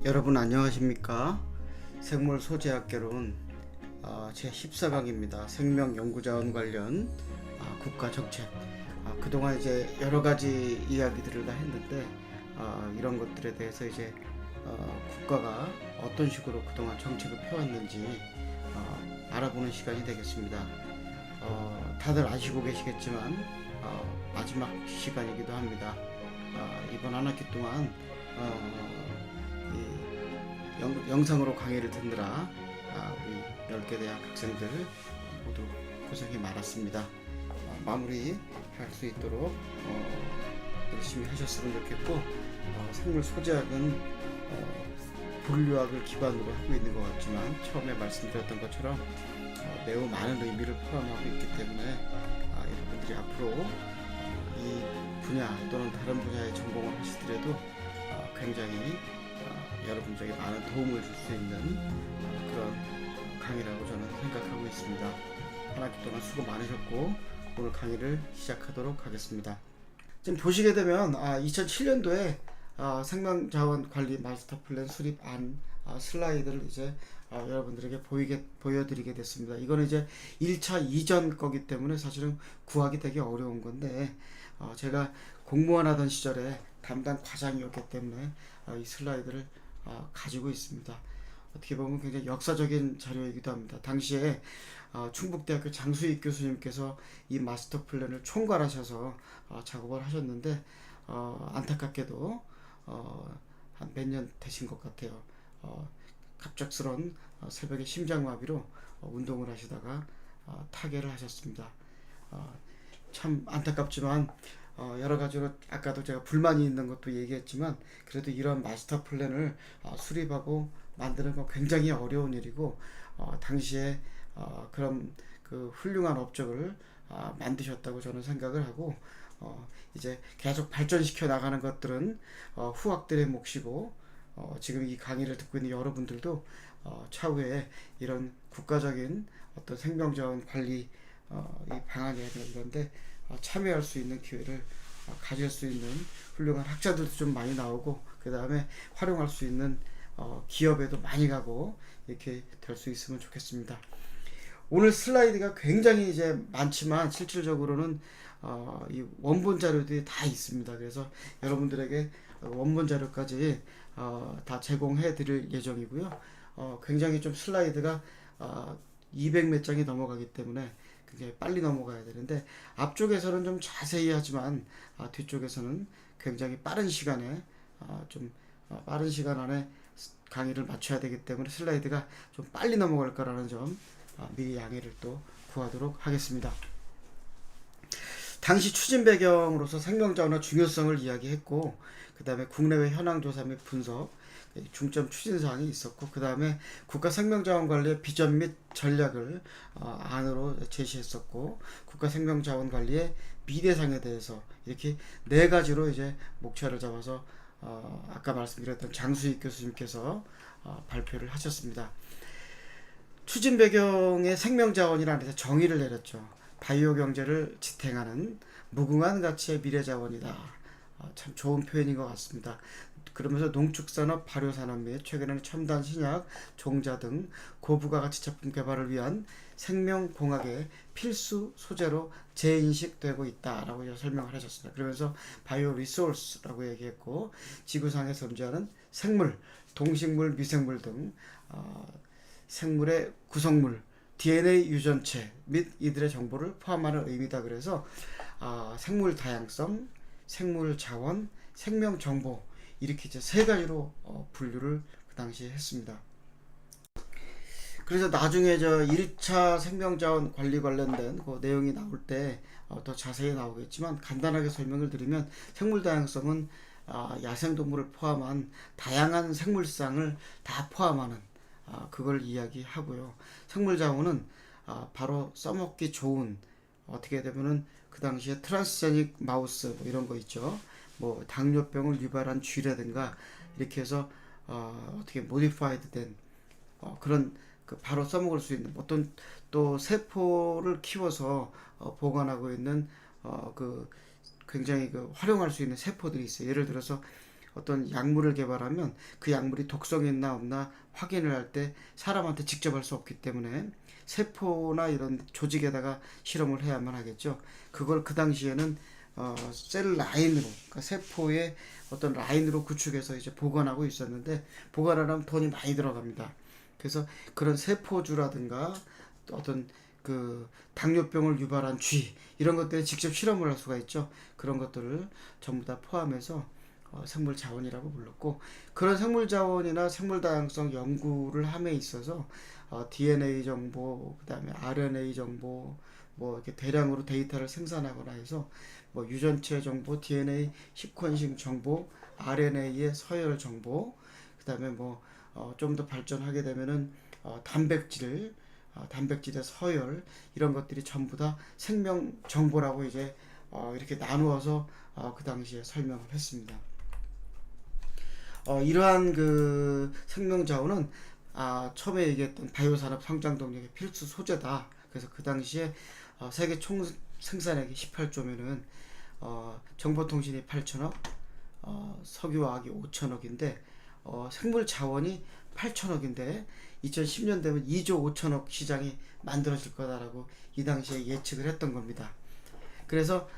여러분 안녕하십니까? 생물 소재학개론 제 14강입니다. 생명연구자원 관련 국가정책. 그동안 이제 여러 가지 이야기들을 다 했는데 이런 것들에 대해서 이제 국가가 어떤 식으로 그동안 정책을 펴왔는지 알아보는 시간이 되겠습니다. 다들 아시고 계시겠지만 마지막 시간이기도 합니다. 이번 한 학기 동안 영상으로 강의를 듣느라 우리 10개 대학 학생들 모두 고생이 많았습니다. 마무리 할 수 있도록 열심히 하셨으면 좋겠고, 생물 소재학은 분류학을 기반으로 하고 있는 것 같지만 처음에 말씀드렸던 것처럼 매우 많은 의미를 포함하고 있기 때문에 여러분들이 앞으로 이 분야 또는 다른 분야의 전공을 하시더라도 굉장히 여러분들에게 많은 도움을 줄 수 있는 그런 강의라고 저는 생각하고 있습니다. 한 학기 동안 수고 많으셨고 오늘 강의를 시작하도록 하겠습니다. 지금 보시게 되면 2007년도에 생명자원관리 마스터 플랜 수립안 슬라이드를 이제 여러분들에게 보여드리게 됐습니다. 이거는 이제 1차 이전 거기 때문에 사실은 구하기 되게 어려운 건데 제가 공무원 하던 시절에 담당 과장이었기 때문에 이 슬라이드를 가지고 있습니다. 어떻게 보면 굉장히 역사적인 자료이기도 합니다. 당시에 충북대학교 장수익 교수님께서 이 마스터 플랜을 총괄하셔서 작업을 하셨는데 안타깝게도 한 몇 년 되신 것 같아요. 갑작스런 새벽에 심장마비로 운동을 하시다가 타계를 하셨습니다. 참 안타깝지만 여러 가지로 아까도 제가 불만이 있는 것도 얘기했지만 그래도 이런 마스터 플랜을 수립하고 만드는 건 굉장히 어려운 일이고 당시에 그런 그 훌륭한 업적을 만드셨다고 저는 생각을 하고 이제 계속 발전시켜 나가는 것들은 후학들의 몫이고 지금 이 강의를 듣고 있는 여러분들도 차후에 이런 국가적인 어떤 생명자원 관리 이 방안이나 이런데 참여할 수 있는 기회를 가질 수 있는 훌륭한 학자들도 좀 많이 나오고 그 다음에 활용할 수 있는 기업에도 많이 가고 이렇게 될 수 있으면 좋겠습니다. 오늘 슬라이드가 굉장히 이제 많지만 실질적으로는 이 원본 자료들이 다 있습니다. 그래서 여러분들에게 원본 자료까지 다 제공해 드릴 예정이고요. 굉장히 좀 슬라이드가 200몇 장이 넘어가기 때문에 그게 빨리 넘어가야 되는데 앞쪽에서는 좀 자세히 하지만 뒤쪽에서는 굉장히 빠른 시간에 빠른 시간 안에 강의를 마쳐야 되기 때문에 슬라이드가 좀 빨리 넘어갈 거라는 점 미리 양해를 또 구하도록 하겠습니다. 당시 추진 배경으로서 생명자원의 중요성을 이야기했고 그 다음에 국내외 현황 조사 및 분석 중점 추진사항이 있었고 그 다음에 국가생명자원관리의 비전 및 전략을 안으로 제시했었고 국가생명자원관리의 미래상에 대해서 이렇게 네 가지로 이제 목차를 잡아서 아까 말씀드렸던 장수익 교수님께서 발표를 하셨습니다. 추진 배경의 생명자원이라는 데서 정의를 내렸죠. 바이오 경제를 지탱하는 무궁한 가치의 미래자원이다. 참 좋은 표현인 것 같습니다. 그러면서 농축산업, 발효산업 및 최근에는 첨단 신약, 종자 등 고부가가치 제품 개발을 위한 생명공학의 필수 소재로 재인식되고 있다라고 설명을 하셨습니다. 그러면서 바이오 리소스라고 얘기했고 지구상에 존재하는 생물, 동식물, 미생물 등 생물의 구성물, DNA 유전체 및 이들의 정보를 포함하는 의미다. 그래서 생물 다양성, 생물 자원, 생명 정보 이렇게 이제 세 가지로 분류를 그 당시에 했습니다. 그래서 나중에 저 1차 생명자원 관리 관련된 그 내용이 나올 때 더 자세히 나오겠지만 간단하게 설명을 드리면 생물 다양성은 야생동물을 포함한 다양한 생물상을 다 포함하는 그걸 이야기하고요. 생물자원은 바로 써먹기 좋은 어떻게 되면은 그 당시에 트랜스제닉 마우스 뭐 이런 거 있죠. 뭐 당뇨병을 유발한 쥐라든가 이렇게 해서 어떻게 모디파이드 된 그런 그 바로 써먹을 수 있는 어떤 또 세포를 키워서 보관하고 있는 그 굉장히 그 활용할 수 있는 세포들이 있어요. 예를 들어서 어떤 약물을 개발하면 그 약물이 독성이 있나 없나 확인을 할 때 사람한테 직접 할 수 없기 때문에 세포나 이런 조직에다가 실험을 해야만 하겠죠. 그걸 그 당시에는 셀 라인으로, 그러니까 세포의 어떤 라인으로 구축해서 이제 보관하고 있었는데, 보관하려면 돈이 많이 들어갑니다. 그래서 그런 세포주라든가 또 어떤 그 당뇨병을 유발한 쥐, 이런 것들에 직접 실험을 할 수가 있죠. 그런 것들을 전부 다 포함해서 생물 자원이라고 불렀고, 그런 생물 자원이나 생물 다양성 연구를 함에 있어서 DNA 정보, 그다음에 RNA 정보, 뭐 이렇게 대량으로 데이터를 생산하거나 해서 뭐 유전체 정보, DNA 시퀀싱 정보, RNA의 서열 정보, 그다음에 뭐 좀 더 발전하게 되면은 단백질의 서열, 이런 것들이 전부 다 생명 정보라고 이제 이렇게 나누어서 그 당시에 설명을 했습니다. 이러한 그 생명 자원은 처음에 얘기했던 바이오 산업 성장 동력의 필수 소재다. 그래서 그 당시에 세계 총 생산액이 18조면은 정보통신이 8천억, 석유화학이 5천억인데 생물 자원이 8천억인데 2010년 되면 2조 5천억 시장이 만들어질 거다라고 이 당시에 예측을 했던 겁니다. 그래서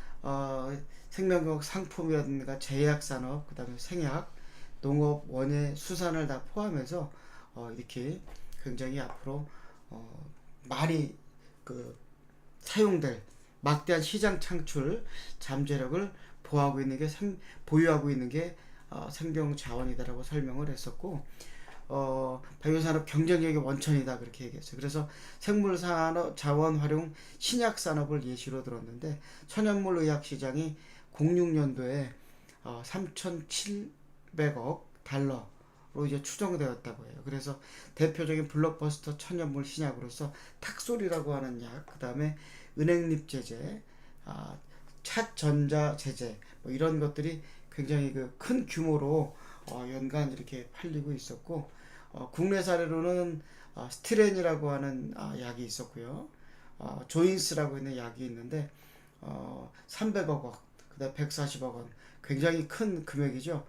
생명과학 상품이라든가 제약산업, 그 다음에 생약, 농업, 원예, 수산을 다 포함해서 이렇게 굉장히 앞으로 많이 그 사용될 막대한 시장 창출 잠재력을 보유하고 있는 게 생명 자원이다라고 설명을 했었고, 바이오 산업 경쟁력의 원천이다 그렇게 얘기했어요. 그래서 생물 산업 자원 활용 신약 산업을 예시로 들었는데, 천연물 의학 시장이 06년도에 3,700억 달러로 이제 추정되었다고 해요. 그래서 대표적인 블록버스터 천연물 신약으로서 탁솔이라고 하는 약, 그 다음에 은행잎 제제, 찻전자 제제, 뭐 이런 것들이 굉장히 그 큰 규모로 연간 이렇게 팔리고 있었고, 국내 사례로는 스티렌이라고 하는 약이 있었고요. 조인스라고 있는 약이 있는데 300억 원, 그다음 140억 원, 굉장히 큰 금액이죠.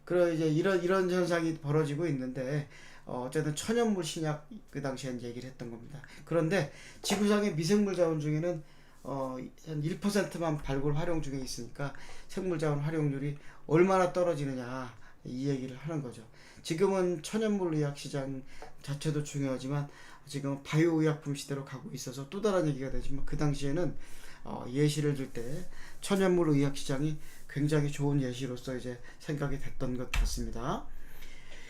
그런 이제 이런 현상이 벌어지고 있는데, 어쨌든 천연물 신약 그 당시엔 얘기를 했던 겁니다. 그런데 지구상의 미생물 자원 중에는 한 1%만 발굴 활용 중에 있으니까 생물 자원 활용률이 얼마나 떨어지느냐, 이 얘기를 하는 거죠. 지금은 천연물 의학 시장 자체도 중요하지만 지금 바이오 의약품 시대로 가고 있어서 또 다른 얘기가 되지만, 그 당시에는 예시를 들 때 천연물 의학 시장이 굉장히 좋은 예시로서 이제 생각이 됐던 것 같습니다.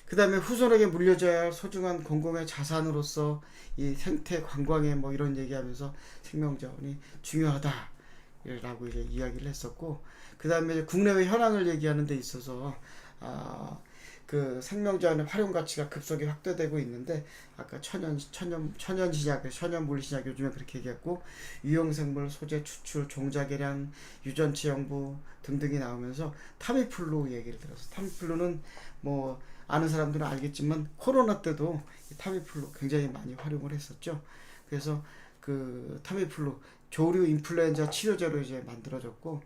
그 다음에 후손에게 물려줘야 할 소중한 공공의 자산으로서 이 생태 관광에 뭐 이런 얘기하면서 생명자원이 중요하다라고 이제 이야기를 했었고, 그 다음에 국내외 현황을 얘기하는 데 있어서 그 생명자원의 활용 가치가 급속히 확대되고 있는데, 아까 천연신약, 천연물신약 요즘에 그렇게 얘기했고, 유용생물 소재 추출, 종자 개량, 유전체 연구 등등이 나오면서 타미플루 얘기를 들어서, 타미플루는 뭐 아는 사람들은 알겠지만 코로나 때도 타미플루 굉장히 많이 활용을 했었죠. 그래서 그 타미플루 조류 인플루엔자 치료제로 이제 만들어졌고,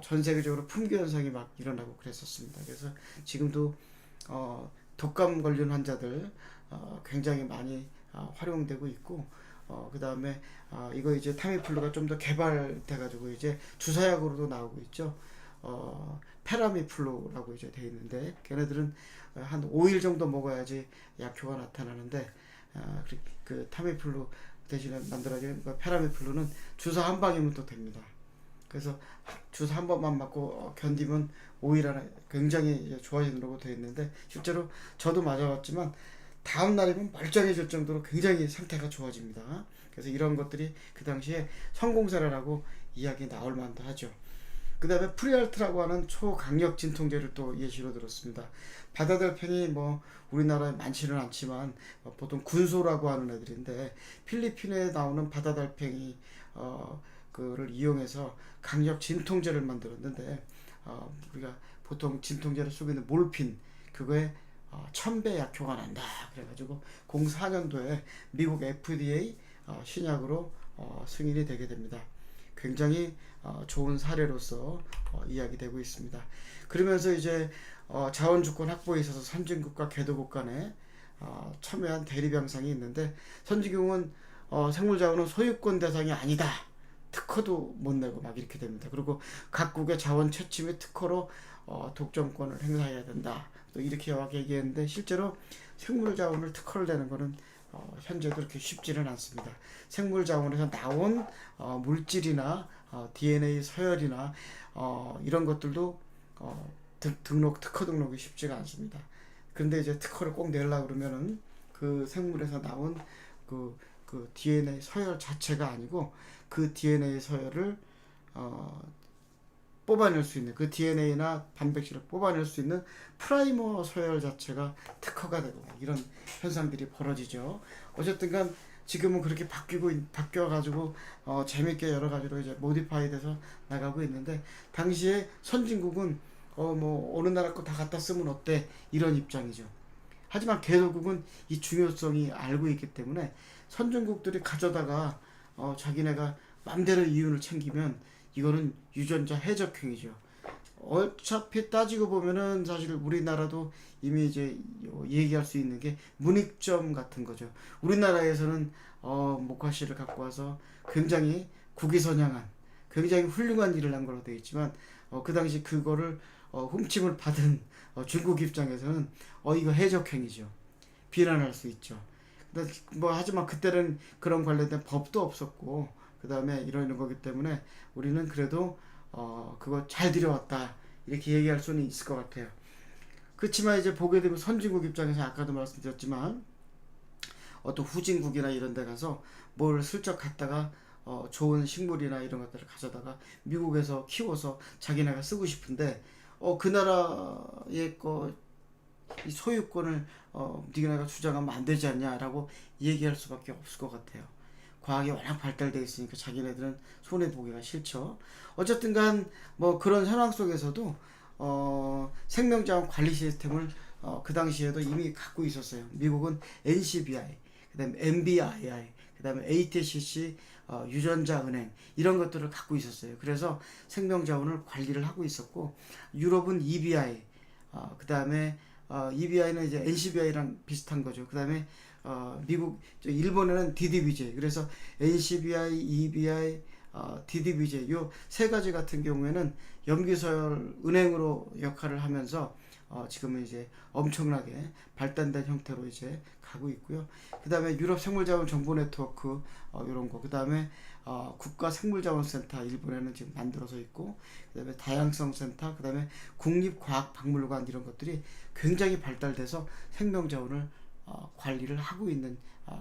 전 세계적으로 품귀 현상이 막 일어나고 그랬었습니다. 그래서 지금도 독감 걸린 환자들 굉장히 많이 활용되고 있고, 그 다음에 이거 이제 타미플루가 좀 더 개발돼 가지고 이제 주사약으로도 나오고 있죠. 페라미플루라고 이제 돼 있는데, 걔네들은 한 5일 정도 먹어야지 약효가 나타나는데, 그 타미플루 대신에 만들어진 그 페라미플루는 주사 한 방이면 또 됩니다. 그래서 주사 한 번만 맞고 견디면 5일 안에 굉장히 좋아지느라고 되어 있는데, 실제로 저도 맞아봤지만 다음 날이면 멀쩡해질 정도로 굉장히 상태가 좋아집니다. 그래서 이런 것들이 그 당시에 성공 사례라고 이야기 나올 만도 하죠. 그 다음에 프리알트라고 하는 초강력 진통제를 또 예시로 들었습니다. 바다달팽이 뭐 우리나라에 많지는 않지만 보통 군소라고 하는 애들인데, 필리핀에 나오는 바다달팽이 그를 이용해서 강력 진통제를 만들었는데, 우리가 보통 진통제를 쓰고 있는 몰핀, 그거에 1000배 약효가 난다 그래가지고 04년도에 미국 FDA 신약으로 승인이 되게 됩니다. 굉장히 좋은 사례로서 이야기되고 있습니다. 그러면서 이제 자원주권 확보에 있어서 선진국과 개도국 간에 첨예한 대립 양상이 있는데, 선진국은 생물자원은 소유권 대상이 아니다, 특허도 못 내고 막 이렇게 됩니다. 그리고 각국의 자원 채취 및 특허로 독점권을 행사해야 된다, 또 이렇게 얘기했는데, 실제로 생물자원을 특허를 내는 것은 현재도 그렇게 쉽지는 않습니다. 생물자원에서 나온 물질이나 DNA 서열이나 이런 것들도 특허 등록이 쉽지가 않습니다. 그런데 이제 특허를 꼭 내려고 그러면은 그 생물에서 나온 그 DNA 서열 자체가 아니고, 그 DNA 서열을 뽑아낼 수 있는, 그 DNA나 단백질을 뽑아낼 수 있는 프라이머 서열 자체가 특허가 되고, 이런 현상들이 벌어지죠. 어쨌든간 지금은 그렇게 바뀌어가지고 재밌게 여러 가지로 이제 모디파이 돼서 나가고 있는데, 당시에 선진국은 뭐 어느 나라 거 다 갖다 쓰면 어때, 이런 입장이죠. 하지만 개도국은 이 중요성이 알고 있기 때문에 선진국들이 가져다가 자기네가 맘대로 이윤을 챙기면 이거는 유전자 해적행위죠. 어차피 따지고 보면은 사실 우리나라도 이미 이제 얘기할 수 있는 게 문익점 같은 거죠. 우리나라에서는 목화씨를 갖고 와서 굉장히 국위선양한, 굉장히 훌륭한 일을 한 걸로 되어 있지만, 그 당시 그거를 훔침을 받은 중국 입장에서는 이거 해적행위죠, 비난할 수 있죠. 뭐 하지만 그때는 그런 관련된 법도 없었고, 그 다음에 이런 거기 때문에 우리는 그래도 그거 잘 들여왔다, 이렇게 얘기할 수는 있을 것 같아요. 그렇지만 이제 보게 되면 선진국 입장에서 아까도 말씀드렸지만, 어떤 후진국이나 이런 데 가서 뭘 슬쩍 갖다가 좋은 식물이나 이런 것들을 가져다가 미국에서 키워서 자기네가 쓰고 싶은데, 그 나라의 이 소유권을 니네가 주장하면 안 되지 않냐라고 얘기할 수밖에 없을 것 같아요. 과학이 워낙 발달되어 있으니까 자기네들은 손해보기가 싫죠. 어쨌든간 뭐 그런 현황 속에서도 생명자원 관리 시스템을 그 당시에도 이미 갖고 있었어요. 미국은 NCBI, 그 다음에 NBII, 그 다음에 ATCC, 유전자은행, 이런 것들을 갖고 있었어요. 그래서 생명자원을 관리를 하고 있었고, 유럽은 EBI, 그 다음에 EBI는 이제 NCBI랑 비슷한 거죠. 그 다음에 일본에는 DDBJ, 그래서 NCBI, EBI, DDBJ, 요 세 가지 같은 경우에는 염기서열 은행으로 역할을 하면서 지금은 이제 엄청나게 발달된 형태로 이제 가고 있고요. 그 다음에 유럽 생물자원 정보 네트워크, 이런 거, 그 다음에 국가 생물자원센터 일본에는 지금 만들어져 있고, 그 다음에 다양성센터, 그 다음에 국립과학박물관, 이런 것들이 굉장히 발달돼서 생명자원을 관리를 하고 있는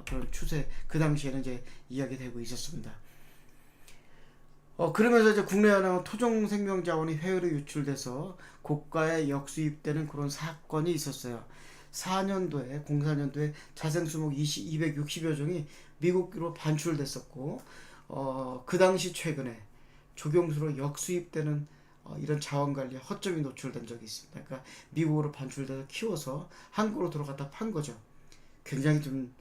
그런 추세, 그 당시에는 이제 이야기되고 있었습니다. 그러면서 이제 국내에 나온 토종 생명자원이 해외로 유출돼서 고가에 역수입되는 그런 사건이 있었어요. 04년도에 자생수목 260여 종이 미국으로 반출됐었고, 그 당시 최근에 조경수로 역수입되는 이런 자원관리에 허점이 노출된 적이 있습니다. 그러니까 미국으로 반출돼서 키워서 한국으로 들어갔다 판 거죠. 굉장히 좀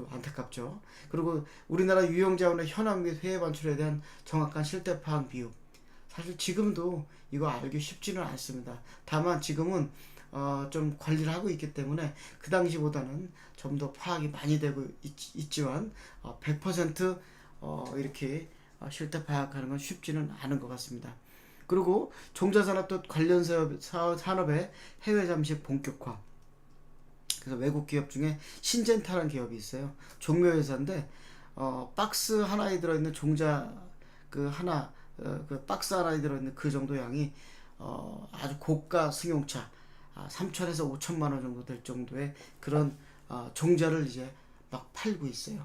안타깝죠. 그리고 우리나라 유형자원의 현황 및 해외 반출에 대한 정확한 실태 파악 비율, 사실 지금도 이거 알기 쉽지는 않습니다. 다만 지금은 좀 관리를 하고 있기 때문에 그 당시보다는 좀 더 파악이 많이 되고 있지만 100% 이렇게 실태 파악하는 건 쉽지는 않은 것 같습니다. 그리고 종자산업도 관련 산업의 해외 잠식 본격화. 그래서 외국 기업 중에 신젠타라는 기업이 있어요. 종묘회사인데 박스 하나에 들어있는 종자 그 박스 하나에 들어있는 그 정도 양이 아주 고가 승용차 3천에서 5천만 원 정도 될 정도의 그런 종자를 이제 막 팔고 있어요.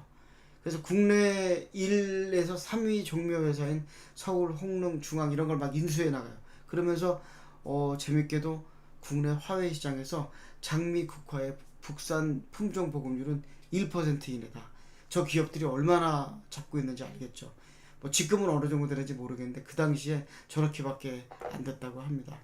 그래서 국내 1에서 3위 종묘회사인 서울, 홍릉, 중앙 이런 걸 막 인수해 나가요. 그러면서 재밌게도 국내 화훼 시장에서 장미 국화의 국산 품종 보급률은 1% 이내다. 저 기업들이 얼마나 잡고 있는지 알겠죠. 뭐 지금은 어느 정도 되는지 모르겠는데 그 당시에 저렇게밖에 안 됐다고 합니다.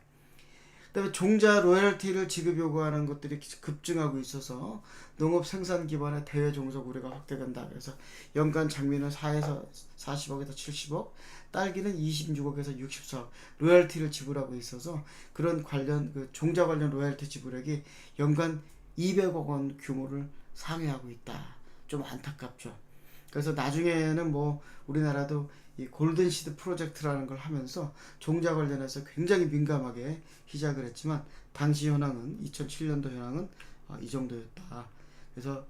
그다음에 종자 로열티를 지급 요구하는 것들이 급증하고 있어서 농업 생산 기반의 대외 종속 우려가 확대된다. 그래서 연간 장미는 4에서 40억에서 70억, 딸기는 26억에서 64억 로열티를 지불하고 있어서 그런 관련 종자 관련 로열티 지불액이 연간 200억 원 규모를 상회하고 있다. 좀 안타깝죠. 그래서 나중에는 뭐 우리나라도 이 골든시드 프로젝트라는 걸 하면서 종자 관련해서 굉장히 민감하게 시작을 했지만 당시 현황은 2007년도 현황은 이 정도였다. 그래서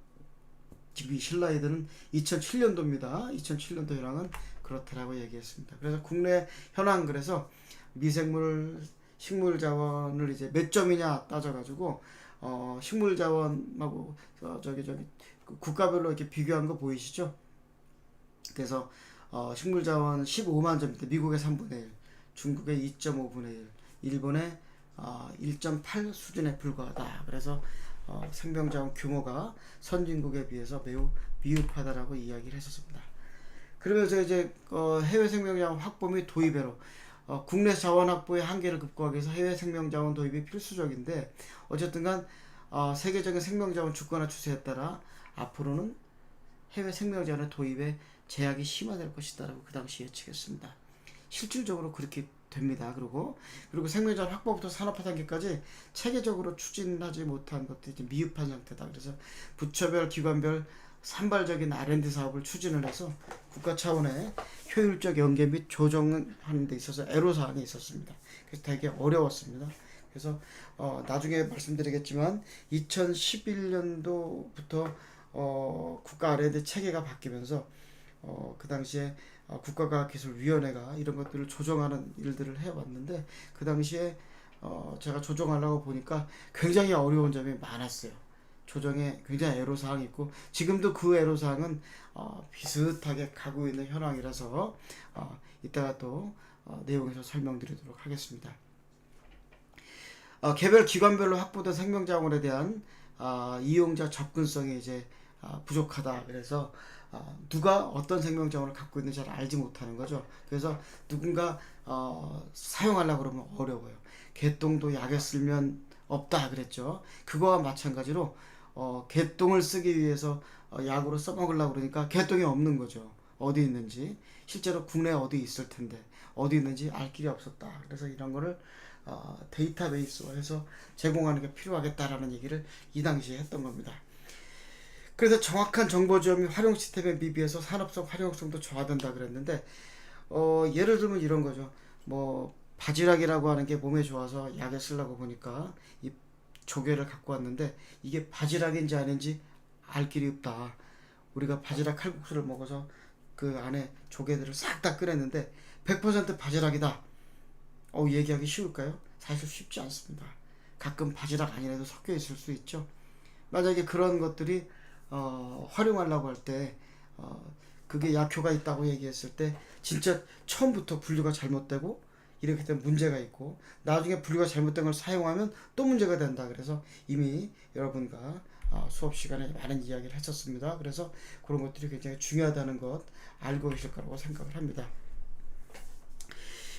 지금 이 슬라이드는 2007년도입니다. 2007년도 현황은 그렇다라고 얘기했습니다. 그래서 국내 현황 그래서 미생물 식물 자원을 이제 몇 점이냐 따져가지고 식물 자원하고 저기 국가별로 이렇게 비교한 거 보이시죠? 그래서 식물 자원 15만 점인데 미국의 3분의 1, 중국의 2.5분의 1, 일본의 1.8 수준에 불과하다. 그래서 생명 자원 규모가 선진국에 비해서 매우 미흡하다라고 이야기를 했었습니다. 그러면서 이제 해외 생명 자원 확보 및 도입으로 국내 자원 확보의 한계를 극복하기 위해서 해외 생명 자원 도입이 필수적인데 어쨌든간 세계적인 생명 자원 주권화 추세에 따라 앞으로는 해외 생명 자원의 도입에 제약이 심화될 것이다라고 그 당시 예측했습니다. 실질적으로 그렇게 됩니다. 그리고 생명자원 확보부터 산업화 단계까지 체계적으로 추진하지 못한 것들이 이제 미흡한 상태다. 그래서 부처별 기관별 산발적인 R&D 사업을 추진을 해서 국가 차원의 효율적 연계 및 조정하는 데 있어서 애로사항이 있었습니다. 그래서 되게 어려웠습니다. 그래서 나중에 말씀드리겠지만 2011년도부터 국가 R&D 체계가 바뀌면서 그 당시에 국가과학기술위원회가 이런 것들을 조정하는 일들을 해왔는데 그 당시에 제가 조정하려고 보니까 굉장히 어려운 점이 많았어요. 조정에 굉장히 애로사항이 있고 지금도 그 애로사항은 비슷하게 가고 있는 현황이라서 이따가 또 내용에서 설명드리도록 하겠습니다. 개별 기관별로 확보된 생명자원에 대한 이용자 접근성이 이제 부족하다. 그래서 누가 어떤 생명자원을 갖고 있는지 잘 알지 못하는 거죠. 그래서 누군가 사용하려고 그러면 어려워요. 개똥도 약에 쓰면 없다 그랬죠. 그거와 마찬가지로 개똥을 쓰기 위해서 약으로 써먹으려고 그러니까 개똥이 없는 거죠. 어디 있는지 실제로 국내에 어디 있을 텐데 어디 있는지 알 길이 없었다. 그래서 이런 거를 데이터베이스화해서 제공하는 게 필요하겠다라는 얘기를 이 당시에 했던 겁니다. 그래서 정확한 정보 지원 및 활용 시스템에 미비해서 산업성 활용성도 저하된다 그랬는데 예를 들면 이런 거죠. 뭐 바지락이라고 하는 게 몸에 좋아서 약에 쓰려고 보니까 이 조개를 갖고 왔는데 이게 바지락인지 아닌지 알 길이 없다. 우리가 바지락 칼국수를 먹어서 그 안에 조개들을 싹 다 끓였는데 100% 바지락이다. 얘기하기 쉬울까요? 사실 쉽지 않습니다. 가끔 바지락 아니라도 섞여 있을 수 있죠. 만약에 그런 것들이 활용하려고 할 때 그게 약효가 있다고 얘기했을 때 진짜 처음부터 분류가 잘못되고 이렇게 되면 문제가 있고 나중에 분류가 잘못된 걸 사용하면 또 문제가 된다. 그래서 이미 여러분과 수업 시간에 많은 이야기를 했었습니다. 그래서 그런 것들이 굉장히 중요하다는 것 알고 계실 거라고 생각을 합니다.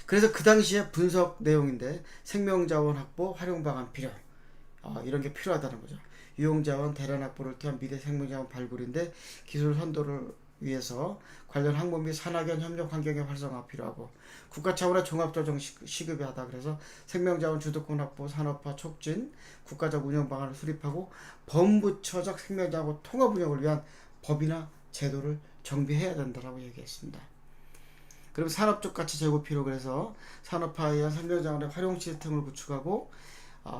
그래서 그 당시에 분석 내용인데 생명자원 확보 활용 방안 필요 이런 게 필요하다는 거죠. 유용자원 대량 확보를 통한 미래 생명자원 발굴인데 기술 선도를 위해서 관련 항목 및 산학연 협력 환경의 활성화 필요하고 국가 차원의 종합조정 시급이 하다. 그래서 생명자원 주도권 확보 산업화 촉진 국가적 운영 방안을 수립하고 범부처적 생명자원 통합 운영을 위한 법이나 제도를 정비해야 된다라고 얘기했습니다. 그리고 산업적 가치 제고 필요. 그래서 산업화에 의한 생명자원의 활용 시스템을 구축하고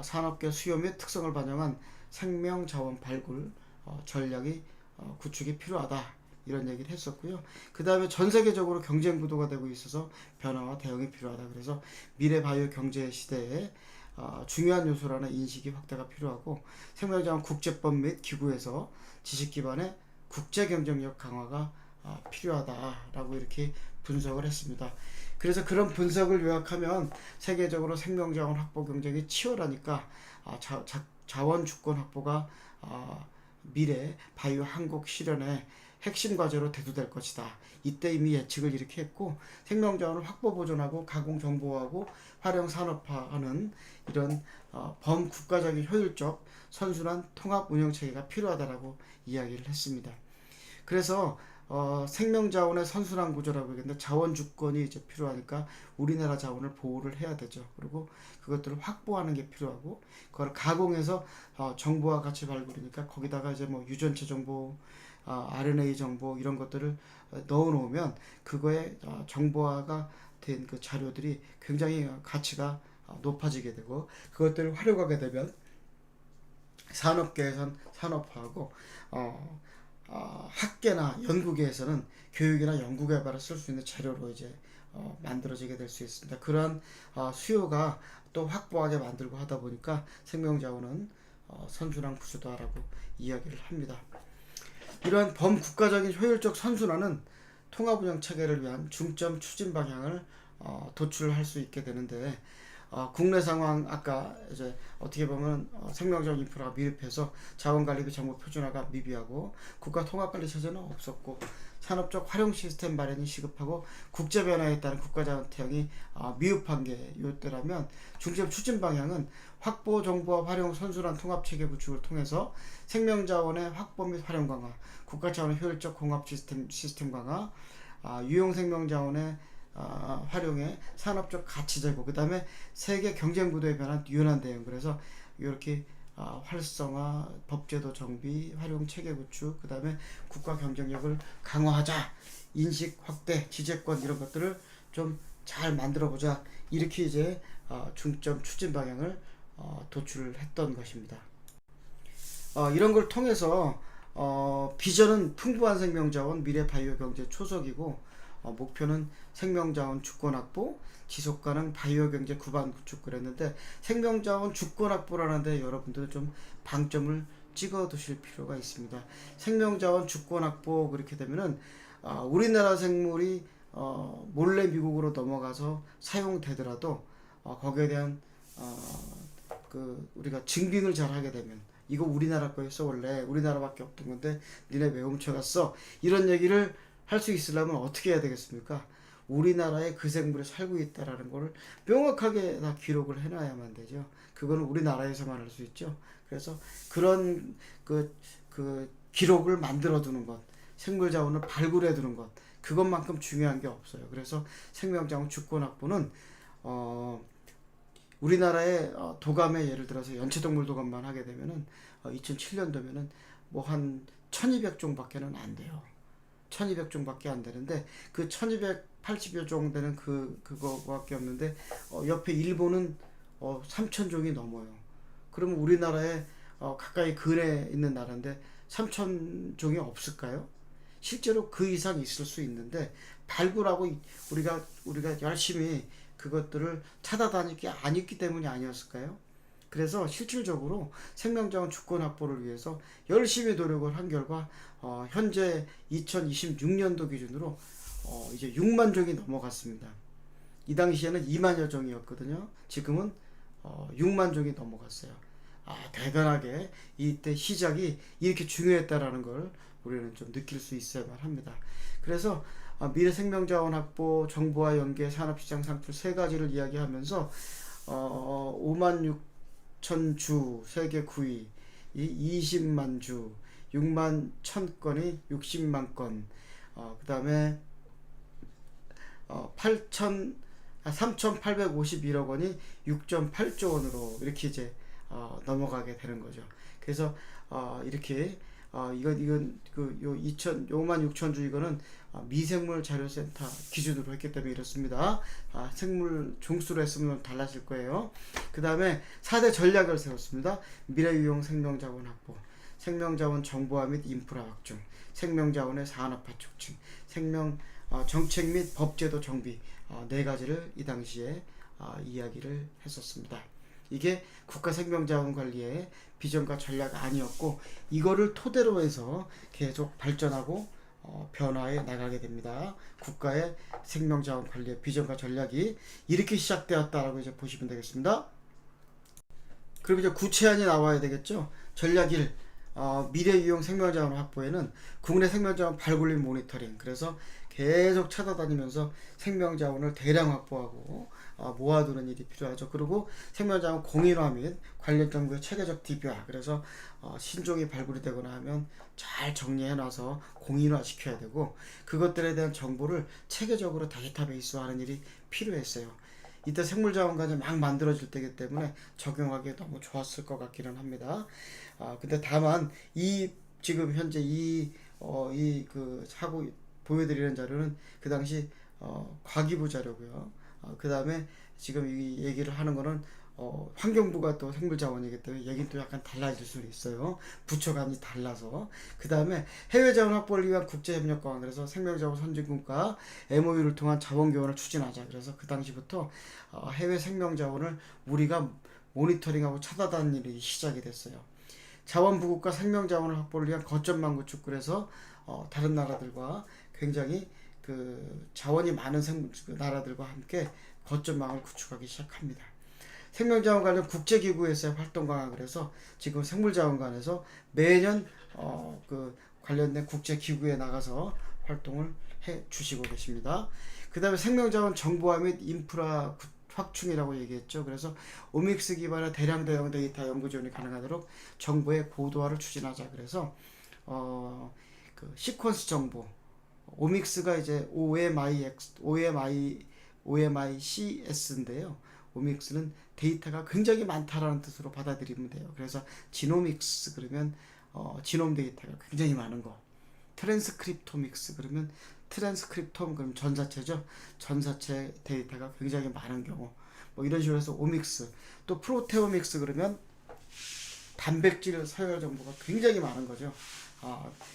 산업계 수요 및 특성을 반영한 생명자원 발굴 전략이 구축이 필요하다. 이런 얘기를 했었고요. 그 다음에 전 세계적으로 경쟁 구도가 되고 있어서 변화와 대응이 필요하다. 그래서 미래 바이오 경제 시대에 중요한 요소라는 인식이 확대가 필요하고 생명자원 국제법 및 기구에서 지식 기반의 국제 경쟁력 강화가 필요하다라고 이렇게 분석을 했습니다. 그래서 그런 분석을 요약하면 세계적으로 생명자원 확보 경쟁이 치열하니까 자원 주권 확보가 미래 바이오 한국 실현에 핵심 과제로 대두될 것이다. 이때 이미 예측을 이렇게 했고, 생명자원을 확보 보존하고 가공 정보화하고 활용 산업화하는 이런 범국가적인 효율적 선순환 통합 운영 체계가 필요하다라고 이야기를 했습니다. 그래서 생명자원의 선순환 구조라고 하겠는데, 자원 주권이 이제 필요하니까 우리나라 자원을 보호를 해야 되죠. 그리고 그것들을 확보하는 게 필요하고, 그걸 가공해서 정보와 같이 발굴이니까 거기다가 이제 뭐 유전체 정보, RNA 정보 이런 것들을 넣어 놓으면 그거에 정보화가 된 그 자료들이 굉장히 가치가 높아지게 되고, 그것들을 활용하게 되면 산업계에선 산업화하고 학계나 연구계에서는 교육이나 연구개발을 쓸 수 있는 재료로 이제 만들어지게 될 수 있습니다. 그러한 수요가 또 확보하게 만들고 하다 보니까 생명자원은 선순환 구조다라고 이야기를 합니다. 이러한 범국가적인 효율적 선순환은 통합운영 체계를 위한 중점 추진 방향을 도출할 수 있게 되는데, 국내 상황 아까 이제 어떻게 보면 생명자원 인프라가 미흡해서 자원관리비 정보 표준화가 미비하고 국가 통합관리 체제는 없었고 산업적 활용 시스템 마련이 시급하고 국제 변화에 따른 국가자원 태형이 미흡한 게 이때라면, 중점 추진 방향은 확보 정보와 활용 선순환 통합 체계 구축을 통해서 생명자원의 확보 및 활용 강화, 국가 차원의 효율적 공합 시스템 강화, 유용 생명자원의 활용의 산업적 가치 제고, 그 다음에 세계 경쟁 구도에 변한 유연한 대응. 그래서 이렇게 활성화, 법제도 정비, 활용 체계 구축, 그 다음에 국가 경쟁력을 강화하자, 인식 확대, 지재권 이런 것들을 좀 잘 만들어 보자, 이렇게 이제 중점 추진 방향을 도출했던 것입니다. 이런 걸 통해서 비전은 풍부한 생명자원 미래 바이오 경제 초석이고, 목표는 생명자원 주권 확보, 지속가능 바이오 경제 구반 구축 그랬는데, 생명자원 주권 확보라는데 여러분들 좀 방점을 찍어 두실 필요가 있습니다. 생명자원 주권 확보 그렇게 되면은 우리나라 생물이 몰래 미국으로 넘어가서 사용되더라도 거기에 대한 우리가 증빙을 잘 하게 되면, 이거 우리나라 거였어, 원래 우리나라밖에 없던 건데 니네 왜 훔쳐갔어, 이런 얘기를 할 수 있으려면 어떻게 해야 되겠습니까? 우리나라에 그 생물이 살고 있다라는 걸 명확하게 다 기록을 해놔야만 되죠. 그거는 우리나라에서만 할 수 있죠. 그래서 그런 그 기록을 만들어 두는 것, 생물 자원을 발굴해 두는 것, 그것만큼 중요한 게 없어요. 그래서 생명자원 주권 확보는 우리나라의 도감에 예를 들어서 연체동물 도감만 하게 되면은 2007년도면은 뭐 한 1200종밖에는 안 돼요. 1200종밖에 안 되는데, 그 1280여 종 되는 그거밖에 없는데 옆에 일본은 3000종이 넘어요. 그러면 우리나라에 가까이 근해 있는 나라인데 3000종이 없을까요? 실제로 그 이상 있을 수 있는데, 발굴하고 우리가 열심히 그것들을 찾아다닐 게 아니기 때문이 아니었을까요? 그래서 실질적으로 생명자원 주권 확보를 위해서 열심히 노력을 한 결과 현재 2026년도 기준으로 이제 6만 종이 넘어갔습니다. 이 당시에는 2만여 종이었거든요. 지금은 6만 종이 넘어갔어요. 대단하게 이때 시작이 이렇게 중요했다라는 걸 우리는 좀 느낄 수 있어야만 합니다. 그래서 미래 생명자원 확보, 정보화 연계, 산업시장 상출 세 가지를 이야기하면서 5만 6천 주 세계 9위, 20만 주, 6만 1,000건이 60만 건, 그 다음에 3,851억 원이 6.8조 원으로 이렇게 이제 넘어가게 되는 거죠. 그래서 이렇게 이건 그 5만 6천 주, 이거는 미생물 자료센터 기준으로 했기 때문에 이렇습니다. 생물 종수로 했으면 달라질 거예요. 그 다음에 4대 전략을 세웠습니다. 미래유용 생명자원 확보, 생명자원 정보화 및 인프라 확충, 생명자원의 산업화 촉진, 정책 및 법제도 정비, 네 가지를 이 당시에 이야기를 했었습니다. 이게 국가 생명자원 관리의 비전과 전략 아니었고, 이거를 토대로 해서 계속 발전하고 변화해 나가게 됩니다. 국가의 생명자원 관리의 비전과 전략이 이렇게 시작되었다라고 이제 보시면 되겠습니다. 그리고 이제 구체안이 나와야 되겠죠. 전략 1, 미래유용 생명자원 확보에는 국내 생명자원 발굴림 모니터링, 그래서 계속 찾아다니면서 생명자원을 대량 확보하고 모아두는 일이 필요하죠. 그리고 생명자원 공인화 및 관련 정보의 체계적 DB화, 그래서 신종이 발굴이 되거나 하면 잘 정리해놔서 공인화 시켜야 되고, 그것들에 대한 정보를 체계적으로 데이터베이스화하는 일이 필요했어요. 이때 생물자원관이 막 만들어질 때이기 때문에 적용하기에 너무 좋았을 것 같기는 합니다. 근데 다만 이 지금 현재 이 하고 보여드리는 자료는 그 당시 과기부 자료고요. 그 다음에 지금 이 얘기를 하는 거는 환경부가 또 생물자원이기 때문에 얘기는 또 약간 달라질 수 있어요. 부처간이 달라서. 그 다음에 해외자원 확보를 위한 국제협력 강화, 그래서 생명자원 선진국과 MOU를 통한 자원교환을 추진하자. 그래서 그 당시부터 해외 생명자원을 우리가 모니터링하고 찾아다니는 일이 시작이 됐어요. 자원부국과 생명자원을 확보를 위한 거점망 구축, 그래서 다른 나라들과 굉장히 그 자원이 많은 나라들과 함께 거점망을 구축하기 시작합니다. 생명자원 관련 국제기구에서의 활동 강화, 그래서 지금 생물자원관에서 매년 그 관련된 국제기구에 나가서 활동을 해 주시고 계십니다. 그 다음에 생명자원 정보화 및 인프라 확충이라고 얘기했죠. 그래서 오믹스 기반의 대량 대형 데이터 연구 지원이 가능하도록 정보의 고도화를 추진하자. 그래서 그 시퀀스 정보, 오믹스가 이제 OMICS인데요. 오믹스는 데이터가 굉장히 많다라는 뜻으로 받아들이면 돼요. 그래서 지노믹스 그러면 지놈 데이터가 굉장히 많은 거. 트랜스크립토믹스 그러면 트랜스크립톰 그럼 전사체죠. 전사체 데이터가 굉장히 많은 경우. 뭐 이런 식으로 해서 오믹스. 또 프로테오믹스 그러면 단백질 서열 정보가 굉장히 많은 거죠.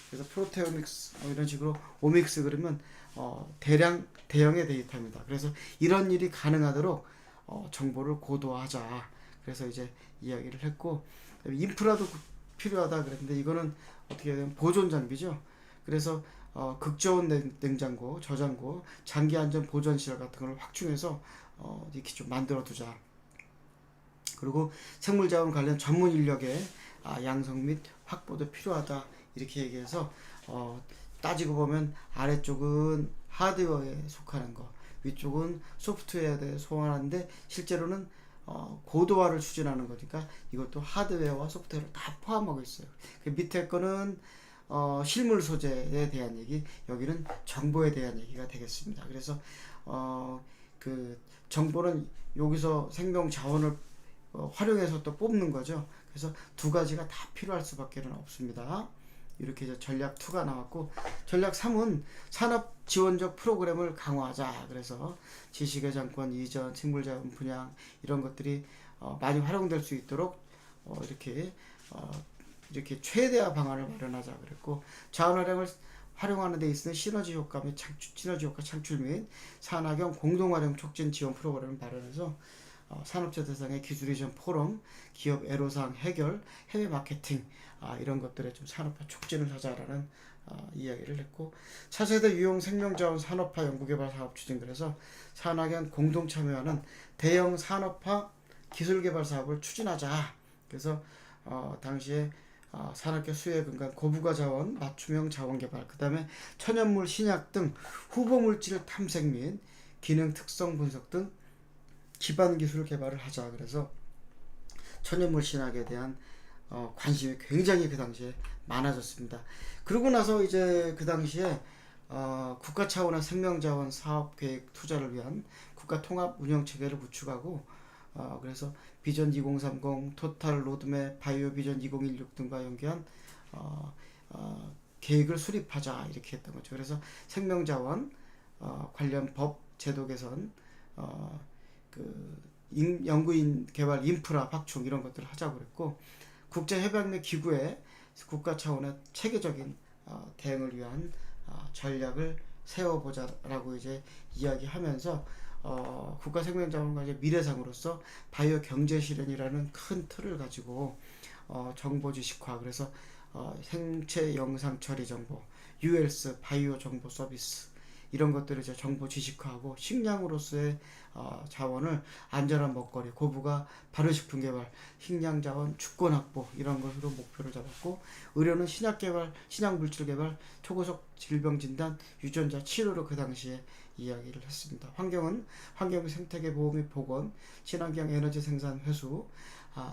그래서 프로테오믹스 이런 식으로 오믹스 그러면 대형의 데이터입니다. 그래서 이런 일이 가능하도록 정보를 고도화하자. 그래서 이제 이야기를 했고, 인프라도 필요하다 그랬는데 이거는 어떻게 되면 보존 장비죠. 그래서 극저온 냉장고, 저장고, 장기 안전 보존시설 같은 걸 확충해서 이렇게 좀 만들어 두자. 그리고 생물자원 관련 전문 인력의 양성 및 확보도 필요하다. 이렇게 얘기해서 따지고 보면 아래쪽은 하드웨어에 속하는 거, 위쪽은 소프트웨어에 소환하는데 실제로는 고도화를 추진하는 거니까 이것도 하드웨어와 소프트웨어를 다 포함하고 있어요. 그 밑에 거는 실물 소재에 대한 얘기, 여기는 정보에 대한 얘기가 되겠습니다. 그래서 그 정보는 여기서 생명 자원을 활용해서 또 뽑는 거죠. 그래서 두 가지가 다 필요할 수밖에 없습니다. 이렇게 이제 전략 2가 나왔고, 전략 3은 산업 지원적 프로그램을 강화하자. 그래서 지식의 장권 이전, 생물자원 분양 이런 것들이 많이 활용될 수 있도록 이렇게 최대화 방안을 마련하자 그랬고, 자원 활용을 활용하는 데 있어서 시너지 효과 창출 및 산학형 공동 활용 촉진 지원 프로그램을 마련해서 산업체 대상의 기술 이전 포럼, 기업 애로사항 해결, 해외 마케팅 이런 것들에 좀 산업화 촉진을 하자라는 이야기를 했고, 차세대 유용 생명자원 산업화 연구개발 사업 추진, 그래서 산학연 공동 참여하는 대형 산업화 기술개발 사업을 추진하자. 그래서 당시에 산업계 수혜 근간 고부가 자원, 맞춤형 자원 개발, 그 다음에 천연물 신약 등 후보 물질 탐색 및 기능 특성 분석 등 기반 기술 개발을 하자. 그래서 천연물 신약에 대한 관심이 굉장히 그 당시에 많아졌습니다. 그러고 나서 이제 그 당시에 국가 차원의 생명자원 사업 계획 투자를 위한 국가 통합 운영 체계를 구축하고, 그래서 비전 2030, 토탈 로드맵, 바이오 비전 2016 등과 연계한 계획을 수립하자 이렇게 했던 거죠. 그래서 생명자원 관련 법 제도 개선, 연구인 개발 인프라 확충 이런 것들을 하자고 그랬고, 국제협약 및 기구에 국가 차원의 체계적인 대응을 위한 전략을 세워보자라고 이제 이야기하면서 국가 생명자원과의 미래상으로서 바이오 경제 실현이라는 큰 틀을 가지고 정보 지식화, 그래서 생체 영상 처리 정보, ULS 바이오 정보 서비스 이런 것들을 이제 정보 지식화하고 식량으로서의 자원을 안전한 먹거리, 고부가 발효식품 개발, 식량 자원 주권 확보 이런 것으로 목표를 잡았고, 의료는 신약 개발, 신약 물질 개발, 초고속 질병 진단, 유전자 치료로 그 당시에 이야기를 했습니다. 환경은 환경 생태계 보호 및 보건, 친환경 에너지 생산 회수,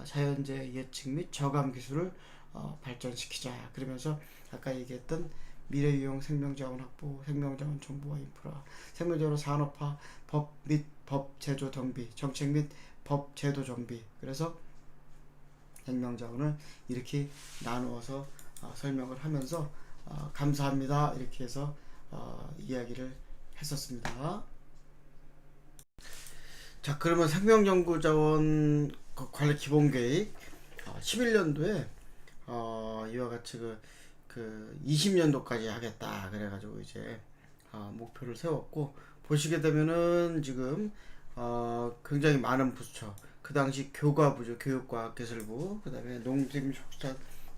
자연재해 예측 및 저감 기술을 발전시키자. 그러면서 아까 얘기했던 미래유용 생명자원 확보, 생명자원 정보와 인프라, 생명자원 산업화, 법 및 법 제조 정비, 정책 및 법 제도 정비. 그래서 생명자원을 이렇게 나누어서 설명을 하면서 감사합니다 이렇게 해서 이야기를 했었습니다. 자, 그러면 생명연구자원 관리 기본계획 11년도에 이와 같이 그 20년도까지 하겠다 그래가지고 이제 목표를 세웠고, 보시게 되면은 지금 굉장히 많은 부처, 그 당시 교과부죠. 교육과학기술부, 그 다음에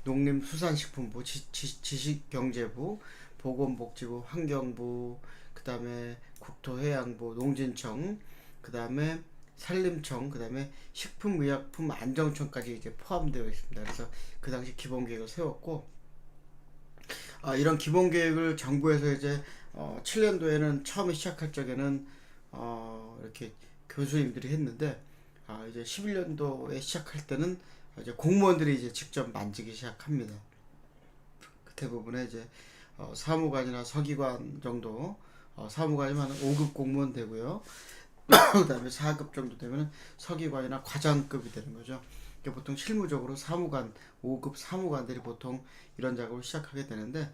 농림수산식품부, 지식경제부, 보건복지부, 환경부, 그 다음에 국토해양부, 농진청, 그 다음에 산림청, 그 다음에 식품의약품안정청까지 이제 포함되어 있습니다. 그래서 그 당시 기본계획을 세웠고, 이런 기본계획을 정부에서 이제 7년도에는 처음에 시작할 적에는 이렇게 교수님들이 했는데, 이제 11년도에 시작할 때는 이제 공무원들이 이제 직접 만지기 시작합니다. 그 대부분의 이제 사무관이나 서기관 정도, 사무관이면 5급 공무원 되고요. 그 다음에 4급 정도 되면 서기관이나 과장급이 되는 거죠. 보통 실무적으로 사무관, 5급 사무관들이 보통 이런 작업을 시작하게 되는데,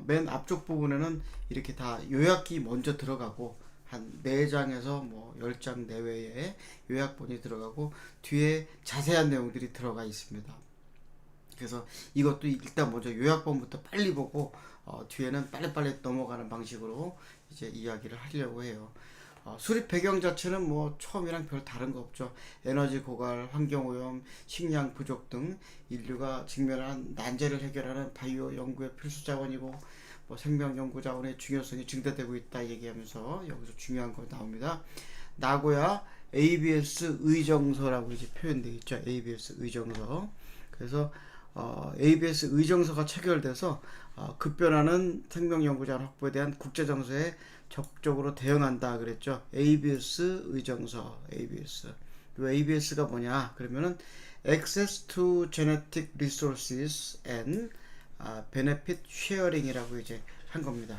맨 앞쪽 부분에는 이렇게 다 요약이 먼저 들어가고, 한 4장에서 뭐 10장 내외의 요약본이 들어가고, 뒤에 자세한 내용들이 들어가 있습니다. 그래서 이것도 일단 먼저 요약본부터 빨리 보고 뒤에는 빨리빨리 넘어가는 방식으로 이제 이야기를 하려고 해요. 수립 배경 자체는 뭐 처음이랑 별 다른 거 없죠. 에너지 고갈, 환경오염, 식량 부족 등 인류가 직면한 난제를 해결하는 바이오 연구의 필수 자원이고, 뭐 생명 연구 자원의 중요성이 증대되고 있다 얘기하면서 여기서 중요한 거 나옵니다. 나고야 ABS 의정서라고 이제 표현되어 있죠. ABS 의정서. 그래서 ABS 의정서가 체결돼서 급변하는 생명 연구 자원 확보에 대한 국제 정세에 적극적으로 대응한다 그랬죠. ABS 의정서, ABS. 이 ABS가 뭐냐? 그러면은 Access to Genetic Resources and Benefit Sharing이라고 이제 한 겁니다.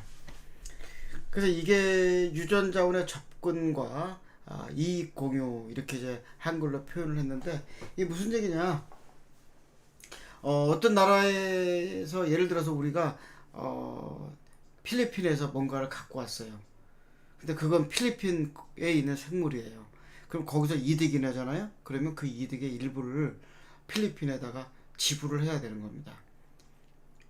그래서 이게 유전자원의 접근과 이익 공유 이렇게 이제 한글로 표현을 했는데, 이게 무슨 얘기냐? 어떤 나라에서 예를 들어서 우리가 필리핀에서 뭔가를 갖고 왔어요. 근데 그건 필리핀에 있는 생물이에요. 그럼 거기서 이득이 나잖아요. 그러면 그 이득의 일부를 필리핀에다가 지불을 해야 되는 겁니다.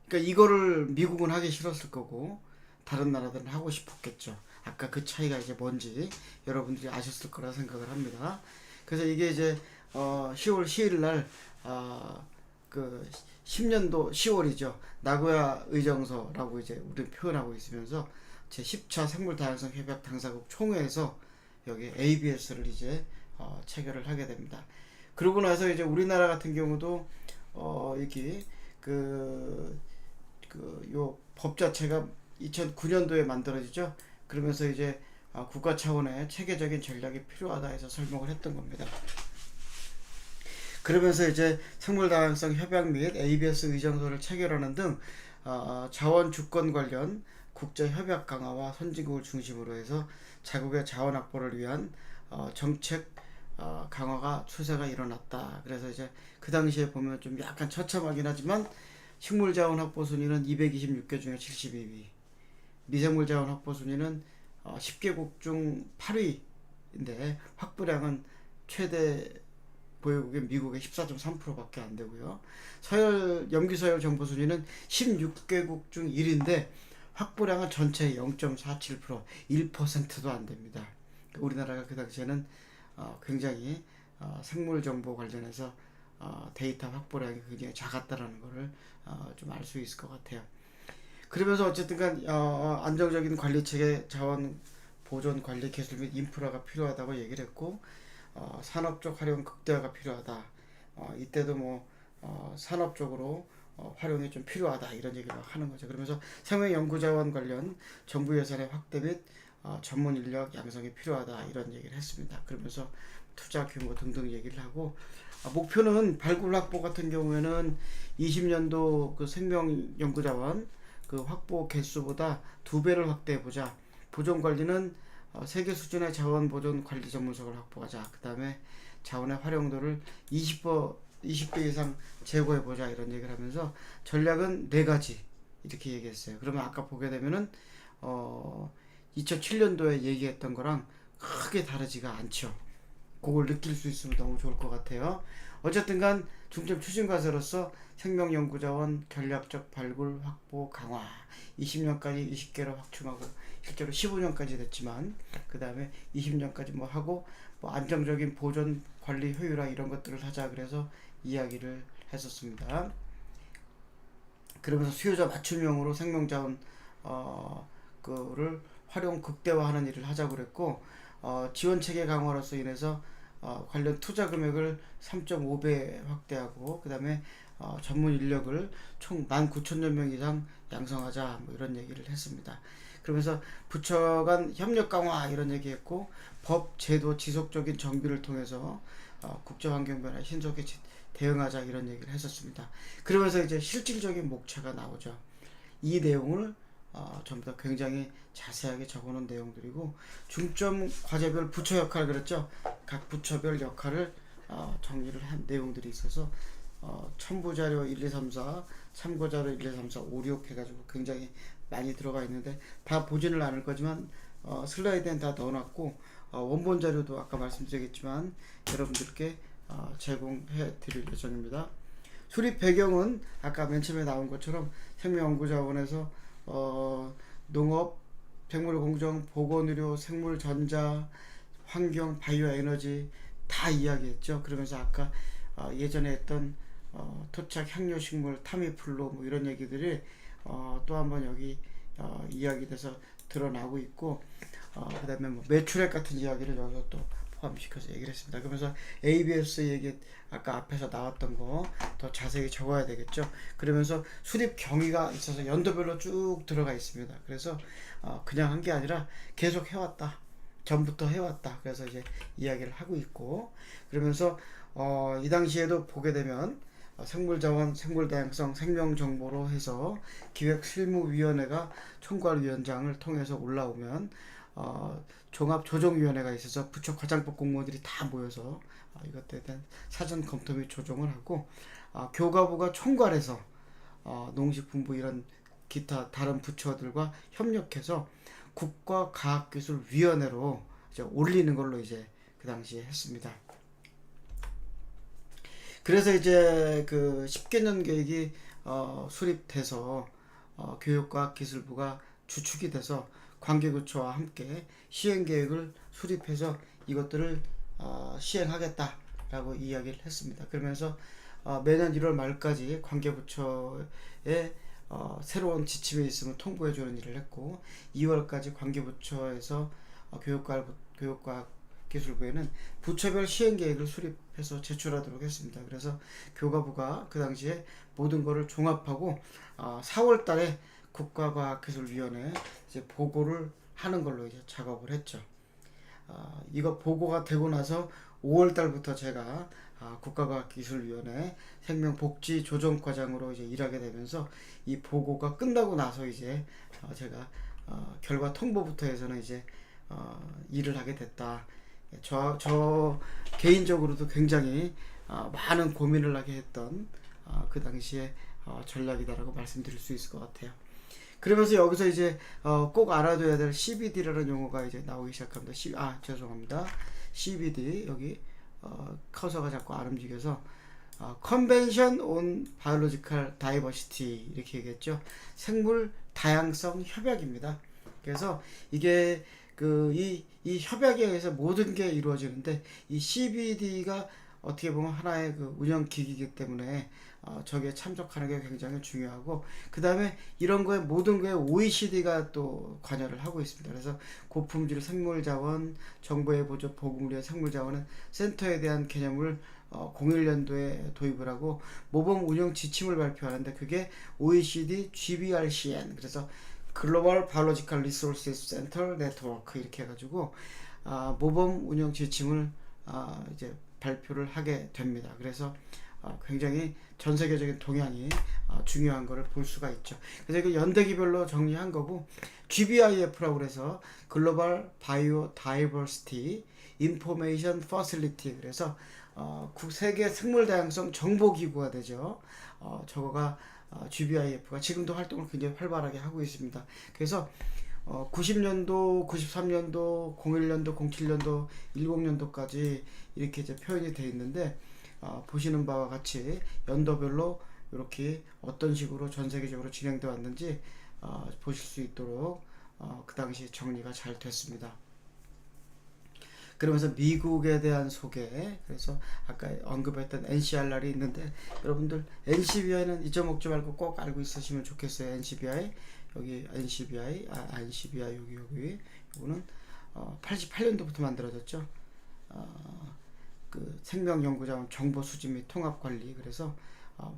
그러니까 이거를 미국은 하기 싫었을 거고 다른 나라들은 하고 싶었겠죠. 아까 그 차이가 이제 뭔지 여러분들이 아셨을 거라 생각을 합니다. 그래서 이게 이제 10월 10일 날 그 10년도 10월이죠. 나고야 의정서라고 이제 우리 표현하고 있으면서 제 10차 생물 다양성 협약 당사국 총회에서 여기 ABS를 이제 체결을 하게 됩니다. 그러고 나서 이제 우리나라 같은 경우도 여기 요 법 자체가 2009년도에 만들어지죠. 그러면서 이제 국가 차원의 체계적인 전략이 필요하다 해서 설명을 했던 겁니다. 그러면서 이제 생물 다양성 협약 및 ABS 의정서를 체결하는 등 자원 주권 관련 국제 협약 강화와 선진국을 중심으로 해서 자국의 자원 확보를 위한 정책 강화가 추세가 일어났다. 그래서 이제 그 당시에 보면 좀 약간 처참하긴 하지만 식물 자원 확보 순위는 226개 중에 72위, 미생물 자원 확보 순위는 10개국 중 8위인데 확보량은 최대 보유국인 미국의 14.3%밖에 안 되고요. 염기서열 정보 순위는 16개국 중 1위인데 확보량은 전체의 0.47%, 1%도 안 됩니다. 우리나라가 그 당시에는 굉장히 생물 정보 관련해서 데이터 확보량이 굉장히 작았다라는 것을 좀 알 수 있을 것 같아요. 그러면서 어쨌든간 안정적인 관리 체계, 자원 보존 관리 기술 및 인프라가 필요하다고 얘기를 했고, 산업적 활용 극대화가 필요하다. 이때도 뭐 산업적으로 활용이 좀 필요하다 이런 얘기를 하는 거죠. 그러면서 생명 연구 자원 관련 정부 예산의 확대 및 전문 인력 양성이 필요하다 이런 얘기를 했습니다. 그러면서 투자 규모 등등 얘기를 하고, 목표는 발굴 확보 같은 경우에는 20년도 그 생명 연구 자원 그 확보 개수보다 2배를 확대해 보자. 보존 관리는 세계 수준의 자원 보존 관리 전문성을 확보하자. 그 다음에 자원의 활용도를 20배 이상 제고해 보자 이런 얘기를 하면서 전략은 4가지 이렇게 얘기했어요. 그러면 아까 보게 되면은 2007년도에 얘기했던 거랑 크게 다르지가 않죠. 그걸 느낄 수 있으면 너무 좋을 것 같아요. 어쨌든 간 중점 추진과제로서 생명연구자원 전략적 발굴 확보 강화 20년까지 20개로 확충하고, 실제로 15년까지 됐지만 그 다음에 20년까지 뭐 하고, 뭐 안정적인 보존 관리 효율화 이런 것들을 하자 그래서 이야기를 했었습니다. 그러면서 수요자 맞춤형으로 생명자원 그를 활용 극대화하는 일을 하자고 그랬고, 지원 체계 강화로서 인해서 관련 투자 금액을 3.5배 확대하고, 그 다음에 전문 인력을 총 19,000여 명 이상 양성하자 뭐 이런 얘기를 했습니다. 그러면서 부처 간 협력 강화 이런 얘기했고, 법 제도 지속적인 정비를 통해서 국제 환경 변화에 신속히 대응하자 이런 얘기를 했었습니다. 그러면서 이제 실질적인 목차가 나오죠. 이 내용을 전부 다 굉장히 자세하게 적어놓은 내용들이고, 중점 과제별 부처 역할 그랬죠. 각 부처별 역할을 정리를 한 내용들이 있어서 첨부자료 1, 2, 3, 4, 참고자료 1, 2, 3, 4, 5, 6 해가지고 굉장히 많이 들어가 있는데 다 보지는 않을 거지만 슬라이드엔 다 넣어놨고, 원본 자료도 아까 말씀드렸겠지만 여러분들께 제공해 드릴 예정입니다. 수립 배경은 아까 맨 처음에 나온 것처럼 생명연구자원에서 농업, 생물공정, 보건의료, 생물전자, 환경, 바이오에너지 다 이야기했죠. 그러면서 아까 예전에 했던 토착, 향료식물, 타미플루 뭐 이런 얘기들이 또 한번 여기 이야기돼서 드러나고 있고, 그 다음에 뭐 매출액 같은 이야기를 여기서 또 포함시켜서 얘기를 했습니다. 그러면서 ABS 얘기 아까 앞에서 나왔던 거 더 자세히 적어야 되겠죠. 그러면서 수립 경위가 있어서 연도별로 쭉 들어가 있습니다. 그래서 그냥 한 게 아니라 계속 해왔다, 전부터 해왔다, 그래서 이제 이야기를 하고 있고, 그러면서 이 당시에도 보게 되면 생물자원, 생물다양성, 생명정보로 해서 기획실무위원회가 총괄위원장을 통해서 올라오면 종합조정위원회가 있어서 부처 과장법 공무원들이 다 모여서 이것에 대한 사전 검토 및 조정을 하고, 교과부가 총괄해서 농식품부 이런 기타 다른 부처들과 협력해서 국가과학기술위원회로 이제 올리는 걸로 이제 그 당시에 했습니다. 그래서 이제 그 10개년 계획이 수립돼서 교육과학기술부가 주축이 돼서 관계부처와 함께 시행계획을 수립해서 이것들을 시행하겠다라고 이야기를 했습니다. 그러면서 매년 1월 말까지 관계부처에 새로운 지침이 있으면 통보해 주는 일을 했고, 2월까지 관계부처에서 교육과학기술부에는 부처별 시행계획을 수립해서 제출하도록 했습니다. 그래서 교과부가 그 당시에 모든 것을 종합하고 4월 달에 국가과학기술위원회에 이제 보고를 하는 걸로 이제 작업을 했죠. 이거 보고가 되고 나서 5월 달부터 제가 국가과학기술위원회 생명복지조정과장으로 이제 일하게 되면서 이 보고가 끝나고 나서 이제 제가 결과 통보부터 해서는 이제 일을 하게 됐다. 저 개인적으로도 굉장히 많은 고민을 하게 했던 그 당시에 전략이다라고 말씀드릴 수 있을 것 같아요. 그러면서 여기서 이제 꼭 알아둬야 될 CBD라는 용어가 이제 나오기 시작합니다. 죄송합니다. CBD 여기 커서가 자꾸 안 움직여서 Convention on Biological Diversity 이렇게 얘기했죠. 생물 다양성 협약입니다. 그래서 이게 이 협약에 의해서 모든 게 이루어지는데, 이 CBD가 어떻게 보면 하나의 그 운영 기기이기 때문에 저기에 참석하는 게 굉장히 중요하고, 그 다음에 이런 거에 모든 거에 OECD가 또 관여를 하고 있습니다. 그래서 고품질 생물자원, 정보의 보조, 보급률의 생물자원은 센터에 대한 개념을 01년도에 도입을 하고 모범 운영 지침을 발표하는데, 그게 OECD GBRCN, 그래서 글로벌 바이올로지컬 리소스스 센터 네트워크 이렇게 해가지고 모범 운영 지침을 이제 발표를 하게 됩니다. 그래서 굉장히 전 세계적인 동향이 중요한 것을 볼 수가 있죠. 그래서 이거 연대기별로 정리한 거고, GBIF라고 그래서 글로벌 바이오 다이버시티 인포메이션 퍼실리티, 그래서 세계 생물 다양성 정보 기구가 되죠. 저거가 GBIF가 지금도 활동을 굉장히 활발하게 하고 있습니다. 그래서 90년도, 93년도, 01년도, 07년도, 10년도까지 이렇게 이제 표현이 되어 있는데, 보시는 바와 같이 연도별로 이렇게 어떤 식으로 전 세계적으로 진행되어 왔는지 보실 수 있도록 그 당시 정리가 잘 됐습니다. 그러면서 미국에 대한 소개, 그래서 아까 언급했던 NCRR이 있는데, 여러분들 NCBI는 잊어먹지 말고 꼭 알고 있으시면 좋겠어요. NCBI 여기 NCBI 여기 이거는 88년도부터 만들어졌죠. 그 생명연구자원 정보 수집 및 통합 관리, 그래서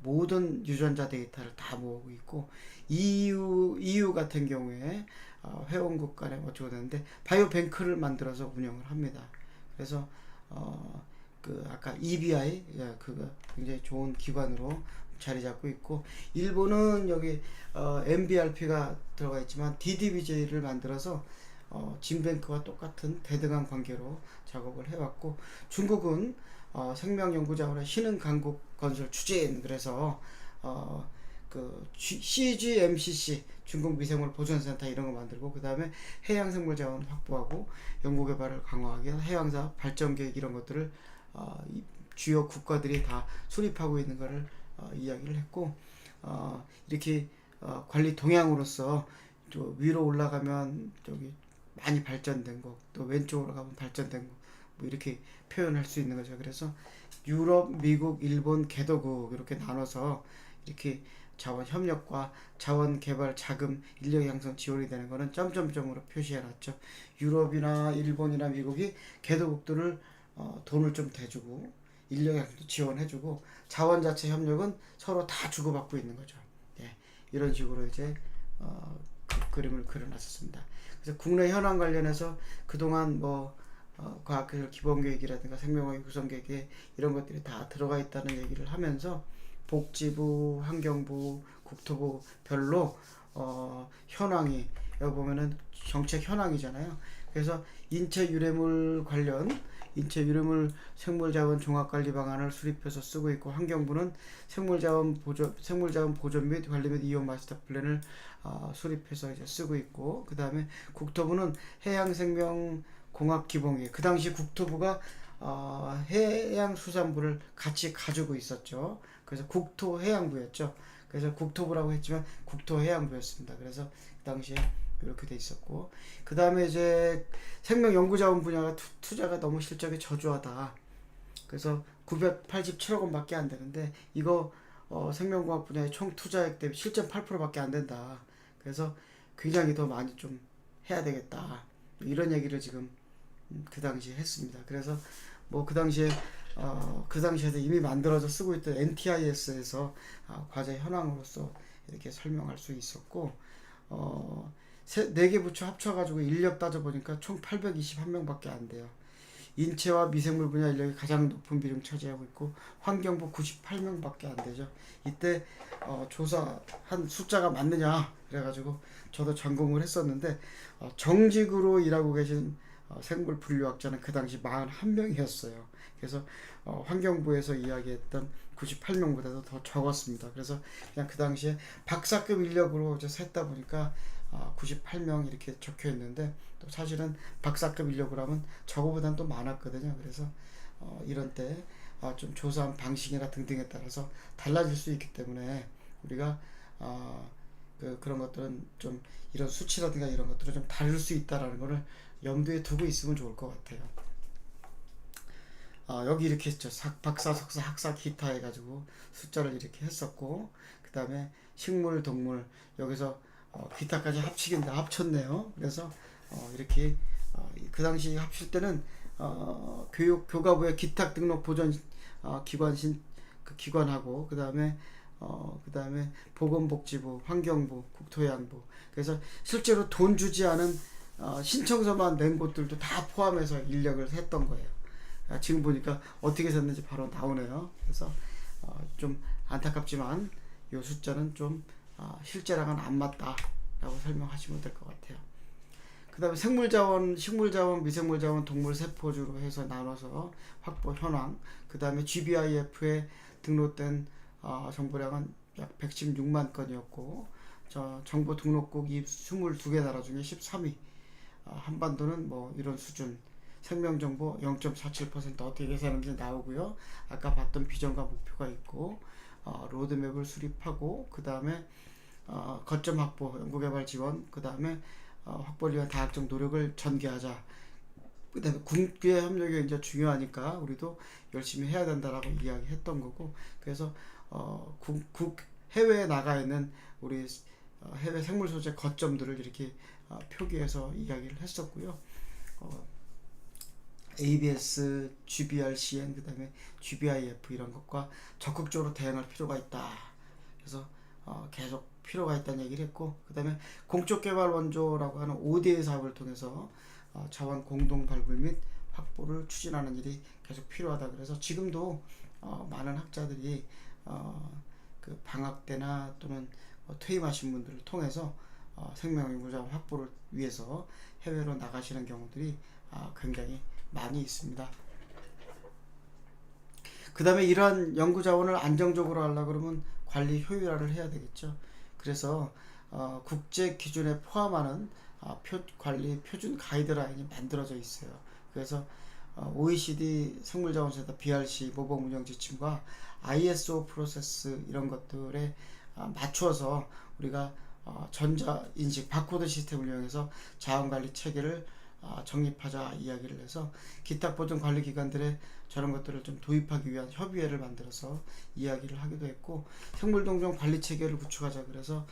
모든 유전자 데이터를 다 모으고 있고, EU 같은 경우에 회원국 간에 어쩌고 되는데 바이오뱅크를 만들어서 운영을 합니다. 그래서 그 아까 EBI, 그거 굉장히 좋은 기관으로 자리 잡고 있고, 일본은 여기 MBRP가 들어가 있지만 DDBJ를 만들어서 진뱅크와 똑같은 대등한 관계로 작업을 해왔고, 중국은 생명연구자원의 신흥 강국 건설 추진, 그래서 그 CGMCC 중국 미생물 보존센터 이런 거 만들고, 그 다음에 해양생물자원 확보하고 연구개발을 강화하기 위한 해양사 발전계획 이런 것들을 주요 국가들이 다 수립하고 있는 것을 이야기를 했고, 이렇게 관리 동향으로서 또 위로 올라가면 저기 많이 발전된 거, 또 왼쪽으로 가면 발전된 거, 뭐 이렇게 표현할 수 있는 거죠. 그래서 유럽, 미국, 일본, 개도국 이렇게 나눠서 이렇게 자원 협력과 자원 개발 자금 인력 양성 지원이 되는 거는 점점점으로 표시해 놨죠. 유럽이나 일본이나 미국이 개도국들을 돈을 좀 대주고 인력 양성도 지원해주고, 자원 자체 협력은 서로 다 주고받고 있는 거죠. 예, 이런 식으로 이제 그림을 그려놨었습니다. 그래서 국내 현황 관련해서 그동안 뭐 과학기술 기본계획이라든가 생명과학 구성계획에 이런 것들이 다 들어가 있다는 얘기를 하면서, 복지부, 환경부, 국토부 별로 현황이, 여기 보면은 정책 현황이잖아요. 그래서 인체 유해물 생물자원 종합관리 방안을 수립해서 쓰고 있고, 환경부는 생물자원 보존 및 관리 및 이용 마스터 플랜을 수립해서 이제 쓰고 있고, 그 다음에 국토부는 해양생명공학기본계획, 그 당시 국토부가 해양수산부를 같이 가지고 있었죠. 그래서 국토해양부였죠. 그래서 국토부라고 했지만 국토해양부였습니다. 그래서 그 당시에 이렇게 돼 있었고, 그 다음에 이제 생명연구자원 분야가 투자가 너무 실적이 저조하다. 그래서 987억 원밖에 안 되는데, 이거 생명공학 분야의 총 투자액 대비 7.8%밖에 안 된다. 그래서 굉장히 더 많이 좀 해야 되겠다. 이런 얘기를 지금 그 당시에 했습니다. 그래서 뭐 그 당시에도 이미 만들어져 쓰고 있던 NTIS에서 과제 현황으로서 이렇게 설명할 수 있었고, 4개 부처 합쳐가지고 인력 따져보니까 총 821명밖에 안 돼요. 인체와 미생물 분야 인력이 가장 높은 비중 차지하고 있고, 환경부 98명밖에 안 되죠. 이때 조사한 숫자가 맞느냐 그래가지고 저도 전공을 했었는데, 정직으로 일하고 계신 생물 분류학자는 그 당시 41명이었어요. 그래서 환경부에서 이야기했던 98명보다도 더 적었습니다. 그래서 그냥 그 당시에 박사급 인력으로 이제 셌다 보니까 98명 이렇게 적혀 있는데, 또 사실은 박사급 인력으로 하면 저거보다는 또 많았거든요. 그래서 이런 때 좀 조사한 방식이나 등등에 따라서 달라질 수 있기 때문에 우리가 그런 것들은 좀 이런 수치라든가 이런 것들은 좀 다를 수 있다라는 거를 염두에 두고 있으면 좋을 것 같아요. 여기 이렇게 했죠. 박사, 석사, 학사, 기타 해가지고 숫자를 이렇게 했었고, 그 다음에 식물, 동물, 여기서 기타까지 합치긴데 합쳤네요. 그래서 이렇게 그 당시 합칠 때는 교가부의 기탁 등록 보전 기관 그 기관하고 그다음에 보건복지부, 환경부, 국토해양부. 그래서 실제로 돈 주지 않은 신청서만 낸 곳들도 다 포함해서 인력을 했던 거예요. 지금 보니까 어떻게 샀는지 바로 나오네요. 그래서 좀 안타깝지만 이 숫자는 좀 실제랑은 안 맞다라고 설명하시면 될 것 같아요. 그 다음에 생물자원, 식물자원, 미생물자원, 동물세포주로 해서 나눠서 확보 현황. 그 다음에 GBIF에 등록된 정보량은 약 116만 건이었고, 정보 등록국이 22개 나라 중에 13위. 한반도는 뭐 이런 수준. 생명정보 0.47% 어떻게 계산하는지 나오고요. 아까 봤던 비전과 목표가 있고, 로드맵을 수립하고, 그 다음에 거점 확보, 연구개발 지원, 그 다음에 확보를 위한 다학적 노력을 전개하자. 그 다음에 국제 협력이 이제 중요하니까 우리도 열심히 해야 된다라고 이야기했던 거고, 그래서 해외에 나가 있는 우리 해외 생물 소재 거점들을 이렇게 표기해서 이야기를 했었고요. ABS, GBRCN, 그 다음에 GBIF 이런 것과 적극적으로 대응할 필요가 있다. 그래서 계속 필요가 있다는 얘기를 했고, 그 다음에 공적 개발 원조라고 하는 5대 사업을 통해서 자원 공동 발굴 및 확보를 추진하는 일이 계속 필요하다. 그래서 지금도 많은 학자들이 그 방학 때나 또는 퇴임하신 분들을 통해서 생명연구자원 확보를 위해서 해외로 나가시는 경우들이 굉장히 많이 있습니다. 그 다음에 이러한 연구자원을 안정적으로 하려고 그러면 관리 효율화를 해야 되겠죠. 그래서 국제 기준에 포함하는 관리 표준 가이드라인이 만들어져 있어요. 그래서 OECD 생물자원센터 BRC 모범운영 지침과 ISO 프로세스 이런 것들에 맞춰서 우리가 전자인식 바코드 시스템을 이용해서 자원관리 체계를 정립하자 이야기를 해서 기타 보존 관리 기관들의 저런 것들을 좀 도입하기 위한 협의회를 만들어서 이야기를 하기도 했고, 생물동종 관리 체계를 구축하자 그래서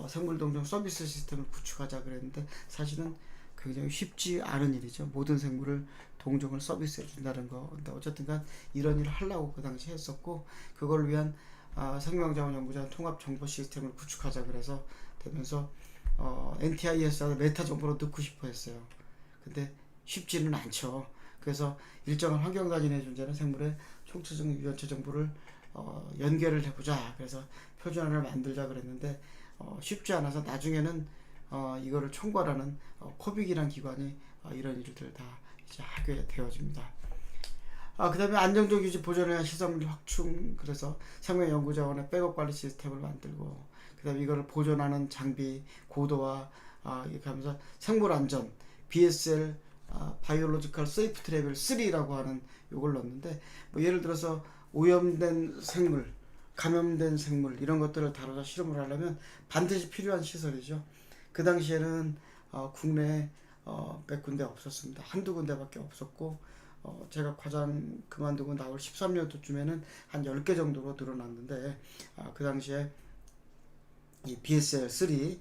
생물동종 서비스 시스템을 구축하자 그랬는데, 사실은 굉장히 쉽지 않은 일이죠. 모든 생물을 동종을 서비스해 준다는 거. 근데 어쨌든간 이런 일을 하려고 그 당시 했었고, 그걸 위한 생명자원 연구자원 통합 정보 시스템을 구축하자 그래서 되면서 NTIS와 메타 정보로 넣고 싶어 했어요. 근데 쉽지는 않죠. 그래서 일정한 환경 단위의 존재는 생물의 총체적 유전체 정보를 연결을 해보자. 그래서 표준화를 만들자 그랬는데 쉽지 않아서 나중에는 이거를 총괄하는 코빅이라는 기관이 이런 일들 다 이제 하게 되어집니다. 그 다음에 안정적 유지 보존에 대한 시설물 확충. 그래서 생명연구자원의 백업 관리 시스템을 만들고, 그 다음에 이거를 보존하는 장비 고도화 이렇게 하면서 생물안전 BSL 바이올로지컬 세이프티 레벨 3라고 하는 요걸 넣었는데, 뭐 예를 들어서 오염된 생물, 감염된 생물 이런 것들을 다뤄서 실험을 하려면 반드시 필요한 시설이죠. 그 당시에는 국내에 몇 군데 없었습니다. 한두 군데밖에 없었고, 제가 과장 그만두고 나올 13년도쯤에는 한 10개 정도로 늘어났는데, 그 당시에 이 BSL3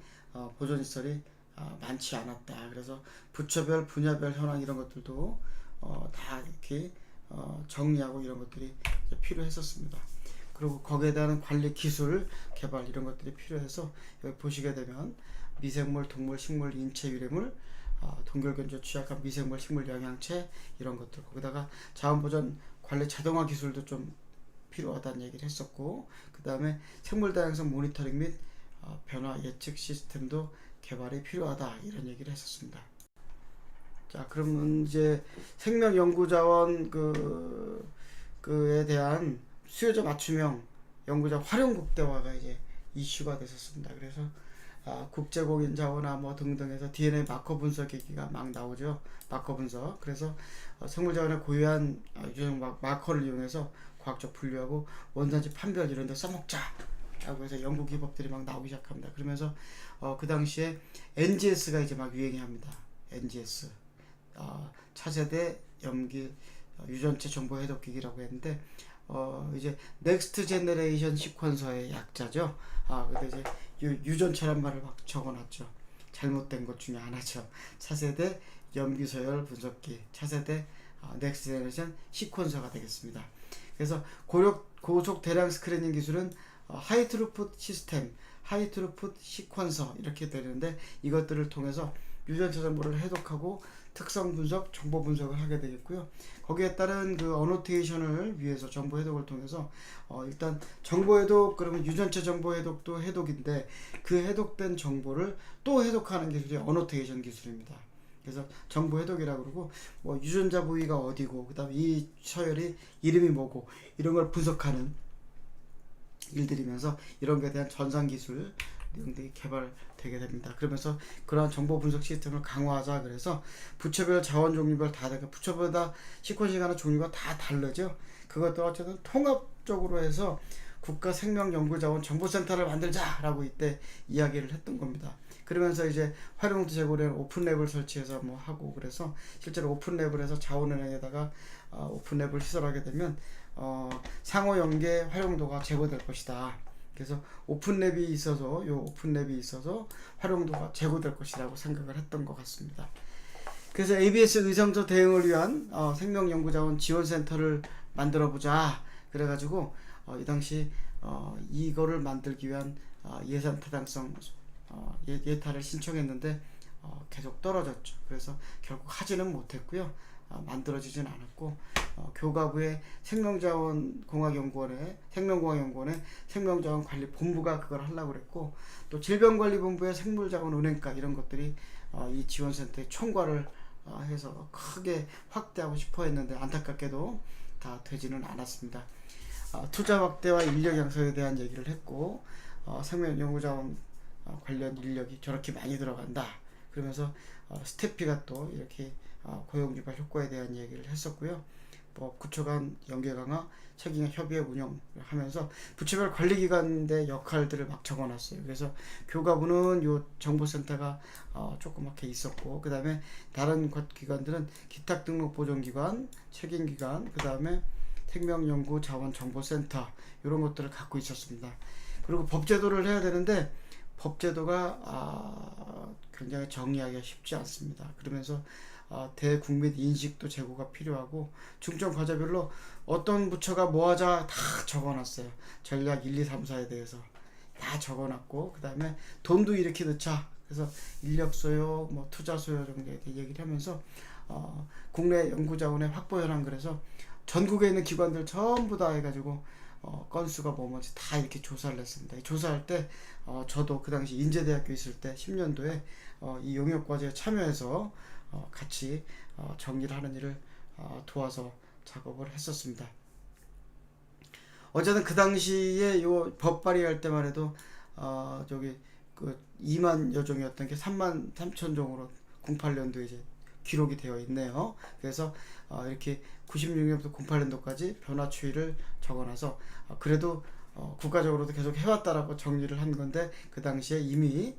보존시설이 많지 않았다. 그래서 부처별, 분야별 현황 이런 것들도 다 이렇게 정리하고 이런 것들이 필요했었습니다. 그리고 거기에 대한 관리 기술 개발 이런 것들이 필요해서 여기 보시게 되면 미생물, 동물, 식물, 인체 유래물, 동결견조 취약한 미생물, 식물 영양체 이런 것들, 거기다가 자원보전 관리 자동화 기술도 좀 필요하다는 얘기를 했었고, 그 다음에 생물 다양성 모니터링 및 변화 예측 시스템도 개발이 필요하다 이런 얘기를 했었습니다. 자, 그러면 이제 생명연구자원 그에 대한 수요자 맞춤형 연구자 활용 국대화가 이제 이슈가 됐었습니다. 그래서 국제공인 자원화 뭐 등등해서 DNA 마커 분석 얘기가 막 나오죠. 마커 분석. 그래서 생물자원의 고유한 유전 마커를 이용해서 과학적 분류하고 원산지 판별 이런 데 써먹자 라고 해서 연구 기법들이 막 나오기 시작합니다. 그러면서 그 당시에 NGS가 이제 막 유행이 합니다. NGS 차세대 염기 유전체 정보 해독기기라고 했는데 이제 넥스트 제너레이션 시퀀서의 약자죠. 근데 이제 유전체란 말을 막 적어놨죠. 잘못된 것 중에 하나죠. 차세대 염기서열 분석기, 차세대 넥스트 제너레이션 시퀀서가 되겠습니다. 그래서 고속 대량 스크리닝 기술은 하이 트루풋 시스템, 하이 트루풋 시퀀서 이렇게 되는데, 이것들을 통해서 유전체 정보를 해독하고 특성 분석, 정보 분석을 하게 되겠고요. 거기에 따른 그 어노테이션을 위해서 정보 해독을 통해서 일단 정보 해독, 그러면 유전체 정보 해독도 해독인데, 그 해독된 정보를 또 해독하는 기술이 어노테이션 기술입니다. 그래서 정보 해독이라고 그러고, 뭐 유전자 부위가 어디고, 그다음에 이 서열이 이름이 뭐고, 이런 걸 분석하는 일들이면서 이런 것에 대한 전산 기술 등이 개발되게 됩니다. 그러면서 그러한 정보 분석 시스템을 강화하자. 그래서 부처별 자원 종류별 다 되고, 부처마다 시퀀싱하는 종류가 다 다르죠. 그것도 어쨌든 통합적으로 해서 국가 생명연구자원 정보센터를 만들자라고 이때 이야기를 했던 겁니다. 그러면서 이제 활용도 제고된 오픈랩을 설치해서 뭐 하고, 그래서 실제로 오픈랩을 해서 자원은행에다가 오픈랩을 시설하게 되면 상호 연계 활용도가 제고될 것이다. 그래서 오픈랩이 있어서 활용도가 제고될 것이라고 생각을 했던 것 같습니다. 그래서 ABS 의정조 대응을 위한 생명연구자원 지원센터를 만들어보자. 그래가지고 이 당시 이거를 만들기 위한 예산 타당성 예타를 신청했는데 계속 떨어졌죠. 그래서 결국 하지는 못했고요. 만들어지진 않았고, 교과부의 생명자원공학연구원의 생명자원관리본부가 그걸 하려고 그랬고, 또 질병관리본부의 생물자원은행과 이런 것들이 이 지원센터에 총괄을 해서 크게 확대하고 싶어 했는데, 안타깝게도 다 되지는 않았습니다. 투자 확대와 인력 양성에 대한 얘기를 했고, 생명연구자원 관련 인력이 저렇게 많이 들어간다. 그러면서 스태피가 또 이렇게 고용유발 효과에 대한 얘기를 했었고요. 뭐 부처 간 연계 강화, 책임 협의회 운영을 하면서 부처별 관리기관의 역할들을 막 적어놨어요. 그래서 교과부는 요 정보센터가 조그맣게 있었고, 그 다음에 다른 기관들은 기탁등록보존기관, 책임기관, 그 다음에 생명연구자원정보센터 이런 것들을 갖고 있었습니다. 그리고 법제도를 해야 되는데 법제도가 굉장히 정리하기가 쉽지 않습니다. 그러면서 대국민 인식도 제고가 필요하고, 중점 과제별로 어떤 부처가 뭐 하자 다 적어놨어요. 전략 1, 2, 3, 4에 대해서 다 적어놨고, 그 다음에 돈도 이렇게 넣자. 그래서 인력 소요, 뭐 투자 소요 정도에 대해 얘기를 하면서 국내 연구자원의 확보 현황, 그래서 전국에 있는 기관들 전부 다 해가지고 건수가 뭐뭐지 다 이렇게 조사를 했습니다. 조사할 때 저도 그 당시 인제대학교 있을 때 10년도에 이 용역과제에 참여해서 같이 정리를 하는 일을 도와서 작업을 했었습니다. 어쨌든 그 당시에 요 법 발의할 때만 해도 저기 그 2만여 종이었던 게 3만 3천 종으로 08년도에 이제 기록이 되어 있네요. 그래서 이렇게 96년부터 08년도까지 변화 추이를 적어놔서 그래도 국가적으로도 계속 해왔다라고 정리를 한 건데, 그 당시에 이미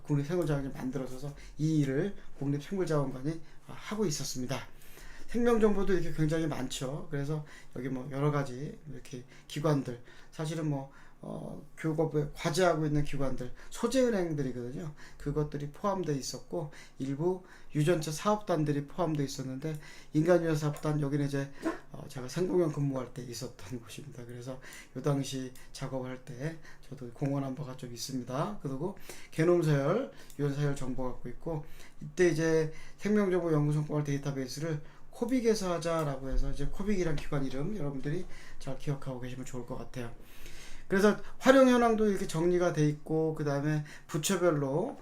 국립생물자원이 만들어져서 이 일을 국립생물자원관이 하고 있었습니다. 생명정보도 이렇게 굉장히 많죠. 그래서 여기 뭐 여러가지 이렇게 기관들, 사실은 뭐 교과부에 과제하고 있는 기관들, 소재은행들이거든요. 그것들이 포함되어 있었고, 일부 유전체 사업단들이 포함되어 있었는데, 인간유전사업단, 여기는 이제 제가 생공연 근무할 때 있었던 곳입니다. 그래서 요 당시 작업할 때 저도 공헌한 바가 좀 있습니다. 그리고 게놈서열, 유전서열 정보 갖고 있고, 이때 이제 생명정보 연구성과를 데이터베이스를 코빅에서 하자라고 해서, 이제 코빅이란 기관 이름 여러분들이 잘 기억하고 계시면 좋을 것 같아요. 그래서 활용 현황도 이렇게 정리가 돼 있고, 그 다음에 부처별로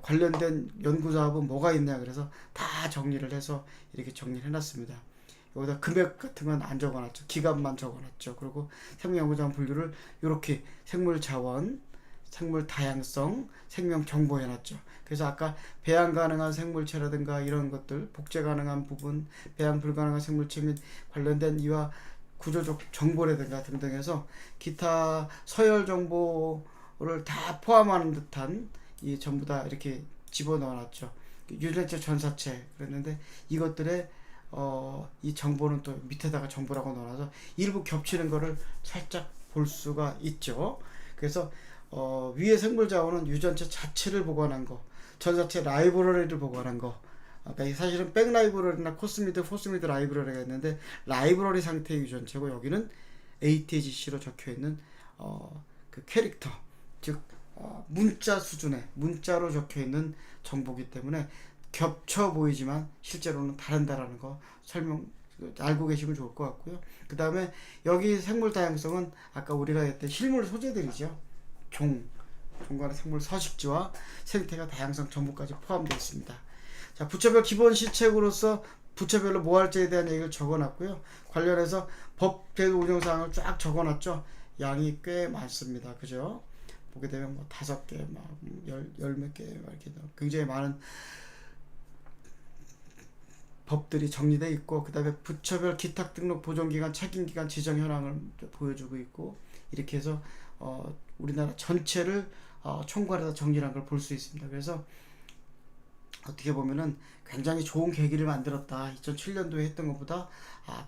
관련된 연구 사업은 뭐가 있냐, 그래서 다 정리를 해서 이렇게 정리를 해놨습니다. 여기다 금액 같은 건 안 적어놨죠. 기간만 적어놨죠. 그리고 생명연구자원 분류를 이렇게 생물자원, 생물다양성, 생명정보 해놨죠. 그래서 아까 배양 가능한 생물체라든가 이런 것들, 복제 가능한 부분, 배양 불가능한 생물체 및 관련된 이와 구조적 정보라든가 등등 해서 기타 서열 정보를 다 포함하는 듯한 이 전부 다 이렇게 집어넣어놨죠. 유전체 전사체 그랬는데, 이것들의 이 정보는 또 밑에다가 정보라고 넣어놔서 일부 겹치는 거를 살짝 볼 수가 있죠. 그래서 위에 생물 자원은 유전체 자체를 보관한 거, 전자체 라이브러리를 보관한 거. 그러니까 사실은 백 라이브러리나 코스미드, 포스미드 라이브러리가 있는데 라이브러리 상태의 유전체고, 여기는 ATGC로 적혀 있는 그 캐릭터, 즉 문자 수준의 문자로 적혀 있는 정보기 때문에 겹쳐 보이지만 실제로는 다른다라는 거 알고 계시면 좋을 것 같고요. 그 다음에 여기 생물 다양성은 아까 우리가 했던 실물 소재들이죠. 종간의 생물 서식지와 생태계 다양성 정보까지 포함되어 있습니다. 자, 부처별 기본 시책으로서 부처별로 뭐 할지에 대한 얘기를 적어놨고요. 관련해서 법 제도 운영 사항을 쫙 적어놨죠. 양이 꽤 많습니다. 그죠? 보게 되면 뭐 5개, 막 열 몇 개, 이렇게 굉장히 많은 법들이 정리되어 있고, 그 다음에 부처별 기탁 등록 보존기간, 책임기간 지정 현황을 보여주고 있고, 이렇게 해서 우리나라 전체를 총괄해서 정리한 걸 볼 수 있습니다. 그래서 어떻게 보면은 굉장히 좋은 계기를 만들었다. 2007년도에 했던 것보다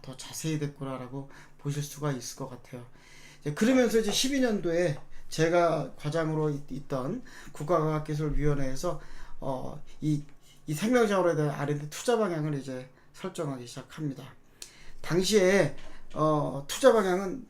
더 자세히 됐구나라고 보실 수가 있을 것 같아요. 그러면서 이제 12년도에 제가 과장으로 있던 국가과학기술위원회에서 이 생명자원에 대한 R&D 투자 방향을 이제 설정하기 시작합니다. 당시에 투자 방향은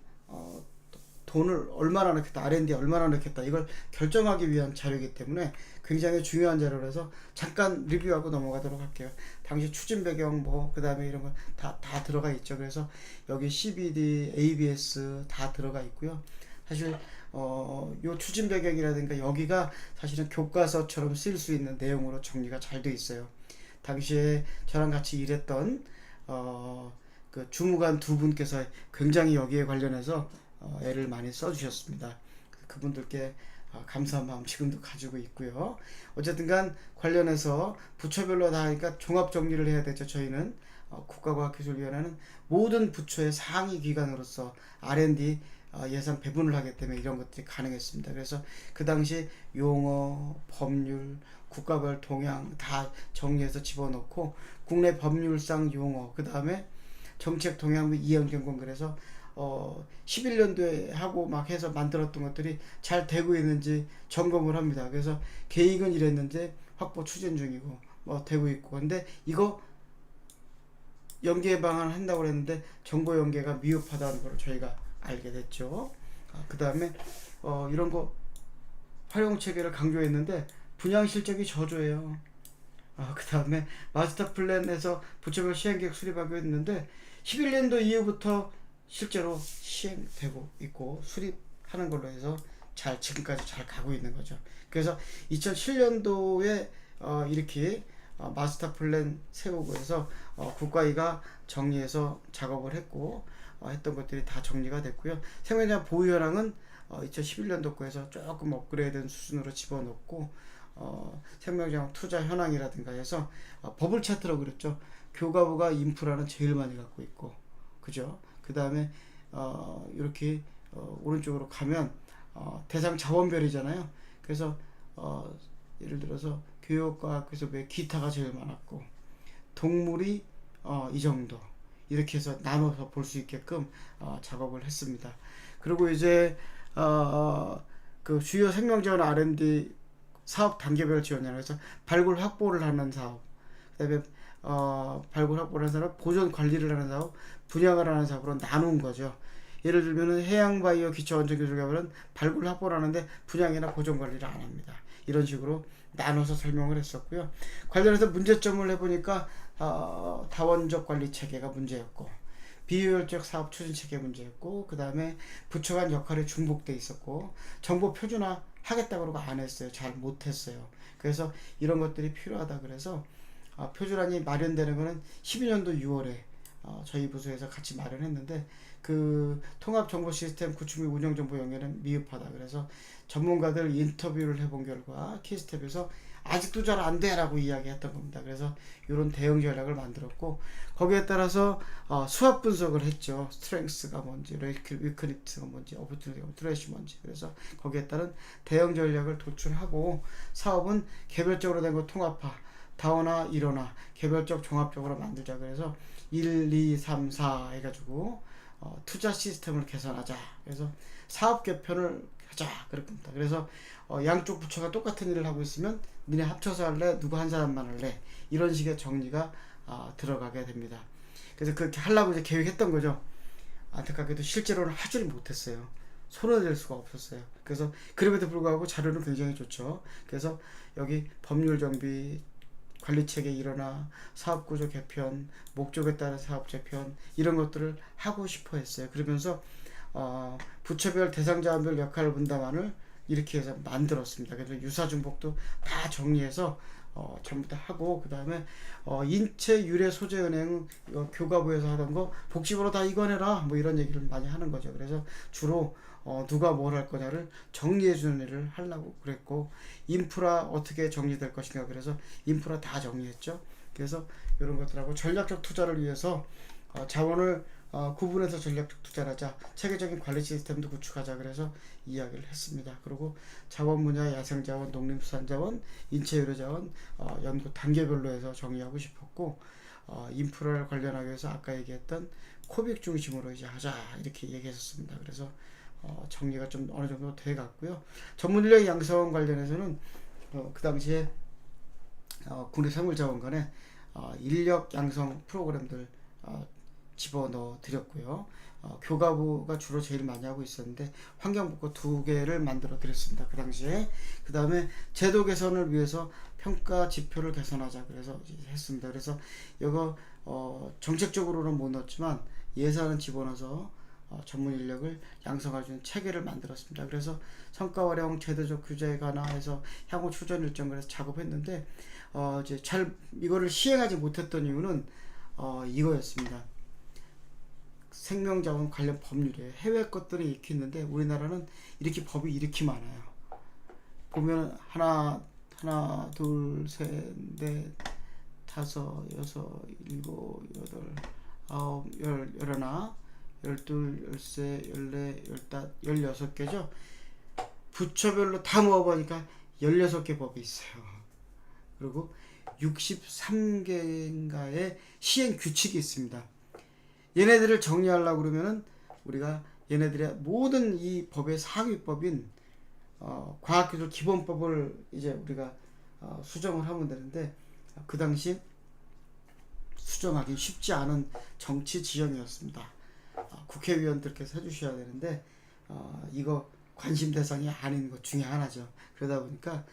돈을 얼마나 넣겠다, R&D에 얼마나 넣겠다, 이걸 결정하기 위한 자료이기 때문에 굉장히 중요한 자료라서 잠깐 리뷰하고 넘어가도록 할게요. 당시 추진 배경 그 다음에 이런 거 다 들어가 있죠. 그래서 여기 CBD, ABS 다 들어가 있고요. 사실 요 추진 배경이라든가 여기가 사실은 교과서처럼 쓸 수 있는 내용으로 정리가 잘 돼 있어요. 당시에 저랑 같이 일했던 그 주무관 두 분께서 굉장히 여기에 관련해서 애를 많이 써주셨습니다. 그분들께 감사한 마음 지금도 가지고 있고요. 어쨌든간 관련해서 부처별로 다 하니까 종합 정리를 해야 되죠. 저희는 국가과학기술위원회는 모든 부처의 상위 기관으로서 R&D 예산 배분을 하기 때문에 이런 것들이 가능했습니다. 그래서 그 당시 용어, 법률, 국가별 동향 다 정리해서 집어넣고, 국내 법률상 용어, 그 다음에 정책 동향 및 이행정권, 그래서 11년도에 하고 막 해서 만들었던 것들이 잘 되고 있는지 점검을 합니다. 그래서 계획은 이랬는데 확보 추진 중이고 되고 있고, 근데 이거 연계 방안을 한다고 했는데 정보 연계가 미흡하다는 걸 저희가 알게 됐죠. 그 다음에 이런 거 활용 체계를 강조했는데 분양 실적이 저조해요. 그 다음에 마스터 플랜에서 부처별 시행계획 수립하기로 했는데 11년도 이후부터 실제로 시행되고 있고 수립하는 걸로 해서 지금까지 잘 가고 있는 거죠. 그래서 2007년도에 이렇게 마스터 플랜 세우고 해서 국가위가 정리해서 작업을 했고 했던 것들이 다 정리가 됐고요. 생명자원 보유 현황은 2011년도 거에서 조금 업그레이드된 수준으로 집어넣고 생명자원 투자 현황이라든가 해서 버블 차트라고 그랬죠. 교과부가 인프라는 제일 많이 갖고 있고, 그죠? 그 다음에 이렇게 오른쪽으로 가면 대상 자원별이잖아요. 그래서 예를 들어서 교육과학에서 기타가 제일 많았고, 동물이 이 정도, 이렇게 해서 나눠서 볼 수 있게끔 작업을 했습니다. 그리고 이제 그 주요 생명자원 R&D 사업 단계별 지원이라서 발굴 확보를 하는 사업, 그다음에 발굴 확보를 하는 사업, 보존 관리를 하는 사업, 분양을 하는 사업으로 나눈 거죠. 예를 들면은 해양바이오 기초원천기술개발은 발굴 확보를 하는데 분양이나 보존 관리를 안 합니다. 이런 식으로 나눠서 설명을 했었고요. 관련해서 문제점을 해보니까 다원적 관리 체계가 문제였고, 비효율적 사업 추진 체계 문제였고, 그 다음에 부처 간 역할이 중복돼 있었고, 정보 표준화 하겠다고 그러고 안 했어요. 잘 못했어요. 그래서 이런 것들이 필요하다 그래서 표준안이 마련되는 거는 12년도 6월에 저희 부서에서 같이 마련했는데, 그 통합정보시스템 구축 및 운영정보 연계는 미흡하다 그래서 전문가들 인터뷰를 해본 결과 키스텝에서 아직도 잘 안 돼 라고 이야기했던 겁니다. 그래서 이런 대응 전략을 만들었고, 거기에 따라서 수합 분석을 했죠. 스트렝스가 뭔지, 위크니스가 뭔지, 오퍼튜니티가 뭔지, 트래시 뭔지. 그래서 거기에 따른 대응 전략을 도출하고, 사업은 개별적으로 된 거 통합화, 다오나 일어나 개별적 종합적으로 만들자. 그래서 1, 2, 3, 4 해가지고 투자 시스템을 개선하자. 그래서 사업 개편을 하자. 그렇습니다. 그래서 양쪽 부처가 똑같은 일을 하고 있으면 니네 합쳐서 할래? 누구 한 사람만 할래? 이런 식의 정리가 들어가게 됩니다. 그래서 그렇게 하려고 이제 계획했던 거죠. 안타깝게도 실제로는 하지를 못했어요. 손을 댈 수가 없었어요. 그래서 그럼에도 불구하고 자료는 굉장히 좋죠. 그래서 여기 법률 정비, 관리체계 일어나, 사업구조 개편, 목적에 따른 사업 재편 이런 것들을 하고 싶어 했어요. 그러면서 부처별 대상자원별 역할 분담안을 이렇게 해서 만들었습니다. 그래서 유사중복도 다 정리해서 전부 다 하고, 그 다음에 인체 유래 소재 은행 교과부에서 하던 거 복식으로 다 이관해라 뭐 이런 얘기를 많이 하는 거죠. 그래서 주로 누가 뭘 할 거냐를 정리해 주는 일을 하려고 그랬고, 인프라 어떻게 정리될 것인가, 그래서 인프라 다 정리했죠. 그래서 이런 것들하고 전략적 투자를 위해서 자원을 구분해서 전략적 투자를 하자, 체계적인 관리 시스템도 구축하자, 그래서 이야기를 했습니다. 그리고 자원 분야, 야생자원, 농림수산자원, 인체유래자원 연구 단계별로 해서 정의하고 싶었고, 인프라를 관련하기 위해서 아까 얘기했던 코빅 중심으로 이제 하자 이렇게 얘기했었습니다. 그래서 정리가 좀 어느 정도 돼 갔고요. 전문인력 양성 관련해서는 그 당시에 국내 생물자원관에 인력 양성 프로그램들 집어넣어 드렸고요. 교과부가 주로 제일 많이 하고 있었는데 환경부과 2개를 만들어 드렸습니다. 그 당시에. 그 다음에 제도 개선을 위해서 평가 지표를 개선하자 그래서 했습니다. 그래서 이거 정책적으로는 못 넣었지만 예산은 집어넣어서 전문 인력을 양성할 수 있는 체계를 만들었습니다. 그래서 성과 활용 제도적 규제에 관해서 향후 추전 일정 그래서 작업했는데 이제 잘 이거를 시행하지 못했던 이유는 이거였습니다. 생명자원 관련 법률이에요. 해외 것들이 이렇게 있는데 우리나라는 이렇게 법이 이렇게 많아요. 보면 하나, 둘, 셋, 넷, 다섯, 여섯, 일곱, 여덟, 아홉, 열, 열하나, 열둘, 열세, 열네, 열다, 16개죠. 부처별로 다 모아보니까 16개 법이 있어요. 그리고 63개인가의 시행 규칙이 있습니다. 얘네들을 정리하려고 그러면은 우리가 얘네들의 모든 이 법의 상위법인 과학기술 기본법을 이제 우리가 수정을 하면 되는데 그 당시 수정하기 쉽지 않은 정치 지형이었습니다. 국회의원들께서 해주셔야 되는데 이거 관심 대상이 아닌 것 중에 하나죠. 그러다 보니까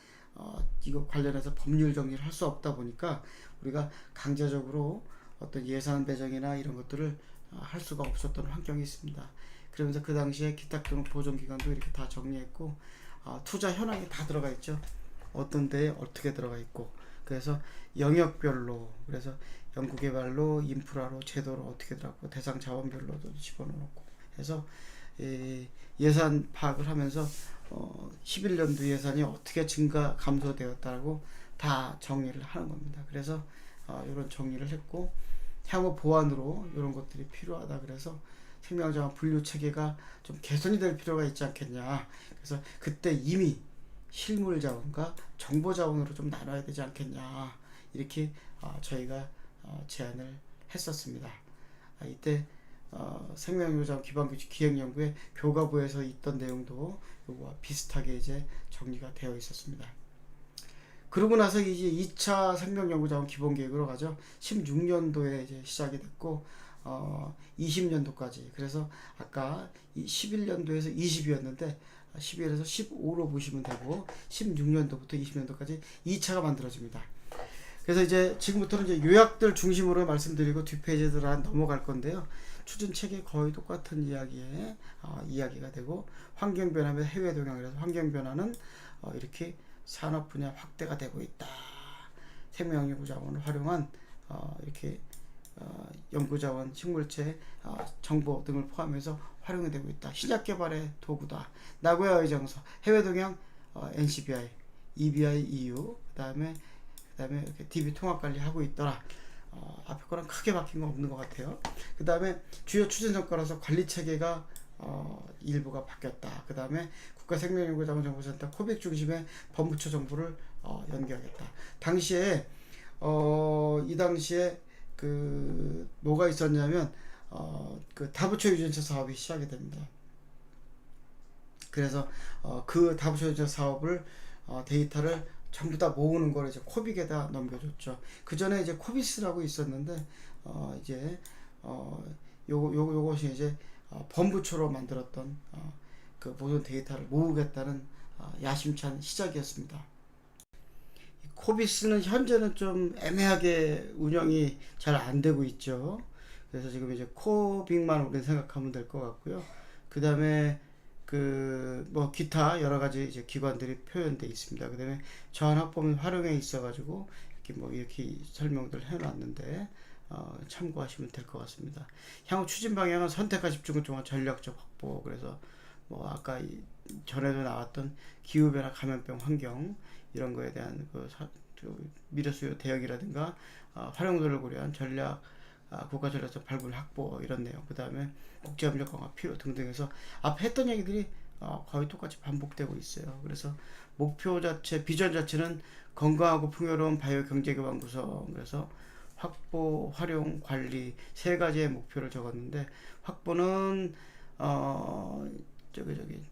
이거 관련해서 법률 정리를 할 수 없다 보니까 우리가 강제적으로 어떤 예산 배정이나 이런 것들을 할 수가 없었던 환경이 있습니다. 그러면서 그 당시에 기탁 등 보존기관도 이렇게 다 정리했고 투자 현황이 다 들어가 있죠. 어떤 데에 어떻게 들어가 있고, 그래서 영역별로, 그래서 연구개발로, 인프라로, 제도로 어떻게 들어갔고, 대상 자원별로도 집어넣고 해서 예산 파악을 하면서 11년도 예산이 어떻게 증가 감소되었다고 다 정리를 하는 겁니다. 그래서 이런 정리를 했고, 향후 보완으로 이런 것들이 필요하다. 그래서 생명자원 분류 체계가 좀 개선이 될 필요가 있지 않겠냐. 그래서 그때 이미 실물자원과 정보자원으로 좀 나눠야 되지 않겠냐. 이렇게 저희가 제안을 했었습니다. 이때 생명자원 기반규칙 기획연구회 교과부에서 있던 내용도 이거와 비슷하게 이제 정리가 되어 있었습니다. 그러고 나서 이제 2차 생명연구자원 기본계획으로 가죠. 16년도에 이제 시작이 됐고 20년도까지. 그래서 아까 11년도에서 20이었는데 11에서 15로 보시면 되고 16년도부터 20년도까지 2차가 만들어집니다. 그래서 이제 지금부터는 이제 요약들 중심으로 말씀드리고 뒷페이지들 넘어갈 건데요. 추진 체계 거의 똑같은 이야기에 이야기가 되고, 환경 변화 및 해외 동향이라서 환경 변화는 이렇게 산업 분야 확대가 되고 있다. 생명연구자원을 활용한 이렇게 연구자원, 식물체, 정보 등을 포함해서 활용이 되고 있다. 신약 개발의 도구다. 나고야 의정서, 해외 동향, NCBI, EBI, EU, 그다음에 이렇게 DB 통합 관리 하고 있더라. 앞에 거랑 크게 바뀐 건 없는 것 같아요. 그 다음에 주요 추진 성과로서 관리 체계가 일부가 바뀌었다. 그 다음에 국가생명연구자원정보센터 코빅 중심의 범부처 정보를 연계하겠다. 당시에 이 당시에 그 뭐가 있었냐면 그 다부초 유전차 사업이 시작이 됩니다. 그래서 그 다부초 유전차 사업을 데이터를 전부 다 모으는 걸 이제 코빅에다 넘겨줬죠. 그 전에 이제 코비스라고 있었는데 이제 요것이 이제 본부초로 만들었던 그 모든 데이터를 모으겠다는 야심찬 시작이었습니다. 코비스는 현재는 좀 애매하게 운영이 잘 안 되고 있죠. 그래서 지금 이제 코빅만 우리는 생각하면 될 것 같고요. 그 다음에 그 뭐 기타 여러 가지 이제 기관들이 표현되어 있습니다. 그 다음에 저한학범위 활용에 있어가지고 이렇게 뭐 이렇게 설명들 해놨는데 참고하시면 될 것 같습니다. 향후 추진 방향은 선택과 집중을 통한 전략적 확보. 그래서 뭐 아까 전에도 나왔던 기후변화, 감염병, 환경 이런 거에 대한 그 미래 수요 대응이라든가 활용도를 고려한 전략, 국가 전략적 발굴 확보 이런 내용, 그 다음에 국제협력 강화 필요 등등해서 앞에 했던 얘기들이 거의 똑같이 반복되고 있어요. 그래서 목표 자체, 비전 자체는 건강하고 풍요로운 바이오 경제 기반 구성. 그래서 확보, 활용, 관리 세 가지의 목표를 적었는데 확보는 저기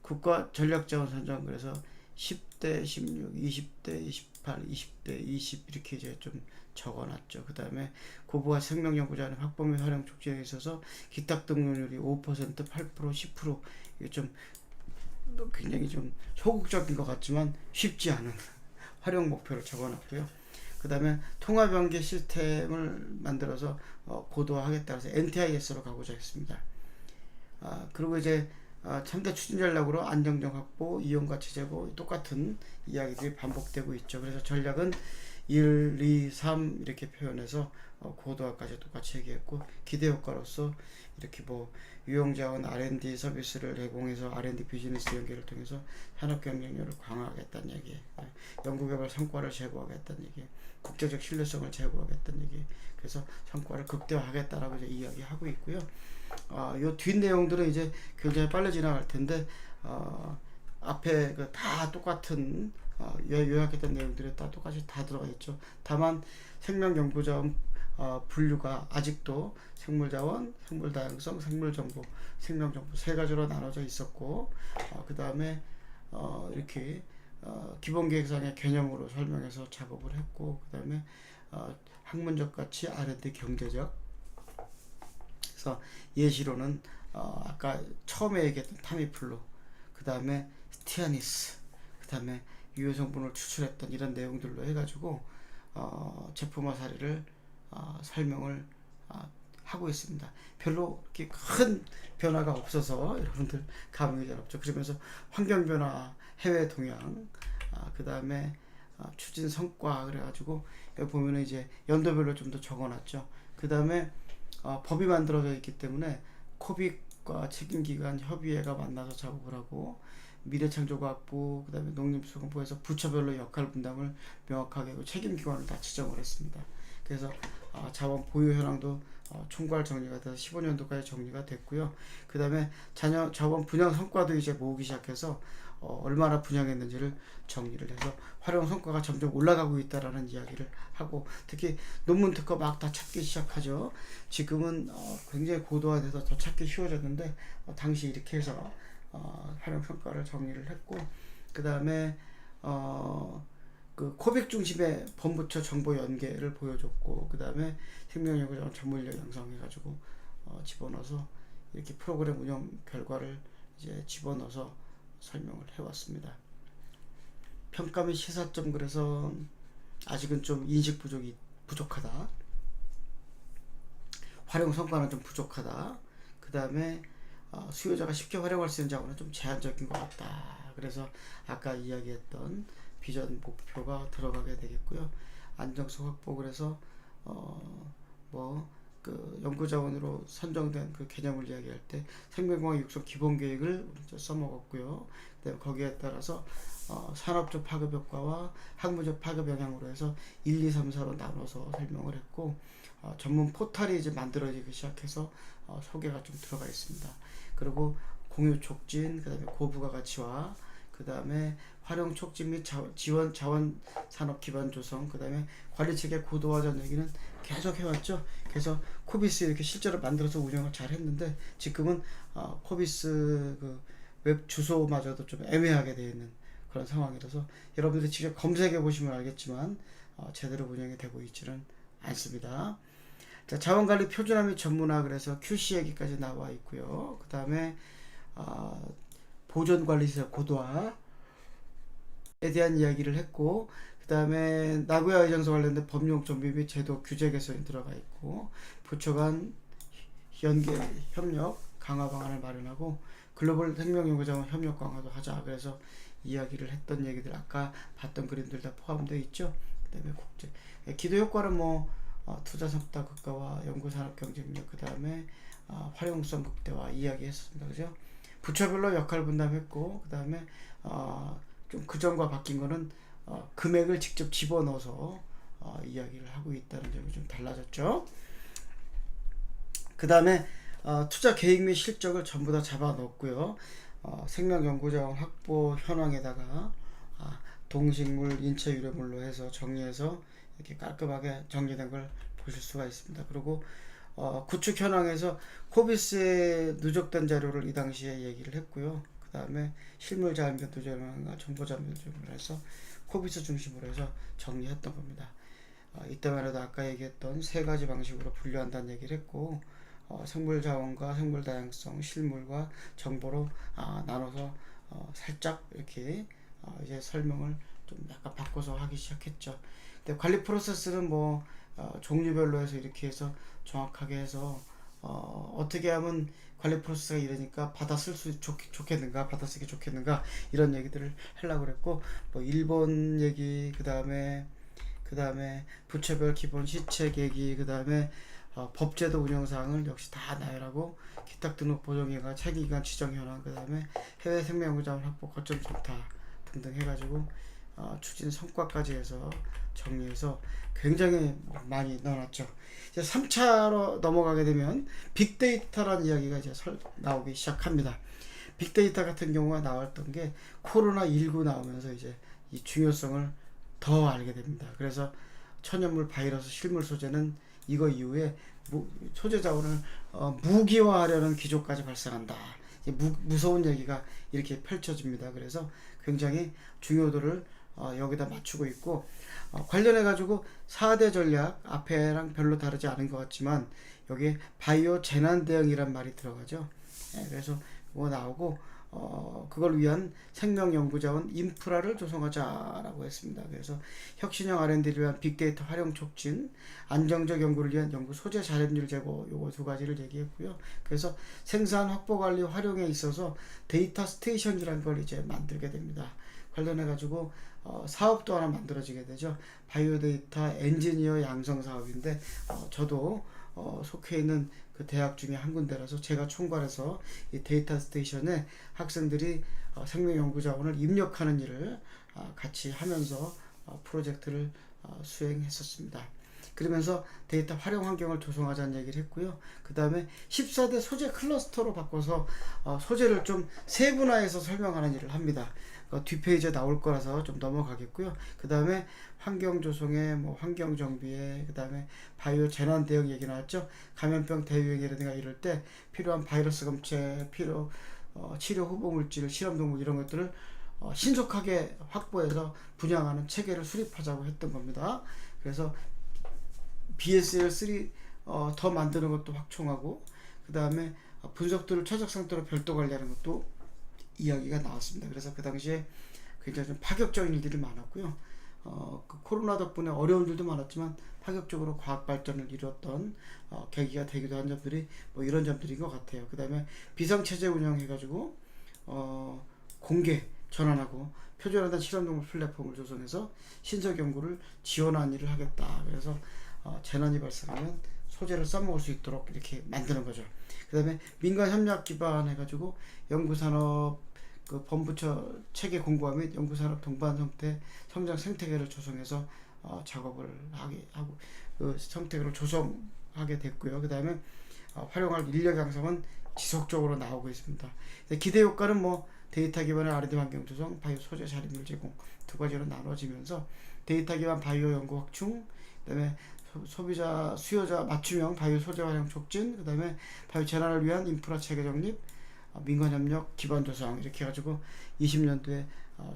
국가 전략 자원 선정. 그래서 10대 16, 20대 28, 20대 20 이렇게 이제 좀 적어놨죠. 그 다음에 고부가 생명연구자는 확보 및 활용 촉진에 있어서 기탁 등록률이 5%, 8%, 10% 이게 좀 굉장히 좀 소극적인 것 같지만 쉽지 않은 활용 목표를 적어놨고요. 그 다음에 통합연계 시스템을 만들어서 고도화하겠다 해서 NTIS로 가고자 했습니다. 그리고 이제 3대 추진 전략으로 안정적 확보, 이용가치 제고 똑같은 이야기들이 반복되고 있죠. 그래서 전략은 1, 2, 3 이렇게 표현해서 고도화까지 똑같이 얘기했고 기대 효과로서 이렇게 뭐 유용자원 R&D 서비스를 제공해서 R&D 비즈니스 연계를 통해서 산업 경쟁력을 강화하겠다는 얘기, 연구개발 성과를 제고하겠다는 얘기, 국제적 신뢰성을 제고하겠다는 얘기, 그래서 성과를 극대화하겠다라고 이제 이야기하고 있고요. 요 뒷 내용들은 이제 굉장히 빨리 지나갈 텐데 앞에 그 다 똑같은 요약했던 내용들이 다 똑같이 다 들어가 있죠. 다만 생명연구자원 분류가 아직도 생물자원, 생물다양성, 생물정보, 생명정보 세 가지로 나눠져 있었고 그 다음에 이렇게 기본계획상의 개념으로 설명해서 작업을 했고 그 다음에 학문적 가치, R&D 경제적. 그래서 예시로는 아까 처음에 얘기했던 타미플루, 그 다음에 스티아니스, 그 다음에 유효 성분을 추출했던 이런 내용들로 해가지고 제품화 사례를 설명을 하고 있습니다. 별로 이렇게 큰 변화가 없어서 여러분들 감흥이 잘 없죠. 그러면서 환경 변화, 해외 동향, 그 다음에 추진 성과 그래가지고 여기 보면은 이제 연도별로 좀 더 적어놨죠. 그 다음에 법이 만들어져 있기 때문에 코빅과 책임기관 협의회가 만나서 작업을 하고 미래창조과학부, 그 다음에 농림수산부에서 부처별로 역할 분담을 명확하게 책임기관을 다 지정을 했습니다. 그래서 자원 보유 현황도 총괄 정리가 돼서 15년도까지 정리가 됐고요. 그 다음에 자원 분양 성과도 이제 모으기 시작해서 얼마나 분양했는지를 정리를 해서 활용 성과가 점점 올라가고 있다라는 이야기를 하고 특히 논문 특허 막 다 찾기 시작하죠. 지금은 굉장히 고도화돼서 더 찾기 쉬워졌는데 당시 이렇게 해서 활용 성과를 정리를 했고 그 다음에 그 코빅 중심의 본부처 정보 연계를 보여줬고 그 다음에 생명연구자원 전문인력 양성해가지고 집어넣어서 이렇게 프로그램 운영 결과를 이제 집어넣어서 설명을 해왔습니다. 평가 및 시사점. 그래서 아직은 좀 인식 부족하다. 활용 성과는 좀 부족하다. 그 다음에 수요자가 쉽게 활용할 수 있는 자원은 좀 제한적인 것 같다. 그래서 아까 이야기했던 비전 목표가 들어가게 되겠고요. 안정성 확보. 그래서 그 연구자원으로 선정된 그 개념을 이야기할 때 생명공학 육성 기본계획을 써먹었고요. 그다음에 거기에 따라서 산업적 파급 효과와 학문적 파급 영향으로 해서 1, 2, 3, 4로 나눠서 설명을 했고 전문 포탈이 이제 만들어지기 시작해서 소개가 좀 들어가 있습니다. 그리고 공유 촉진, 그 다음에 고부가 가치와 그 다음에 활용 촉진 및 지원 자원 산업 기반 조성, 그다음에 관리 체계 고도화전 얘기는 계속 해왔죠. 그래서 코비스 이렇게 실제로 만들어서 운영을 잘 했는데 지금은 코비스 그 웹 주소마저도 좀 애매하게 되어 있는 그런 상황이라서 여러분들이 직접 검색해 보시면 알겠지만 제대로 운영이 되고 있지는 않습니다. 자, 자원관리 표준화 및 전문화, 그래서 QC 얘기까지 나와 있고요. 그 다음에 보존관리시설 고도화에 대한 이야기를 했고, 그 다음에 나고야 의정서 관련된 법령 정비 및 제도 규제 개선이 들어가 있고, 부처 간 연계 협력 강화 방안을 마련하고 글로벌 생명연구자원 협력 강화도 하자. 그래서 이야기를 했던 얘기들, 아까 봤던 그림들 다 포함되어 있죠. 그 다음에 국제 기도 효과는 뭐 투자 성과 극과와 연구 산업 경쟁력, 그 다음에 활용성 극대화 이야기했습니다. 그죠? 부처별로 역할 분담했고, 그 다음에 좀 그전과 바뀐 거는 금액을 직접 집어넣어서 이야기를 하고 있다는 점이 좀 달라졌죠. 그 다음에 투자 계획 및 실적을 전부 다 잡아넣었고요. 생명연구자원 확보 현황에다가 동식물, 인체 유래물로 해서 정리해서 이렇게 깔끔하게 정리된 걸 보실 수가 있습니다. 그리고 구축 현황에서 코비스에 누적된 자료를 이 당시에 얘기를 했고요. 그 다음에 실물 자연변 누적과 정보 자연변 누적을 해서 코비스 중심으로 해서 정리했던 겁니다. 이때만 해도 아까 얘기했던 세 가지 방식으로 분류한다는 얘기를 했고, 생물 자원과 생물 다양성, 실물과 정보로 나눠서 살짝 이렇게 이제 설명을 좀 약간 바꿔서 하기 시작했죠. 근데 관리 프로세스는 뭐 종류별로 해서 이렇게 해서 정확하게 해서 어떻게 하면 관리 프로세스가 이러니까 받아 쓸 수 좋겠는가, 받아 쓰기 좋겠는가, 이런 얘기들을 하려고 그랬고, 뭐 일본 얘기, 그 다음에 부처별 기본 시책 얘기, 그 다음에 법제도 운영사항을 역시 다 나열하고, 기탁 등록 보정기간, 차기기간 지정 현황, 그 다음에 해외 생명자원 확보 거점 좋다 등등 해가지고 추진 성과까지 해서 정리해서 굉장히 많이 넣어놨죠. 이제 3차로 넘어가게 되면 빅데이터라는 이야기가 이제 나오기 시작합니다. 빅데이터 같은 경우가 나왔던 게 코로나19 나오면서 이제 이 중요성을 더 알게 됩니다. 그래서 천연물, 바이러스, 실물 소재는 이거 이후에 소재 자원을 무기화하려는 기조까지 발생한다. 무서운 얘기가 이렇게 펼쳐집니다. 그래서 굉장히 중요도를 여기다 맞추고 있고, 관련해 가지고 4대 전략 앞에랑 별로 다르지 않은 것 같지만 여기에 바이오 재난 대응이란 말이 들어가죠. 그래서 그거 나오고 그걸 위한 생명연구자원 인프라를 조성하자라고 했습니다. 그래서 혁신형 R&D를 위한 빅데이터 활용 촉진, 안정적 연구를 위한 연구 소재 자료률 제고, 요거 두 가지를 얘기했고요. 그래서 생산 확보 관리 활용에 있어서 데이터 스테이션이라는 걸 이제 만들게 됩니다. 관련해 가지고 사업도 하나 만들어지게 되죠. 바이오 데이터 엔지니어 양성 사업인데 저도 속해 있는 그 대학 중에 한 군데라서 제가 총괄해서 이 데이터 스테이션에 학생들이 생명연구자원을 입력하는 일을 같이 하면서 프로젝트를 수행했었습니다. 그러면서 데이터 활용 환경을 조성하자는 얘기를 했고요. 그 다음에 14대 소재 클러스터로 바꿔서 소재를 좀 세분화해서 설명하는 일을 합니다. 뒷페이지에 나올 거라서 좀 넘어가겠고요. 그 다음에 환경 조성에 뭐 환경 정비에, 그 다음에 바이오 재난 대응 얘기 나왔죠. 감염병 대유행이라든가 이럴 때 필요한 바이러스 검체, 치료 후보 물질, 실험 동물 이런 것들을 신속하게 확보해서 분양하는 체계를 수립하자고 했던 겁니다. 그래서 BSL3 더 만드는 것도 확충하고, 그 다음에 분석도를 최적 상태로 별도 관리하는 것도 이야기가 나왔습니다. 그래서 그 당시에 굉장히 좀 파격적인 일들이 많았고요. 그 코로나 덕분에 어려운 일도 많았지만 파격적으로 과학 발전을 이루었던 계기가 되기도 한 점들이 뭐 이런 점들인 것 같아요. 그 다음에 비상체제 운영해가지고 공개 전환하고 표준화된 실험동물 플랫폼을 조성해서 신석 연구를 지원하는 일을 하겠다. 그래서 재난이 발생하면 소재를 써먹을 수 있도록 이렇게 만드는 거죠. 그 다음에 민간 협력 기반 해가지고 연구산업 그 범부처 체계 공고화 및 연구산업 동반 형태 성장 생태계를 조성해서 작업을 하게 하고 그 생태계를 조성하게 됐고요. 그 다음에 활용할 인력 양성은 지속적으로 나오고 있습니다. 기대 효과는 뭐 데이터 기반의 R&D 환경 조성, 바이오 소재 자립물 제공 두 가지로 나눠지면서 데이터 기반 바이오 연구 확충, 그다음에 소비자 수요자 맞춤형 바이오 소재 활용 촉진, 그다음에 바이오 재난을 위한 인프라 체계 정립, 민간 협력 기반 조성 이렇게 해가지고 20년도에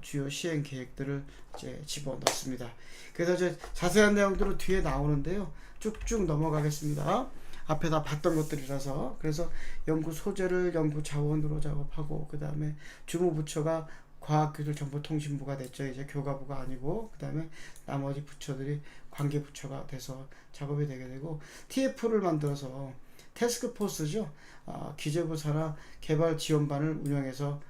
주요 시행 계획들을 이제 집어넣습니다. 그래서 이제 자세한 내용들은 뒤에 나오는데요. 쭉쭉 넘어가겠습니다. 앞에 다 봤던 것들이라서. 그래서 연구 소재를 연구 자원으로 작업하고, 그 다음에 주무부처가 과학기술정보통신부가 됐죠. 이제 교과부가 아니고, 그 다음에 나머지 부처들이 관계부처가 돼서 작업이 되게 되고, TF를 만들어서 태스크포스죠. 기재부 산하 개발 지원반을 운영해서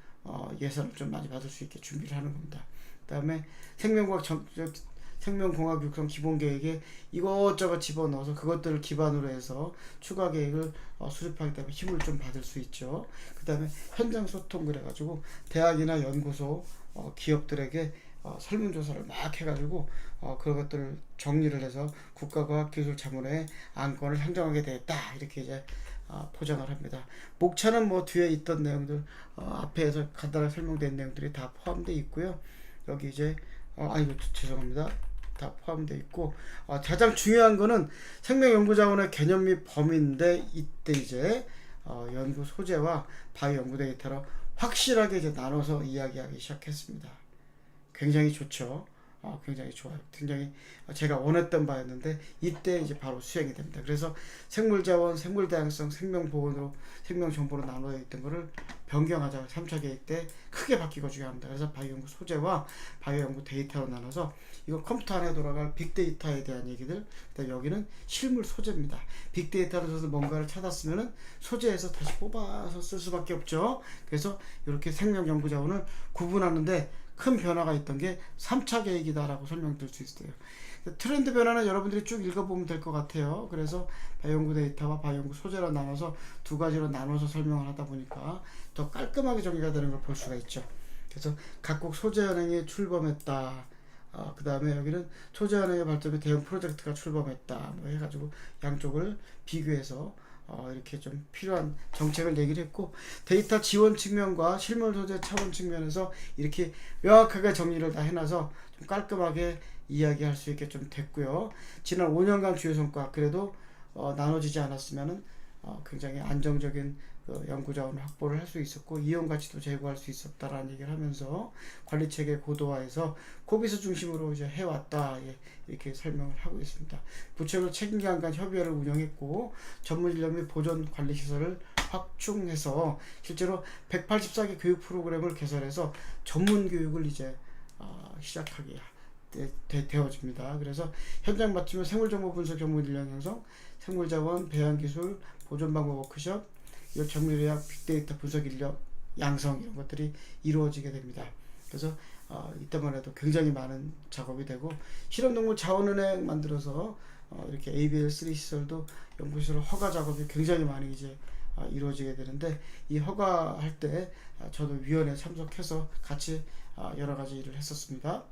예산을 좀 많이 받을 수 있게 준비를 하는 겁니다. 그 다음에 생명공학 육성 기본계획에 이것저것 집어넣어서 그것들을 기반으로 해서 추가 계획을 수립하기 때문에 힘을 좀 받을 수 있죠. 그 다음에 현장 소통 그래가지고 대학이나 연구소, 기업들에게 설문조사를 막 해가지고 그것들을 정리를 해서 국가과학기술자문회 안건을 상정하게 되었다, 이렇게 이제 포장을 합니다. 목차는 뭐 뒤에 있던 내용들, 앞에서 간단하게 설명된 내용들이 다 포함되어 있고요. 여기 이제 아이고 죄송합니다. 다 포함되어 있고, 가장 중요한 거는 생명연구자원의 개념 및 범위인데, 이때 이제 연구 소재와 바이오 연구 데이터로 확실하게 이제 나눠서 이야기하기 시작했습니다. 굉장히 좋죠. 굉장히 좋아요. 굉장히 제가 원했던 바였는데 이때 이제 바로 수행이 됩니다. 그래서 생물자원, 생물다양성, 생명보건으로 생명정보로 나눠져 있던 거를 변경하자. 3차 계획 때 크게 바뀌고 중요합니다. 그래서 바이오 연구 소재와 바이오 연구 데이터로 나눠서, 이거 컴퓨터 안에 돌아갈 빅데이터에 대한 얘기들, 그다음에 여기는 실물 소재입니다. 빅데이터로 해서 뭔가를 찾았으면은 소재에서 다시 뽑아서 쓸 수밖에 없죠. 그래서 이렇게 생명연구자원을 구분하는데 큰 변화가 있던 게 3차 계획이다라고 설명드릴 수 있어요. 트렌드 변화는 여러분들이 쭉 읽어보면 될 것 같아요. 그래서 바이오연구 데이터와 바이오연구 소재로 나눠서 두 가지로 나눠서 설명을 하다 보니까 더 깔끔하게 정리가 되는 걸 볼 수가 있죠. 그래서 각국 소재은행이 출범했다. 그 다음에 여기는 소재은행의 발전에 대형 프로젝트가 출범했다. 뭐 해가지고 양쪽을 비교해서 이렇게 좀 필요한 정책을 얘기를 했고, 데이터 지원 측면과 실물 소재 차원 측면에서 이렇게 명확하게 정리를 다 해놔서 좀 깔끔하게 이야기할 수 있게 좀 됐고요. 지난 5년간 주요 성과, 그래도 나눠지지 않았으면은 굉장히 안정적인 연구자원을 확보를 할 수 있었고 이용 가치도 제고할 수 있었다라는 얘기를 하면서 관리 체계 고도화해서 코비스 중심으로 이제 해왔다, 이렇게 설명을 하고 있습니다. 부처별 책임기관 간 협의회를 운영했고 전문 인력 및 보존 관리 시설을 확충해서 실제로 184개 교육 프로그램을 개설해서 전문 교육을 이제 시작하게 되어집니다. 그래서 현장 맞춤형 생물정보 분석 전문 인력 형성, 생물자원 배양기술 보존 방법 워크숍, 정밀의학 빅데이터 분석 인력 양성, 이런 것들이 이루어지게 됩니다. 그래서 이때만 해도 굉장히 많은 작업이 되고, 실험동물 자원은행 만들어서 이렇게 ABL3 시설도 연구시설 허가 작업이 굉장히 많이 이제 이루어지게 되는데, 이 허가할 때 저도 위원회에 참석해서 같이 여러 가지 일을 했었습니다.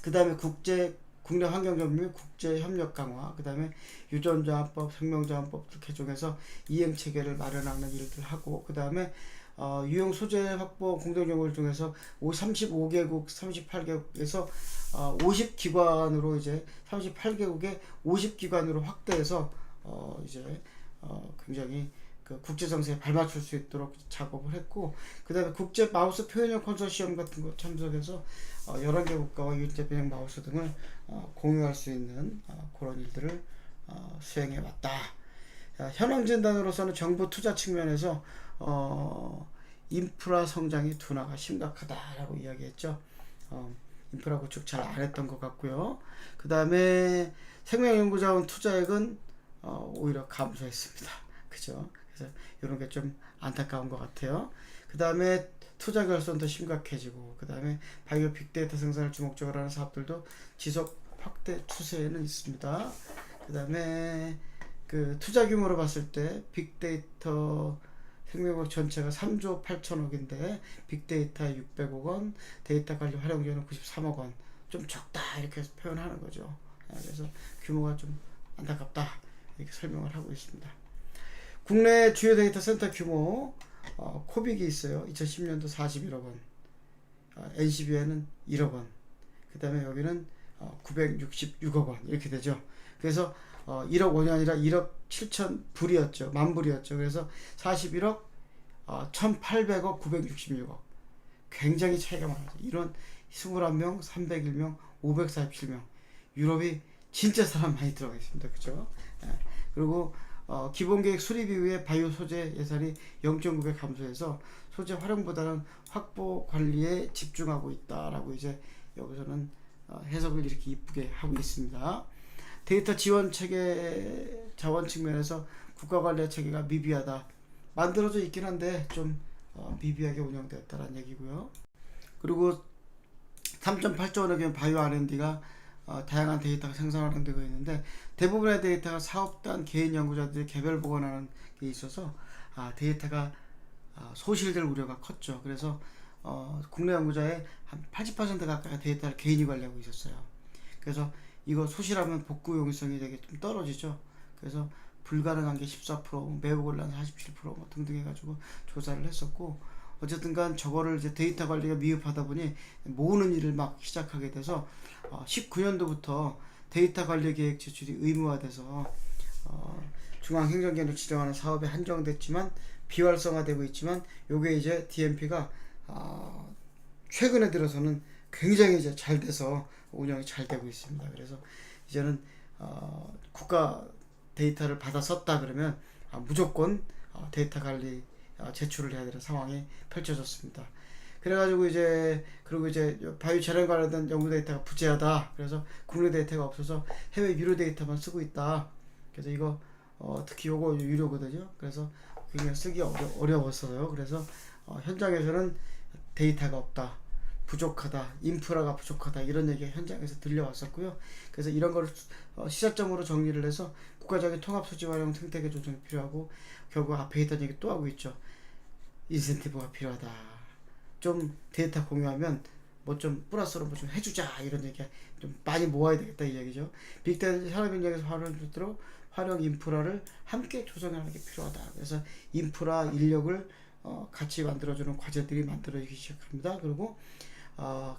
그 다음에 국내 환경정비 및 국제협력 강화, 그 다음에 유전자원법, 생명자원법을 개정해서 이행체계를 마련하는 일들 하고, 그 다음에 유용 소재 확보 공동연구를 통해서 35개국 38개국에서 50기관으로 이제 38개국의 50기관으로 확대해서 이제 굉장히 그 국제정세에 발맞출 수 있도록 작업을 했고, 그 다음에 국제 마우스 표현형 컨소시엄 같은 거 참석해서 여러 개 국가와 유전자 마우스 등을 공유할 수 있는 그런 일들을 수행해 왔다. 현황 진단으로서는 정부 투자 측면에서 인프라 성장이 둔화가 심각하다라고 이야기했죠. 인프라 구축 잘 안 했던 것 같고요. 그 다음에 생명연구자원 투자액은 오히려 감소했습니다. 그죠? 그래서 이런 게 좀 안타까운 것 같아요. 그 다음에 투자 결손도 심각해지고, 그 다음에 바이오 빅데이터 생산을 주목적으로 하는 사업들도 지속 확대 추세에는 있습니다. 그 다음에 그 투자 규모로 봤을 때 빅데이터 생명과학 전체가 3조 8천억인데 빅데이터에 600억 원, 데이터 관리 활용료는 93억 원, 좀 적다 이렇게 표현하는 거죠. 그래서 규모가 좀 안타깝다 이렇게 설명을 하고 있습니다. 국내 주요 데이터 센터 규모 코빅이 있어요. 2010년도 41억 원. NCB에는 1억 원. 그 다음에 여기는 966억 원 이렇게 되죠. 그래서 1억 원이 아니라 1억 7천 불이었죠. 만 불이었죠. 그래서 41억 1800억 966억 굉장히 차이가 많아요. 이런 21명 301명 547명 유럽이 진짜 사람 많이 들어가 있습니다. 그죠? 그리고 기본계획 수립 이후에 바이오 소재 예산이 0.9배 감소해서 소재 활용보다는 확보 관리에 집중하고 있다라고 이제 여기서는 해석을 이렇게 이쁘게 하고 있습니다. 데이터 지원 체계 자원 측면에서 국가 관리 체계가 미비하다. 만들어져 있긴 한데 좀 미비하게 운영되었다는 얘기고요. 그리고 3.8조 원에 기준 바이오 R&D가 다양한 데이터가 생산 활용되고 있는데 대부분의 데이터가 사업단 개인 연구자들이 개별 보관하는 게 있어서 데이터가 소실될 우려가 컸죠. 그래서 국내 연구자의 한 80% 가까이 데이터를 개인이 관리하고 있었어요. 그래서 이거 소실하면 복구 용이성이 되게 좀 떨어지죠. 그래서 불가능한 게 14%, 매우 곤란 47%뭐 등등 해가지고 조사를 했었고, 어쨌든 간 저거를 이제 데이터 관리가 미흡하다 보니 모으는 일을 막 시작하게 돼서 19년도부터 데이터 관리 계획 제출이 의무화돼서 중앙행정기관으로 지정하는 사업에 한정됐지만 비활성화되고 있지만, 요게 이제 DMP가 최근에 들어서는 굉장히 이제 잘 돼서 운영이 잘 되고 있습니다. 그래서 이제는 국가 데이터를 받아 썼다 그러면 무조건 데이터 관리 제출을 해야 되는 상황이 펼쳐졌습니다. 그래가지고 이제 바이오 재련 관련된 연구 데이터가 부재하다. 그래서 국내 데이터가 없어서 해외 유료 데이터만 쓰고 있다. 그래서 이거 특히 요거 유료거든요. 그래서 굉장히 쓰기 어려웠어요. 그래서 현장에서는 데이터가 없다, 부족하다, 인프라가 부족하다, 이런 얘기가 현장에서 들려왔었고요. 그래서 이런 걸 시사점으로 정리를 해서 국가적인 통합 수지 활용 생태계 조정이 필요하고, 결국 앞에 있던 얘기 또 하고 있죠. 인센티브가 필요하다. 좀 데이터 공유하면 뭐 좀 플러스로 뭐 좀 해주자, 이런 얘기 좀 많이 모아야 되겠다 이 얘기죠. 빅데이터 산업 현장에서 활용되도록 활용 인프라를 함께 조성하는 게 필요하다. 그래서 인프라 인력을 같이 만들어주는 과제들이 만들어지기 시작합니다. 그리고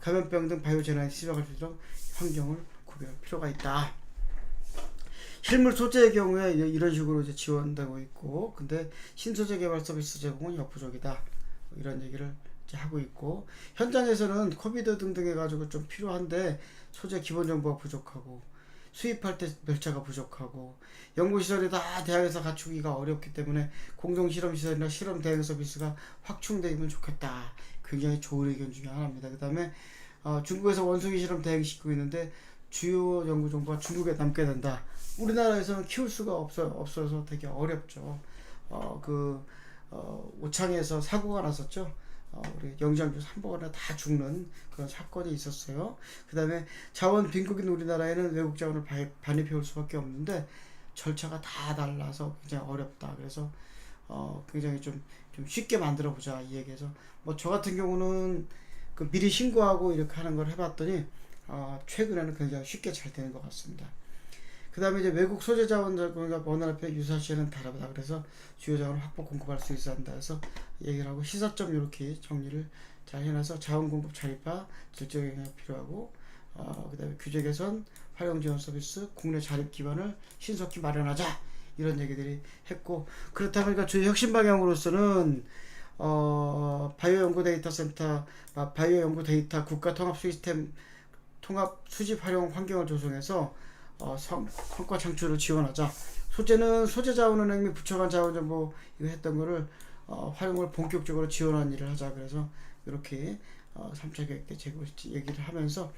감염병 등 바이오 재난에 시작할 수 있도록 환경을 구별할 필요가 있다. 실물 소재의 경우에 이런 식으로 이제 지원되고 있고, 근데 신소재 개발 서비스 제공은 역부족이다, 이런 얘기를 이제 하고 있고, 현장에서는 코비드 등등 해가지고 좀 필요한데 소재 기본 정보가 부족하고, 수입할 때 멸차가 부족하고, 연구시설이 다 대학에서 갖추기가 어렵기 때문에 공동실험시설이나 실험 대행 서비스가 확충되면 좋겠다. 굉장히 좋은 의견 중에 하나입니다. 그 다음에 중국에서 원숭이 실험 대행시키고 있는데 주요 연구 정보가 중국에 남게 된다. 우리나라에서는 키울 수가 없어서 되게 어렵죠. 오창에서 사고가 났었죠. 우리 영장주 3번이나 다 죽는 그런 사건이 있었어요. 그 다음에 자원 빈국인 우리나라에는 외국 자원을 반입해올 수밖에 없는데 절차가 다 달라서 굉장히 어렵다. 그래서 굉장히 좀 쉽게 만들어 보자, 이 얘기해서 뭐 저 같은 경우는 미리 신고하고 이렇게 하는 걸 해봤더니 최근에는 굉장히 쉽게 잘 되는 것 같습니다. 그 다음에 이제 외국 소재 자원 자금과 원활하게 유사시에는 다르다. 그래서 주요 자원을 확보 공급할 수 있어야 한다 해서 얘기를 하고, 시사점 이렇게 정리를 잘 해놔서 자원 공급 자립화, 질적 영향이 필요하고, 그 다음에 규제 개선, 활용 지원 서비스, 국내 자립 기반을 신속히 마련하자, 이런 얘기들이 했고, 그렇다 보니까 저희 혁신 방향으로서는 바이오 연구 데이터 센터, 바이오 연구 데이터 국가 통합 시스템 통합 수집 활용 환경을 조성해서 성과 창출을 지원하자. 소재는 소재 자원은행 및 부처 간 자원 정보 이거 했던 거를 활용을 본격적으로 지원하는 일을 하자. 그래서 이렇게 3차 계획 때 제고 얘기를 하면서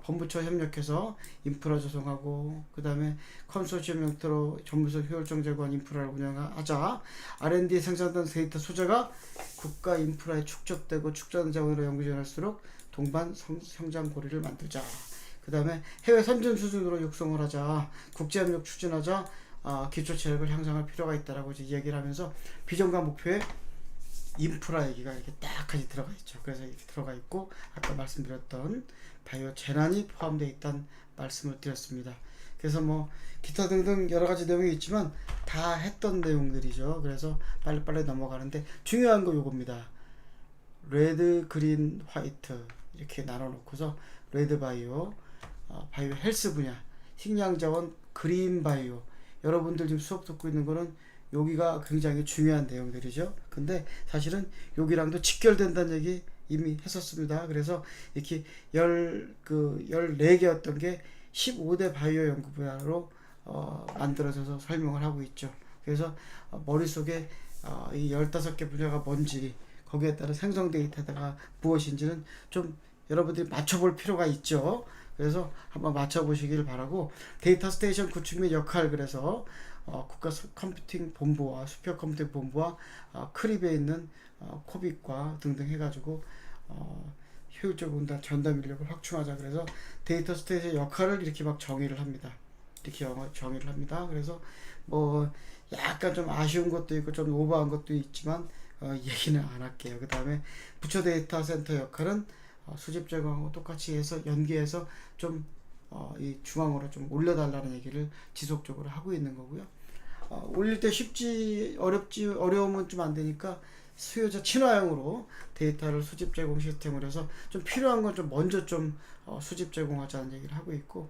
본부처 협력해서 인프라 조성하고, 그 다음에 컨소시엄 형태로 전문성 효율적 제고한 인프라를 운영하자. R&D 생산된 데이터 소재가 국가 인프라에 축적되고 축적된 자원으로 연구 지원할수록 동반 성장 고리를 만들자. 그 다음에 해외 선진 수준으로 육성을 하자. 국제협력 추진하자. 기초 체력을 향상할 필요가 있다라고 이제 이야기를 하면서 비전과 목표에 인프라 얘기가 이렇게 딱까지 들어가 있죠. 그래서 이렇게 들어가 있고 아까 말씀드렸던 바이오 재난이 포함되어 있다는 말씀을 드렸습니다. 그래서 뭐 기타 등등 여러 가지 내용이 있지만 다 했던 내용들이죠. 그래서 빨리빨리 넘어가는데 중요한 거 요겁니다. 레드, 그린, 화이트 이렇게 나눠 놓고서 레드 바이오, 바이오 헬스 분야, 식량자원, 그린 바이오. 여러분들 지금 수업 듣고 있는 거는 여기가 굉장히 중요한 내용들이죠. 근데 사실은 여기랑도 직결된다는 얘기 이미 했었습니다. 그래서 이렇게 14개였던 게 15대 바이오 연구 분야로 만들어져서 설명을 하고 있죠. 그래서 머릿속에 이 15개 분야가 뭔지 거기에 따라 생성 데이터가 무엇인지는 좀 여러분들이 맞춰볼 필요가 있죠. 그래서 한번 맞춰보시길 바라고 데이터 스테이션 구축 및 역할 그래서 국가 컴퓨팅 본부와 슈퍼 컴퓨팅 본부와 크립에 있는 코빅과 등등 해가지고 효율적으로 전담 인력을 확충하자. 그래서 데이터 스테이션 역할을 이렇게 막 정의를 합니다. 이렇게 정의를 합니다. 그래서 뭐 약간 좀 아쉬운 것도 있고 좀 오버한 것도 있지만 얘기는 안 할게요. 그 다음에 부처 데이터 센터 역할은 수집 제공하고 똑같이 해서 연계해서 좀 이 중앙으로 좀 올려달라는 얘기를 지속적으로 하고 있는 거고요. 올릴 때 쉽지 어려우면 좀 안 되니까 수요자 친화형으로 데이터를 수집 제공 시스템으로 해서 좀 필요한 건 좀 먼저 좀 수집 제공하자는 얘기를 하고 있고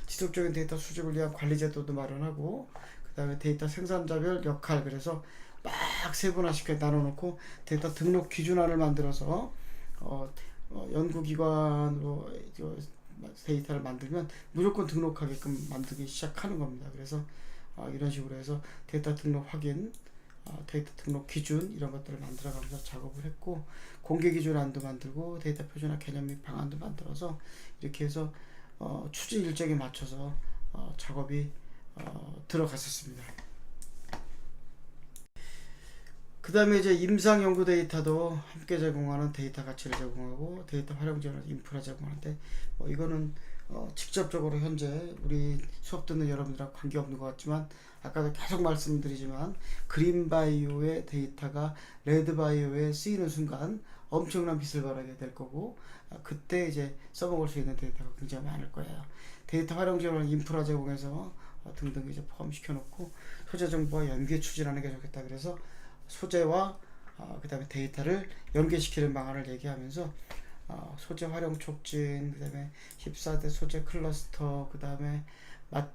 지속적인 데이터 수집을 위한 관리 제도도 마련하고 그 다음에 데이터 생산자별 역할 그래서 막 세분화시켜 나눠놓고 데이터 등록 기준화를 만들어서 연구기관으로 데이터를 만들면 무조건 등록하게끔 만들기 시작하는 겁니다. 그래서 이런 식으로 해서 데이터 등록 확인, 데이터 등록 기준 이런 것들을 만들어가면서 작업을 했고 공개 기준안도 만들고 데이터 표준화 개념 및 방안도 만들어서 이렇게 해서 추진 일정에 맞춰서 작업이 들어갔었습니다. 그 다음에 이제 임상 연구 데이터도 함께 제공하는 데이터 가치를 제공하고 데이터 활용 지원 인프라 제공하는데 이거는 직접적으로 현재 우리 수업 듣는 여러분들하고 관계없는 것 같지만 아까도 계속 말씀드리지만 그린바이오의 데이터가 레드바이오에 쓰이는 순간 엄청난 빛을 발하게 될 거고 그때 이제 써먹을 수 있는 데이터가 굉장히 많을 거예요. 데이터 활용 지원 인프라 제공해서 등등 이제 포함시켜 놓고 소재 정보와 연계 추진하는 게 좋겠다. 그래서 소재와 그 다음에 데이터를 연계시키는 방안을 얘기하면서 소재 활용 촉진, 그 다음에 14대 소재 클러스터, 그 다음에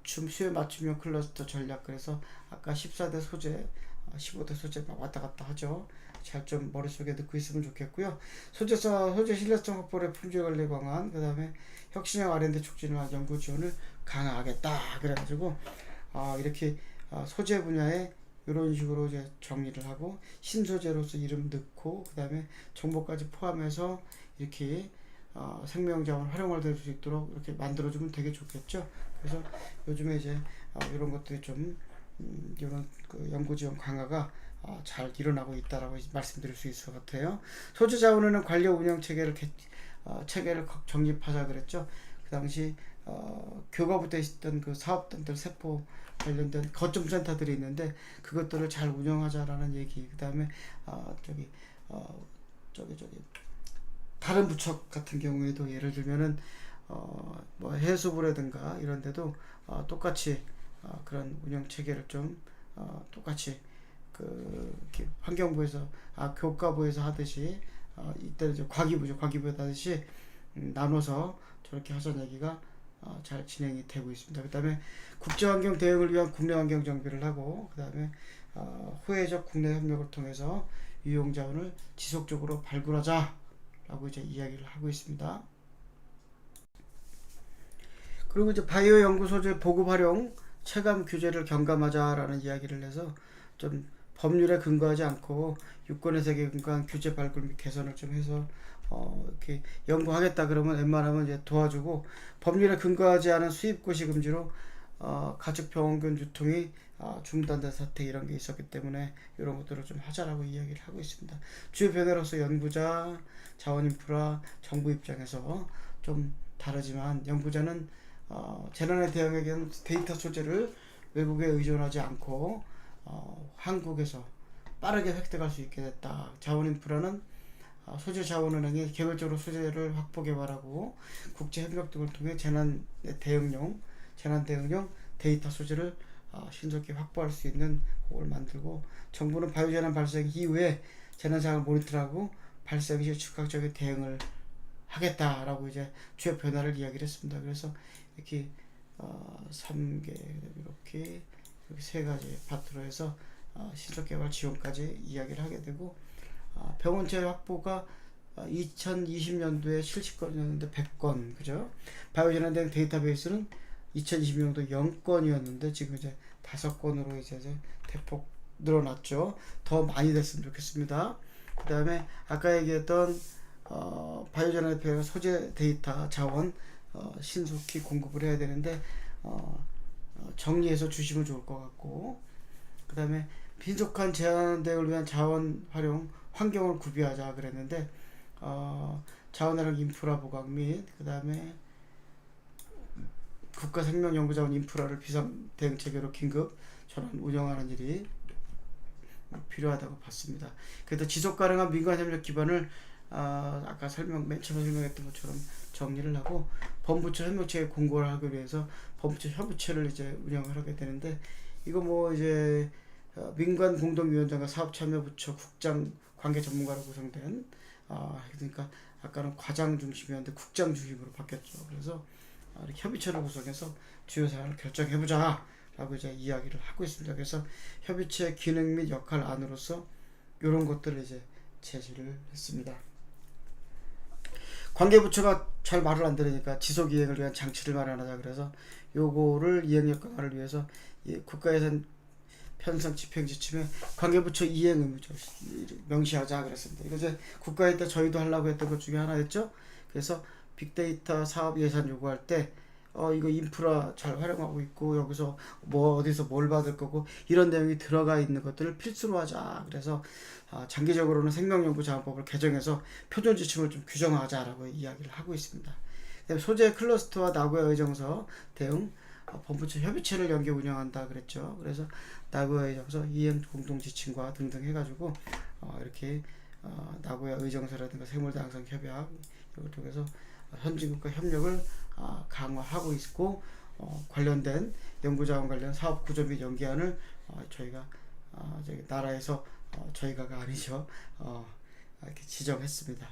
수요 맞춤형 클러스터 전략. 그래서 아까 14대 소재, 15대 소재 막 왔다 갔다 하죠. 잘 좀 머릿속에 넣고 있으면 좋겠고요. 소재 신뢰성 확보의 품질 관리 방안, 그 다음에 혁신형 R&D 촉진과 연구 지원을 강화하겠다. 그래가지고 이렇게 소재 분야에 이런 식으로 이제 정리를 하고 신소재로서 이름 넣고 그 다음에 정보까지 포함해서 이렇게 생명자원 활용을 될 수 있도록 이렇게 만들어주면 되게 좋겠죠. 그래서 요즘에 이제 이런 것들이 좀 이런 그 연구지원 강화가 잘 일어나고 있다라고 말씀드릴 수 있을 것 같아요. 소재 자원에는 관리 운영 체계를 정립하자 그랬죠. 그 당시 교과부터 있었던 그 사업단들 세포 관련된 거점 센터들이 있는데 그것들을 잘 운영하자라는 얘기. 그 다음에 다른 부처 같은 경우에도 예를 들면은 뭐 해수부라든가 이런 데도 똑같이 그런 운영 체계를 좀 똑같이 환경부에서 교과부에서 하듯이 이때 이제 과기부에서 하듯이 나눠서 저렇게 하자는 얘기가 잘 진행이 되고 있습니다. 그 다음에 국제환경 대응을 위한 국내 환경 정비를 하고 그 다음에 호혜적 국내 협력을 통해서 유용자원을 지속적으로 발굴하자 라고 이제 이야기를 하고 있습니다. 그리고 이제 바이오 연구 소재 보급 활용 체감 규제를 경감하자라는 이야기를 해서 좀 법률에 근거하지 않고 유권의 세계에 근거한 규제 발굴 및 개선을 좀 해서 이렇게 연구하겠다 그러면 웬만하면 이제 도와주고 법률에 근거하지 않은 수입 고시 금지로 가축 병원균 유통이 중단된 사태 이런 게 있었기 때문에 이런 것들을 좀 하자라고 이야기를 하고 있습니다. 주요 변화로서 연구자, 자원 인프라, 정부 입장에서 좀 다르지만 연구자는 재난에 대응하기 데이터 소재를 외국에 의존하지 않고 한국에서 빠르게 획득할 수 있게 됐다. 자원인프라는 소재자원은행이 개별적으로 소재를 확보 개발하고 국제협력 등을 통해 재난 대응용 데이터 소재를 신속히 확보할 수 있는 그걸 만들고, 정부는 바이오재난 발생 이후에 재난 상황을 모니터하고 발생 시 즉각적인 대응을 하겠다라고 이제 주요 변화를 이야기를 했습니다. 그래서 이렇게 3개 이렇게 세 가지 파트로 해서 신속개발 지원까지 이야기를 하게 되고, 병원체 확보가 2020년도에 70건이었는데 100건, 그죠? 바이오재난 대응 데이터베이스는 2020년도 0건이었는데 지금 이제 5건으로 이제 대폭 늘어났죠. 더 많이 됐으면 좋겠습니다. 그 다음에 아까 얘기했던 바이오재난 대응 소재 데이터 자원 신속히 공급을 해야 되는데 정리해서 주시면 좋을 것 같고, 그 다음에 신속한 재난 대응을 위한 자원 활용 환경을 구비하자 그랬는데 자원활용 인프라 보강 및 그 다음에 국가 생명연구자원 인프라를 비상 대응 체계로 긴급 전환 운영하는 일이 필요하다고 봤습니다. 그래서 지속 가능한 민간 협력 기반을 아까 맨 처음에 설명했던 것처럼 정리를 하고 범부처 협력체계 공고를 하기 위해서 범부처 협의체를 이제 운영을 하게 되는데, 이거 뭐 이제 민간 공동위원장과 사업참여부처 국장 관계 전문가로 구성된 그러니까 아까는 과장 중심이었는데 국장 중심으로 바뀌었죠. 그래서 이렇게 협의체를 구성해서 주요 사항을 결정해보자 라고 이제 이야기를 하고 있습니다. 그래서 협의체 기능 및 역할 안으로서 이런 것들을 이제 제시를 했습니다. 관계부처가 잘 말을 안 들으니까 지속 이행을 위한 장치를 마련하자. 그래서 요거를 이행력 강화를 위해서 국가예산 편성 집행 지침에 관계부처 이행 의무죠 명시하자 그랬습니다. 이거 이제 국가에 때 저희도 하려고 했던 것 중에 하나였죠. 그래서 빅데이터 사업 예산 요구할 때 이거 인프라 잘 활용하고 있고 여기서 뭐 어디서 뭘 받을 거고 이런 내용이 들어가 있는 것들을 필수로 하자. 그래서 장기적으로는 생명연구자원법을 개정해서 표준 지침을 좀 규정하자라고 이야기를 하고 있습니다. 소재 클러스터와 나고야 의정서 대응 범부처 협의체를 연계 운영한다 그랬죠. 그래서 나고야 의정서 이행 공동 지침과 등등 해가지고 이렇게 나고야 의정서라든가 생물다양성 협약 이걸 통해서 선진국과 협력을 강화하고 있고, 관련된 연구자원 관련 사업 구조 및 연계안을 저희가 저기 나라에서 저희가가 아니죠. 이렇게 지정했습니다.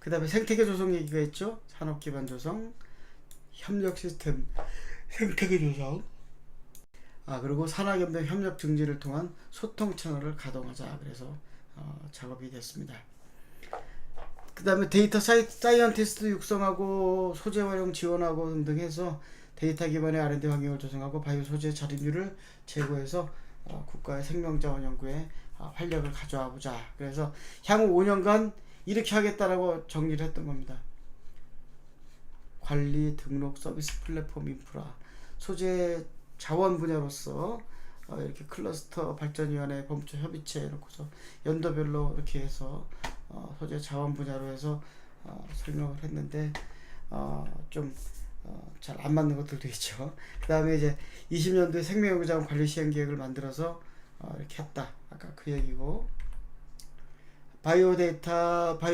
그 다음에 생태계 조성 얘기가 있죠. 산업 기반 조성, 협력 시스템 생태계 조성, 그리고 산학연맹 협력 증진을 통한 소통 채널을 가동하자. 그래서 작업이 됐습니다. 그 다음에 데이터 사이언티스트 육성하고 소재 활용 지원하고 등등 해서 데이터 기반의 R&D 환경을 조성하고 바이오 소재 자립률을 제고해서 국가의 생명자원 연구에 활력을 가져와 보자. 그래서 향후 5년간 이렇게 하겠다라고 정리를 했던 겁니다. 관리, 등록, 서비스 플랫폼 인프라, 소재 자원 분야로서 이렇게 클러스터 발전위원회 범부처 협의체 해놓고서 연도별로 이렇게 해서 소재 자원 분야로 해서 설명을 했는데 좀 잘 안 맞는 것들도 있죠. 그 다음에 이제 20년도에 생명연구자원 관리 시행 계획을 만들어서 이렇게 했다. 아까 그 얘기고, 바이오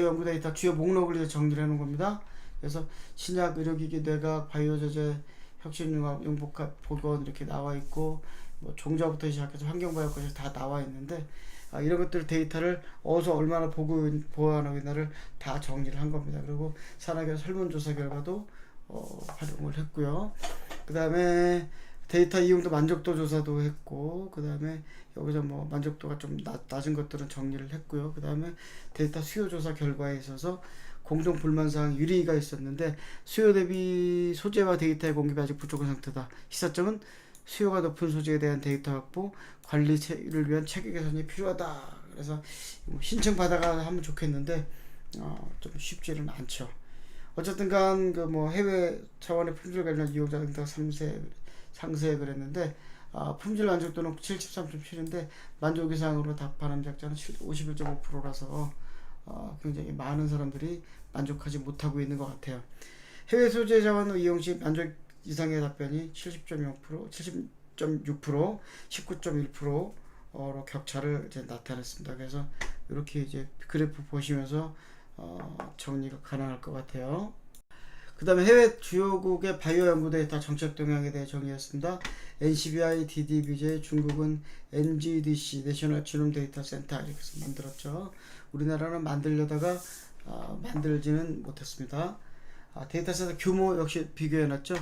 연구 데이터 주요 목록을 이제 정리를 해놓은 겁니다. 그래서 신약, 의료기기, 뇌각, 바이오 저제, 혁신융합, 융복합, 보건 이렇게 나와 있고, 뭐 종자부터 시작해서 환경바이오까지 다 나와 있는데 이런 것들 데이터를 어디서 얼마나 보관하고 있나를 다 정리를 한 겁니다. 그리고 산학연 설문조사 결과도 활용을 했고요. 그 다음에 데이터 이용도 만족도 조사도 했고, 그 다음에 여기서 뭐 만족도가 좀 낮은 것들은 정리를 했고요. 그 다음에 데이터 수요 조사 결과에 있어서 공동 불만사항 유리가 있었는데 수요 대비 소재와 데이터의 공급이 아직 부족한 상태다. 시사점은 수요가 높은 소재에 대한 데이터 확보, 관리를 위한 체계 개선이 필요하다. 그래서 신청 받아가 하면 좋겠는데 좀 쉽지는 않죠. 어쨌든 간 그 뭐 해외 차원의 품질 관련 이용자 응답 상세에 그랬는데 품질 만족도는 73.7인데 만족 이상으로 답하는 작자는 51.5%라서 굉장히 많은 사람들이 만족하지 못하고 있는 것 같아요. 해외 소재 자원 이용 시 만족 이상의 답변이 70.0%, 70.6%, 19.1%, 격차를 이제 나타냈습니다. 그래서 이렇게 이제 그래프 보시면서 정리가 가능할 것 같아요. 그 다음에 해외 주요국의 바이오 연구 데이터 정책 동향에 대해 정리했습니다. NCBI, DDBJ, 중국은 NGDC, 내셔널 지놈 데이터 센터 이렇게 해서 만들었죠. 우리나라는 만들려다가 만들지는 못했습니다. 데이터 센터 규모 역시 비교해놨죠.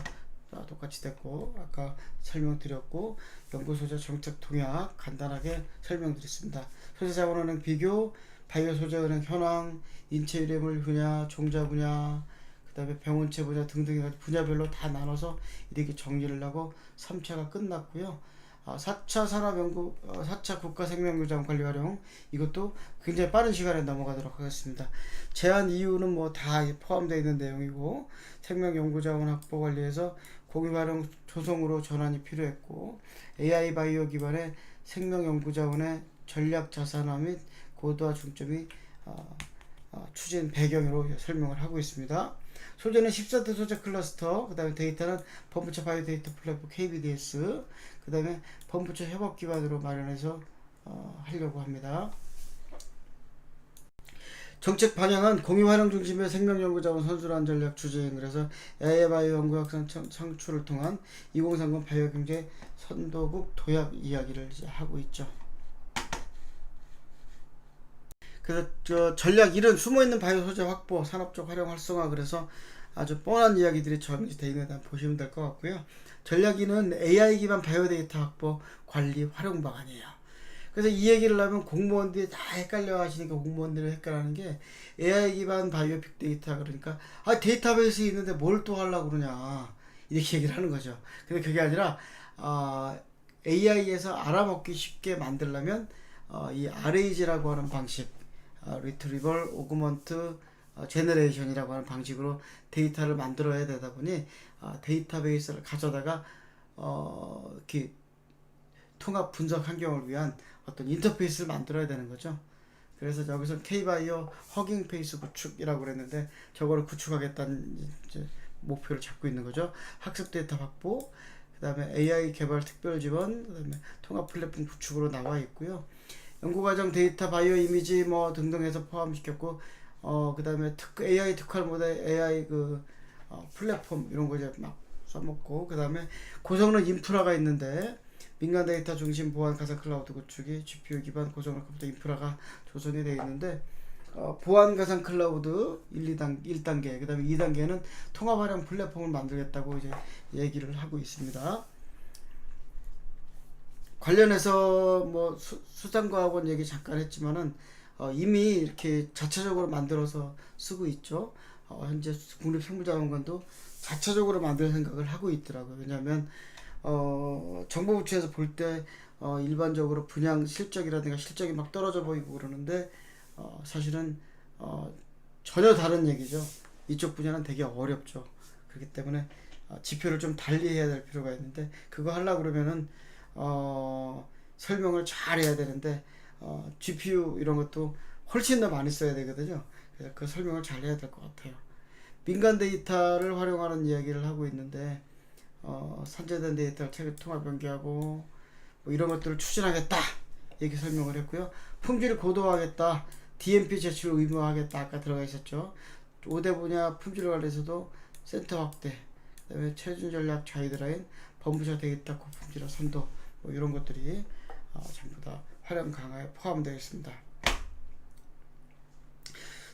똑같이 됐고, 아까 설명드렸고, 연구소재 정책 동향 간단하게 설명드렸습니다. 소재자원은행 비교, 바이오 소재은행 현황, 인체 유래물 분야, 종자 분야, 그 다음에 병원체 분야 등등 분야별로 다 나눠서 이렇게 정리를 하고 3차가 끝났고요. 4차 산업연구, 4차 국가생명유지원 관리 활용, 이것도 굉장히 빠른 시간에 넘어가도록 하겠습니다. 제한 이유는 뭐 다 포함되어 있는 내용이고, 생명연구자원 확보 관리에서 공유 활용 조성으로 전환이 필요했고, AI 바이오 기반의 생명연구자원의 전략 자산화 및 고도화 중점이 추진 배경으로 설명을 하고 있습니다. 소재는 14대 소재 클러스터, 그 다음에 데이터는 범부처 바이오 데이터 플랫폼 KBDS, 그 다음에 범부처 협업 기반으로 마련해서 하려고 합니다. 정책 방향은 공유 활용 중심의 생명연구자원 선순환 전략 추진, 그래서 AI 바이오 연구 확산 창출을 통한 2030 바이오 경제 선도국 도약 이야기를 이제 하고 있죠. 그래서 전략 1은 숨어있는 바이오 소재 확보, 산업적 활용 활성화, 그래서 아주 뻔한 이야기들이 정리되어 있는 데 보시면 될 것 같고요. 전략 2는 AI 기반 바이오 데이터 확보, 관리, 활용 방안이에요. 그래서 이 얘기를 하면 공무원들이 다 헷갈려 하시니까 공무원들이 헷갈리는 게 AI 기반 바이오 빅데이터, 그러니까 데이터베이스 있는데 뭘 또 하려고 그러냐 이렇게 얘기를 하는 거죠. 근데 그게 아니라 AI에서 알아먹기 쉽게 만들려면 이 RAG라고 하는 방식, Retrieval Augment Generation이라고 하는 방식으로 데이터를 만들어야 되다 보니 데이터베이스를 가져다가 이렇게 통합 분석 환경을 위한 어떤 인터페이스를 만들어야 되는 거죠. 그래서 여기서 K바이오 허깅 페이스 구축이라고 그랬는데 저거를 구축하겠다는 이제 목표를 잡고 있는 거죠. 학습 데이터 확보, 그 다음에 AI 개발 특별 지원, 그 다음에 통합 플랫폼 구축으로 나와 있고요. 연구과정 데이터 바이오 이미지 뭐 등등 해서 포함시켰고, 그 다음에 AI 특화 모델, AI 플랫폼 이런 거 이제 막 써먹고, 그 다음에 고성능 인프라가 있는데 민간 데이터 중심 보안 가상 클라우드 구축이 GPU 기반 고성능 컴퓨터 인프라가 조성이 되어 있는데, 보안 가상 클라우드 1단계, 그 다음에 2단계는 통합 활용 플랫폼을 만들겠다고 이제 얘기를 하고 있습니다. 관련해서 뭐 수장과학원 얘기 잠깐 했지만은 이미 이렇게 자체적으로 만들어서 쓰고 있죠. 현재 국립생물자원관도 자체적으로 만들 생각을 하고 있더라고요. 왜냐하면 정보부처에서 볼 때 일반적으로 분양 실적이라든가 실적이 막 떨어져 보이고 그러는데 사실은 전혀 다른 얘기죠. 이쪽 분야는 되게 어렵죠. 그렇기 때문에 지표를 좀 달리 해야 될 필요가 있는데, 그거 하려고 그러면은 설명을 잘 해야 되는데 GPU 이런 것도 훨씬 더 많이 써야 되거든요. 그래서 그 설명을 잘 해야 될 것 같아요. 민간 데이터를 활용하는 이야기를 하고 있는데 산재된 데이터를 체계 통합 연계하고 뭐 이런 것들을 추진하겠다 이렇게 설명을 했고요. 품질을 고도화하겠다, DMP 제출 의무화하겠다 아까 들어가 있었죠. 5대 분야 품질 관리에서도 센터 확대, 그다음에 최준 전략 가이드라인, 범부처 데이터 고품질화 선도, 뭐 이런 것들이 전부 다 활용 강화에 포함되어 있습니다.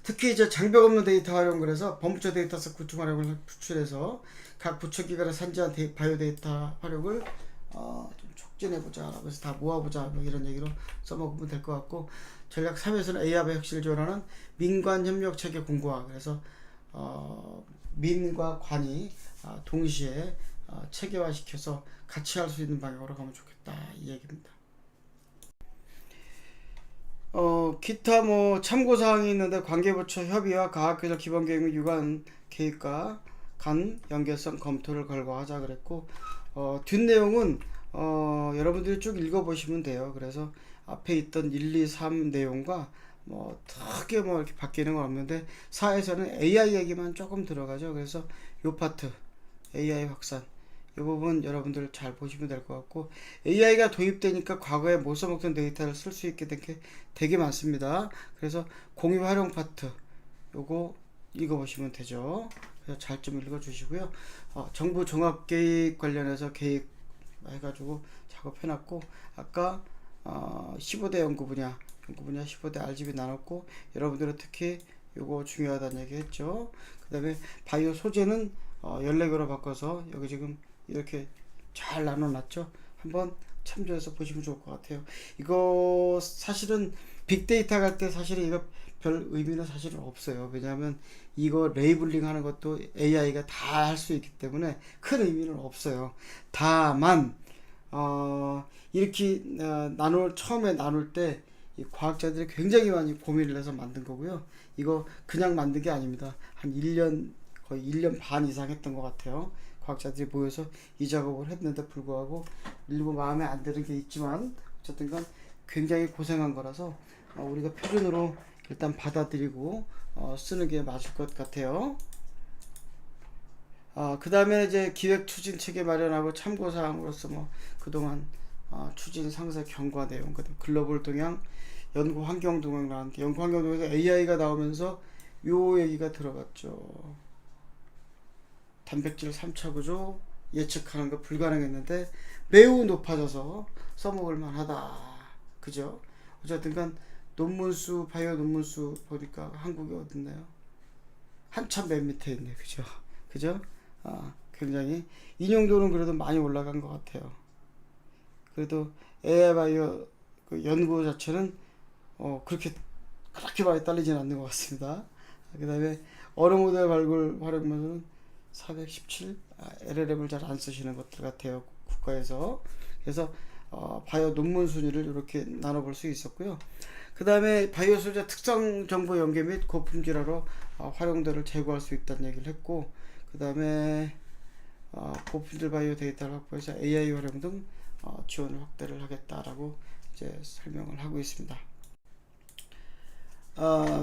특히 이제 장벽 없는 데이터 활용, 그래서 범부처 데이터셋 구축 활용을 구출해서 각 부처기관의 산재한 바이오 데이터 활용을 좀 촉진해보자, 그래서 다 모아보자, 뭐 이런 얘기로 써먹으면 될 것 같고, 전략 3에서는 AI의 혁신을 지원하는 민관 협력 체계 공고화, 그래서 민과 관이 동시에 체계화시켜서 같이 할 수 있는 방향으로 가면 좋겠다 이 얘기입니다. 기타 뭐 참고사항이 있는데 관계부처 협의와 과학기술 기본계획 및 유관 계획과 간 연계성 검토를 결과하자 그랬고, 뒷내용은 여러분들이 쭉 읽어보시면 돼요. 그래서 앞에 있던 1, 2, 3 내용과 뭐 크게 뭐 이렇게 바뀌는 건 없는데 4에서는 AI 얘기만 조금 들어가죠. 그래서 요 파트 AI 확산, 이 부분 여러분들 잘 보시면 될 것 같고, AI가 도입되니까 과거에 못 써먹던 데이터를 쓸 수 있게 된 게 되게 많습니다. 그래서 공유 활용 파트 요거 읽어보시면 되죠. 그래서 잘 좀 읽어주시고요. 정부 종합계획 관련해서 계획 해가지고 작업해놨고, 아까 15대 연구 분야 15대 RGB 나눴고, 여러분들은 특히 요거 중요하다는 얘기 했죠. 그 다음에 바이오 소재는 14개로 바꿔서 여기 지금 이렇게 잘 나눠놨죠. 한번 참조해서 보시면 좋을 것 같아요. 이거 사실은 빅데이터 갈 때 사실은 이거 별 의미는 사실은 없어요. 왜냐하면 이거 레이블링 하는 것도 AI가 다 할 수 있기 때문에 큰 의미는 없어요. 다만 이렇게 처음에 나눌 때 이 과학자들이 굉장히 많이 고민을 해서 만든 거고요. 이거 그냥 만든 게 아닙니다. 한 1년, 거의 1년 반 이상 했던 것 같아요. 과학자들이 모여서 이 작업을 했는데 불구하고 일부 마음에 안 드는 게 있지만 어쨌든 간 굉장히 고생한 거라서 우리가 표준으로 일단 받아들이고 쓰는 게 맞을 것 같아요. 그 다음에 이제 기획 추진 체계 마련하고 참고사항으로서 뭐 그동안 추진 상세 경과 내용, 그다음 글로벌 동향, 연구 환경 동향 나왔는데, 연구 환경 동향에서 AI가 나오면서 요 얘기가 들어갔죠. 단백질 3차 구조 예측하는 거 불가능했는데 매우 높아져서 써먹을 만하다. 그죠? 어쨌든 간 논문수, 바이오 논문수 보니까 한국이 어딨나요? 한참 맨 밑에 있네. 그죠? 그죠? 굉장히 인용도는 그래도 많이 올라간 것 같아요. 그래도 AI 바이오 그 연구 자체는 그렇게 많이 딸리지는 않는 것 같습니다. 그 다음에 언어 모델 발굴 활용면은 417 LLM을 잘 안 쓰시는 것들 같아요, 국가에서. 그래서 바이오 논문 순위를 이렇게 나눠볼 수 있었고요. 그 다음에 바이오 소재 특성 정보 연계 및 고품질화로 활용도를 제고할 수 있다는 얘기를 했고, 그 다음에 고품질 바이오 데이터를 확보해서 AI 활용 등 지원을 확대를 하겠다라고 이제 설명을 하고 있습니다.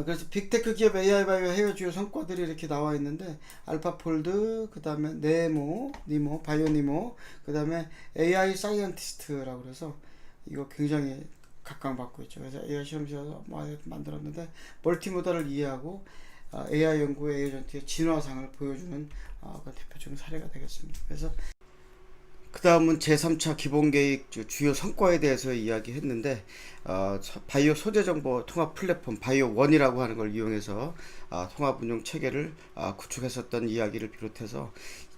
그래서 빅테크 기업 AI 바이오 해외 주요 성과들이 이렇게 나와 있는데, 알파폴드, 그 다음에 니모, 바이오니모, 그 다음에 AI 사이언티스트라고 그래서 이거 굉장히 각광받고 있죠. 그래서 AI 실험실에서 만들었는데, 멀티모달을 이해하고 AI 연구 에이전트의 진화상을 보여주는 그 대표적인 사례가 되겠습니다. 그래서 그 다음은 제3차 기본계획 주요 성과에 대해서 이야기했는데, 바이오 소재정보 통합 플랫폼 바이오1이라고 하는 걸 이용해서 통합운용 체계를 구축했었던 이야기를 비롯해서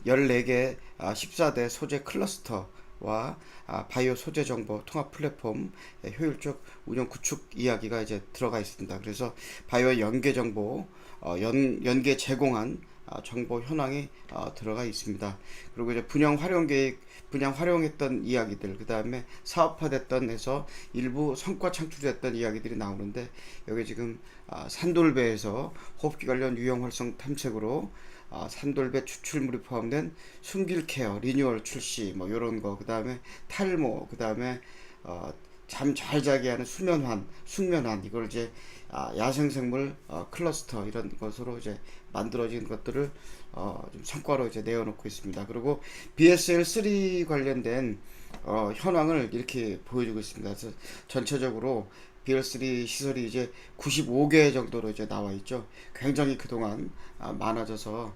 14개 14대 소재 클러스터와 바이오 소재정보 통합 플랫폼 효율적 운영 구축 이야기가 이제 들어가 있습니다. 그래서 바이오 연계 정보, 연계 제공한 정보 현황이 들어가 있습니다. 그리고 이제 분양 활용 계획, 분양 활용했던 이야기들, 그 다음에 사업화됐던 해서 일부 성과 창출됐던 이야기들이 나오는데, 여기 지금 산돌배에서 호흡기 관련 유형 활성 탐색으로 산돌배 추출물이 포함된 숨길 케어 리뉴얼 출시, 뭐 요런 거, 그 다음에 탈모, 그 다음에 잠 잘 자게 하는 숙면환, 이걸 이제 야생생물 클러스터 이런 것으로 이제 만들어진 것들을 좀 성과로 이제 내어놓고 있습니다. 그리고 BSL3 관련된 현황을 이렇게 보여주고 있습니다. 그래서 전체적으로 BL3 시설이 이제 95개 정도로 이제 나와 있죠. 굉장히 그동안 많아져서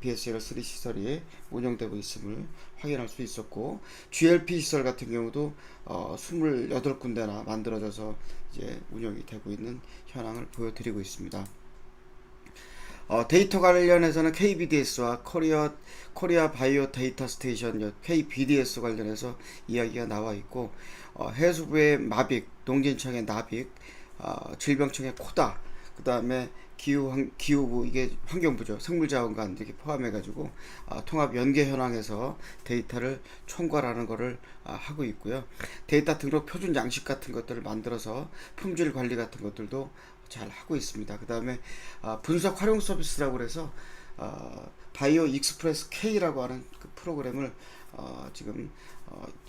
BSL3 시설이 운영되고 있음을 확인할 수 있었고, GLP 시설 같은 경우도 28군데나 만들어져서 이제 운영이 되고 있는 현황을 보여드리고 있습니다. 데이터 관련해서는 KBDS와 코리아 바이오 데이터 스테이션 KBDS 관련해서 이야기가 나와 있고, 해수부의 마빅, 농진청의 나빅, 질병청의 코다, 그 다음에 기후부, 이게 환경부죠. 생물자원관 이렇게 포함해가지고 통합 연계 현황에서 데이터를 총괄하는 것을 하고 있고요. 데이터 등록 표준 양식 같은 것들을 만들어서 품질 관리 같은 것들도 잘 하고 있습니다. 그 다음에 분석 활용 서비스라고 해서 바이오 익스프레스 K라고 하는 그 프로그램을 지금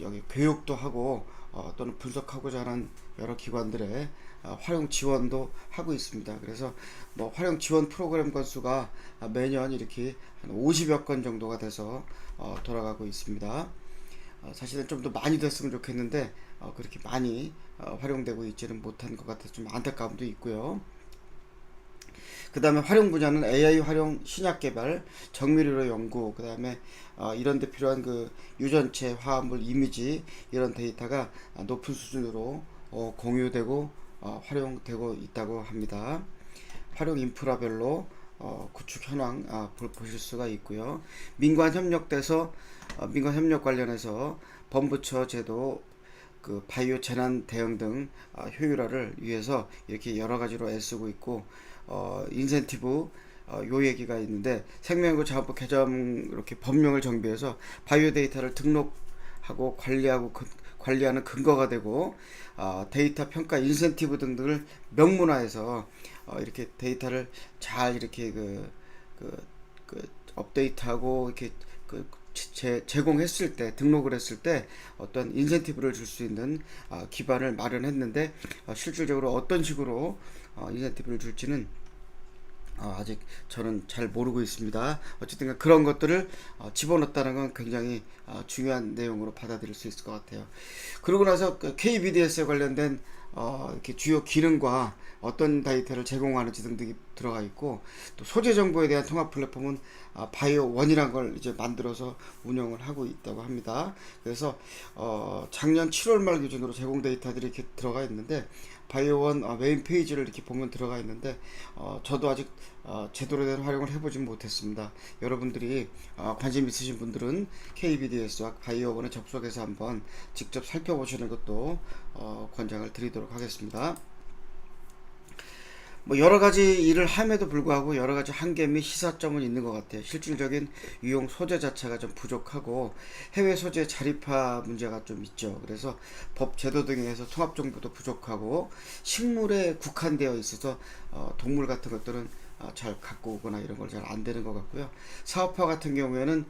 여기 교육도 하고 또는 분석하고자 하는 여러 기관들의 활용 지원도 하고 있습니다. 그래서 뭐 활용 지원 프로그램 건수가 매년 이렇게 한 50여 건 정도가 돼서 돌아가고 있습니다. 사실은 좀 더 많이 됐으면 좋겠는데 그렇게 많이 활용되고 있지는 못한 것 같아서 좀 안타까움도 있고요. 그 다음에 활용 분야는 AI 활용 신약 개발, 정밀의료 연구, 그 다음에 이런 데 필요한 그 유전체, 화합물, 이미지 이런 데이터가 높은 수준으로 공유되고 활용되고 있다고 합니다. 활용 인프라별로 구축 현황 보실 수가 있고요. 민관 협력돼서 민관 협력 관련해서 범부처 제도, 그 바이오 재난 대응 등 효율화를 위해서 이렇게 여러 가지로 애쓰고 있고, 인센티브 요 얘기가 있는데, 생명연구 자원법 개정 이렇게 법령을 정비해서 바이오 데이터를 등록하고 관리하는 근거가 되고, 데이터 평가 인센티브 등등을 명문화해서 이렇게 데이터를 잘 이렇게 업데이트하고 이렇게 제공했을 때, 등록을 했을 때 어떤 인센티브를 줄 수 있는 기반을 마련했는데, 실질적으로 어떤 식으로 인센티브를 줄지는 아직 저는 잘 모르고 있습니다. 어쨌든 그런 것들을 집어넣었다는 건 굉장히 중요한 내용으로 받아들일 수 있을 것 같아요. 그러고 나서 KBDS에 관련된 이렇게 주요 기능과 어떤 데이터를 제공하는지 등등이 들어가 있고, 또 소재 정보에 대한 통합 플랫폼은 바이오원이라는 걸 이제 만들어서 운영을 하고 있다고 합니다. 그래서 작년 7월 말 기준으로 제공 데이터들이 이렇게 들어가 있는데, 바이오원 메인 페이지를 이렇게 보면 들어가 있는데, 저도 아직 제대로 된 활용을 해보진 못했습니다. 여러분들이 관심 있으신 분들은 KBDS와 바이오원에 접속해서 한번 직접 살펴보시는 것도 권장을 드리도록 하겠습니다. 뭐 여러 가지 일을 함에도 불구하고 여러 가지 한계 및 시사점은 있는 것 같아요. 실질적인 유용 소재 자체가 좀 부족하고 해외 소재 자립화 문제가 좀 있죠. 그래서 법 제도 등에서 통합 정보도 부족하고 식물에 국한되어 있어서 동물 같은 것들은 잘 갖고 오거나 이런 걸 잘 안 되는 것 같고요. 사업화 같은 경우에는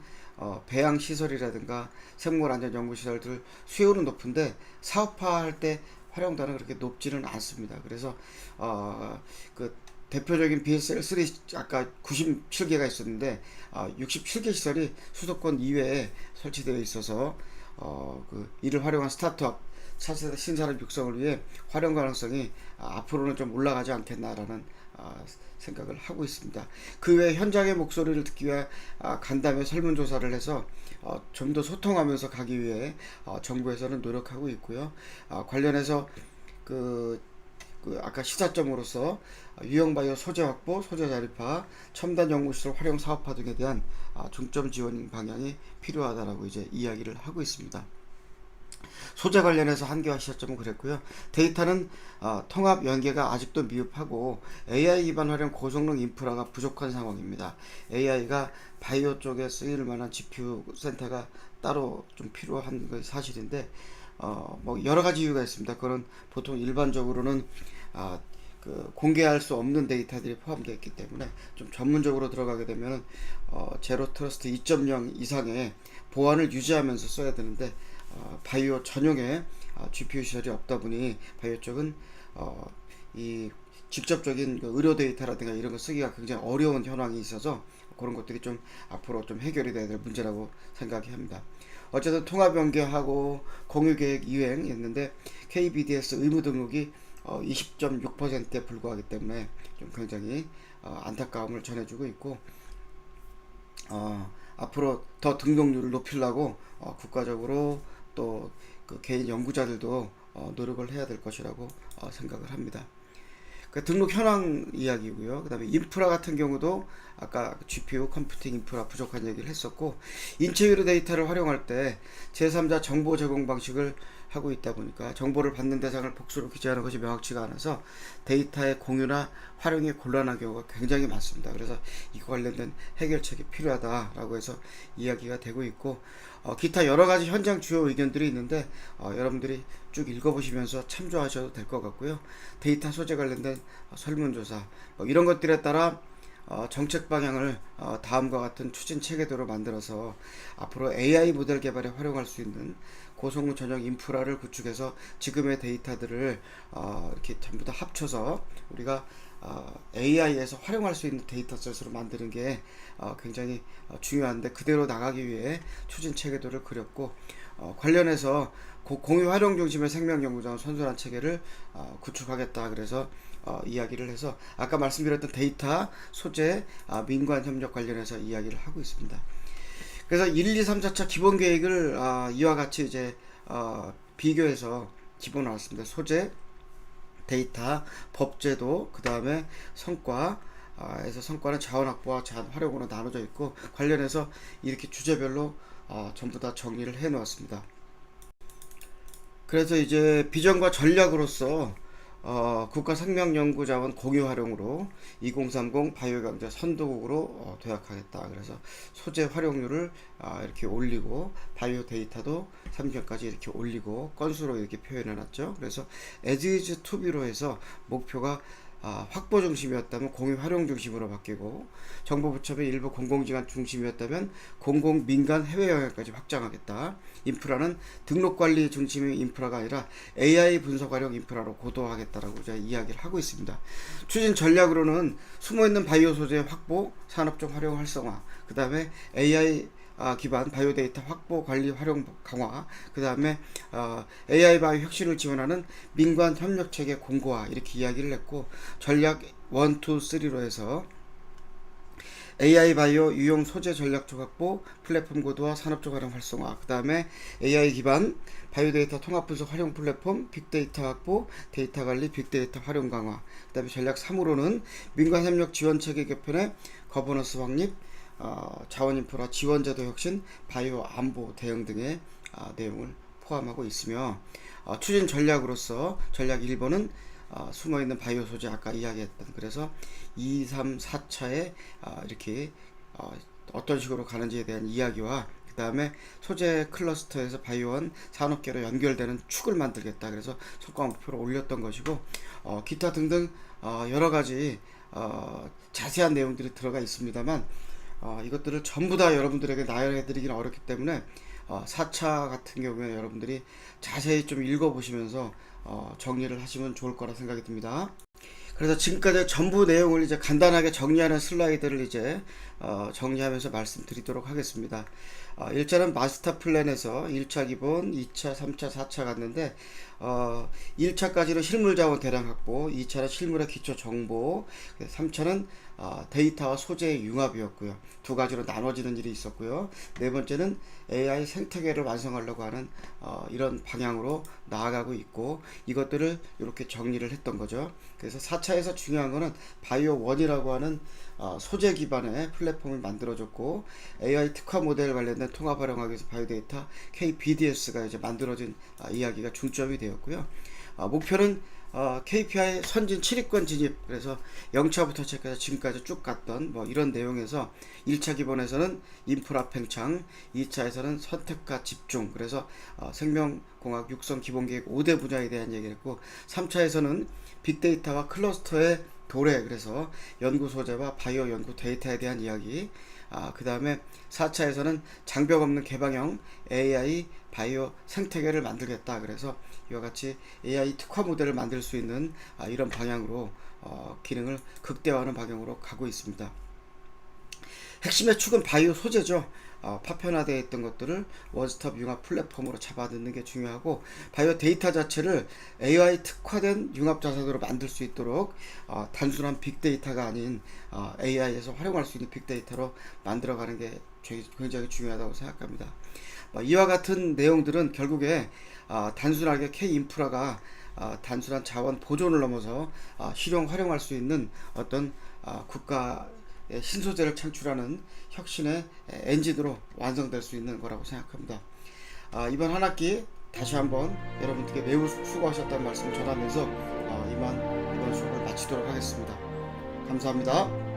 배양 시설이라든가 생물안전연구시설들 수요는 높은데 사업화할 때 활용도는 그렇게 높지는 않습니다. 그래서 그 대표적인 BSL3 아까 97개가 있었는데 67개 시설이 수도권 이외에 설치되어 있어서 이를 활용한 스타트업 차세대 신산업 육성을 위해 활용 가능성이 앞으로는 좀 올라가지 않겠나라는 생각을 하고 있습니다. 그 외에 현장의 목소리를 듣기 위해 간담회 설문조사를 해서 좀 더 소통하면서 가기 위해 정부에서는 노력하고 있고요. 관련해서 아까 시사점으로서 유형바이오 소재 확보, 소재 자립화, 첨단 연구시설 활용 사업화 등에 대한 중점 지원 방향이 필요하다라고 이제 이야기를 하고 있습니다. 소재 관련해서 한계와 시사점은 그랬고요. 데이터는 통합 연계가 아직도 미흡하고 AI 기반 활용 고성능 인프라가 부족한 상황입니다. AI가 바이오 쪽에 쓰일 만한 GPU 센터가 따로 좀 필요한 게 사실인데, 뭐 여러 가지 이유가 있습니다. 그건 보통 일반적으로는 공개할 수 없는 데이터들이 포함되어 있기 때문에 좀 전문적으로 들어가게 되면 제로 트러스트 2.0 이상의 보안을 유지하면서 써야 되는데, 바이오 전용의 GPU 시설이 없다 보니 바이오 쪽은 이 직접적인 의료 데이터라든가 이런 거 쓰기가 굉장히 어려운 현황이 있어서 그런 것들이 좀 앞으로 좀 해결이 돼야 될 문제라고 생각이 합니다. 어쨌든 통합 연계하고 공유 계획 이행했는데 KBDS 의무 등록이 20.6%에 불과하기 때문에 좀 굉장히 안타까움을 전해주고 있고, 앞으로 더 등록률을 높이려고 국가적으로 또 그 개인 연구자들도 노력을 해야 될 것이라고 생각을 합니다. 그 등록 현황 이야기고요. 그 다음에 인프라 같은 경우도 아까 GPU 컴퓨팅 인프라 부족한 얘기를 했었고, 인체 의료 데이터를 활용할 때 제3자 정보 제공 방식을 하고 있다 보니까 정보를 받는 대상을 복수로 규제하는 것이 명확치가 않아서 데이터의 공유나 활용이 곤란한 경우가 굉장히 많습니다. 그래서 이거 관련된 해결책이 필요하다라고 해서 이야기가 되고 있고, 기타 여러 가지 현장 주요 의견들이 있는데 여러분들이 쭉 읽어보시면서 참조하셔도 될 것 같고요. 데이터 소재 관련된 설문조사 이런 것들에 따라 정책 방향을 다음과 같은 추진 체계도로 만들어서 앞으로 AI 모델 개발에 활용할 수 있는 고성능 전용 인프라를 구축해서 지금의 데이터들을 이렇게 전부 다 합쳐서 우리가 AI에서 활용할 수 있는 데이터셋으로 만드는 게 굉장히 중요한데, 그대로 나가기 위해 추진 체계도를 그렸고, 관련해서 공유 활용 중심의 생명연구자원 선순환 체계를 구축하겠다. 그래서 이야기를 해서 아까 말씀드렸던 데이터, 소재, 민관 협력 관련해서 이야기를 하고 있습니다. 그래서 1, 2, 3, 4차 기본 계획을 이와 같이 이제 비교해서 집어넣었습니다. 소재, 데이터, 법제도, 그 다음에 성과, 에서 성과는 자원 확보와 자원 활용으로 나눠져 있고, 관련해서 이렇게 주제별로 전부 다 정리를 해 놓았습니다. 그래서 이제 비전과 전략으로서 국가생명연구자원 공유 활용으로 2030 바이오 경제 선도국으로 도약하겠다. 그래서 소재 활용률을 이렇게 올리고, 바이오 데이터도 3년까지 이렇게 올리고 건수로 이렇게 표현해 놨죠. 그래서 as is to be로 해서 목표가 확보 중심이었다면 공유 활용 중심으로 바뀌고, 정보부처의 일부 공공기관 중심이었다면 공공 민간 해외 영역까지 확장하겠다. 인프라는 등록관리 중심의 인프라가 아니라 AI 분석 활용 인프라로 고도화하겠다라고 이제 이야기를 하고 있습니다. 추진 전략으로는 숨어있는 바이오 소재 확보, 산업적 활용 활성화, 그 다음에 AI 기반 바이오 데이터 확보 관리 활용 강화, 그 다음에 AI 바이오 혁신을 지원하는 민관 협력 체계 공고화, 이렇게 이야기를 했고, 전략 1, 2, 3로 해서 AI 바이오 유용 소재 전략적 확보, 플랫폼 고도화, 산업적 활용 활성화, 그 다음에 AI 기반 바이오 데이터 통합 분석 활용 플랫폼, 빅데이터 확보, 데이터 관리, 빅데이터 활용 강화, 그 다음에 전략 3으로는 민관 협력 지원 체계 개편에 거버넌스 확립, 자원 인프라 지원 제도 혁신, 바이오 안보 대응 등의 내용을 포함하고 있으며, 추진 전략으로서 전략 1번은 숨어있는 바이오 소재, 아까 이야기했던, 그래서 2, 3, 4차에 이렇게 어떤 식으로 가는지에 대한 이야기와, 그 다음에 소재 클러스터에서 바이오원 산업계로 연결되는 축을 만들겠다. 그래서 성과 목표를 올렸던 것이고, 기타 등등 여러가지 자세한 내용들이 들어가 있습니다만, 이것들을 전부 다 여러분들에게 나열해드리기는 어렵기 때문에 4차 같은 경우에 여러분들이 자세히 좀 읽어보시면서 정리를 하시면 좋을 거라 생각이 듭니다. 그래서 지금까지 전부 내용을 이제 간단하게 정리하는 슬라이드를 이제 정리하면서 말씀드리도록 하겠습니다. 1차는 마스터 플랜에서 1차 기본, 2차, 3차, 4차 갔는데 1차까지는 실물 자원 대량 확보, 2차는 실물의 기초 정보, 3차는 데이터와 소재의 융합이었고요. 두 가지로 나눠지는 일이 있었고요. 네 번째는 AI 생태계를 완성하려고 하는 이런 방향으로 나아가고 있고, 이것들을 이렇게 정리를 했던 거죠. 그래서 4차에서 중요한 거는 바이오1이라고 하는 소재 기반의 플랫폼을 만들어줬고, AI 특화 모델 관련된 통합 활용하기 위해서 바이오데이터 KBDS가 이제 만들어진 이야기가 중점이 되었고요. 목표는 KPI 선진 7위권 진입, 그래서 0차부터 시작해서 지금까지 쭉 갔던 이런 내용에서 1차 기본에서는 인프라 팽창, 2차에서는 선택과 집중, 그래서 생명공학 육성 기본계획 5대 분야에 대한 얘기를 했고, 3차에서는 빅데이터와 클러스터의 도래, 그래서 연구 소재와 바이오 연구 데이터에 대한 이야기, 그 다음에 4차에서는 장벽 없는 개방형 AI 바이오 생태계를 만들겠다. 그래서 이와 같이 AI 특화 모델을 만들 수 있는 이런 방향으로 기능을 극대화하는 방향으로 가고 있습니다. 핵심의 축은 바이오 소재죠. 파편화되어 있던 것들을 원스톱 융합 플랫폼으로 잡아넣는 게 중요하고, 바이오 데이터 자체를 AI 특화된 융합 자산으로 만들 수 있도록 단순한 빅데이터가 아닌 AI에서 활용할 수 있는 빅데이터로 만들어가는 게 굉장히 중요하다고 생각합니다. 이와 같은 내용들은 결국에 단순하게 K인프라가 단순한 자원 보존을 넘어서 실용 활용할 수 있는 어떤 국가 신소재를 창출하는 혁신의 엔진으로 완성될 수 있는 거라고 생각합니다. 이번 한 학기 다시 한번 여러분들께 매우 수고하셨다는 말씀을 전하면서 이번 수업을 마치도록 하겠습니다. 감사합니다.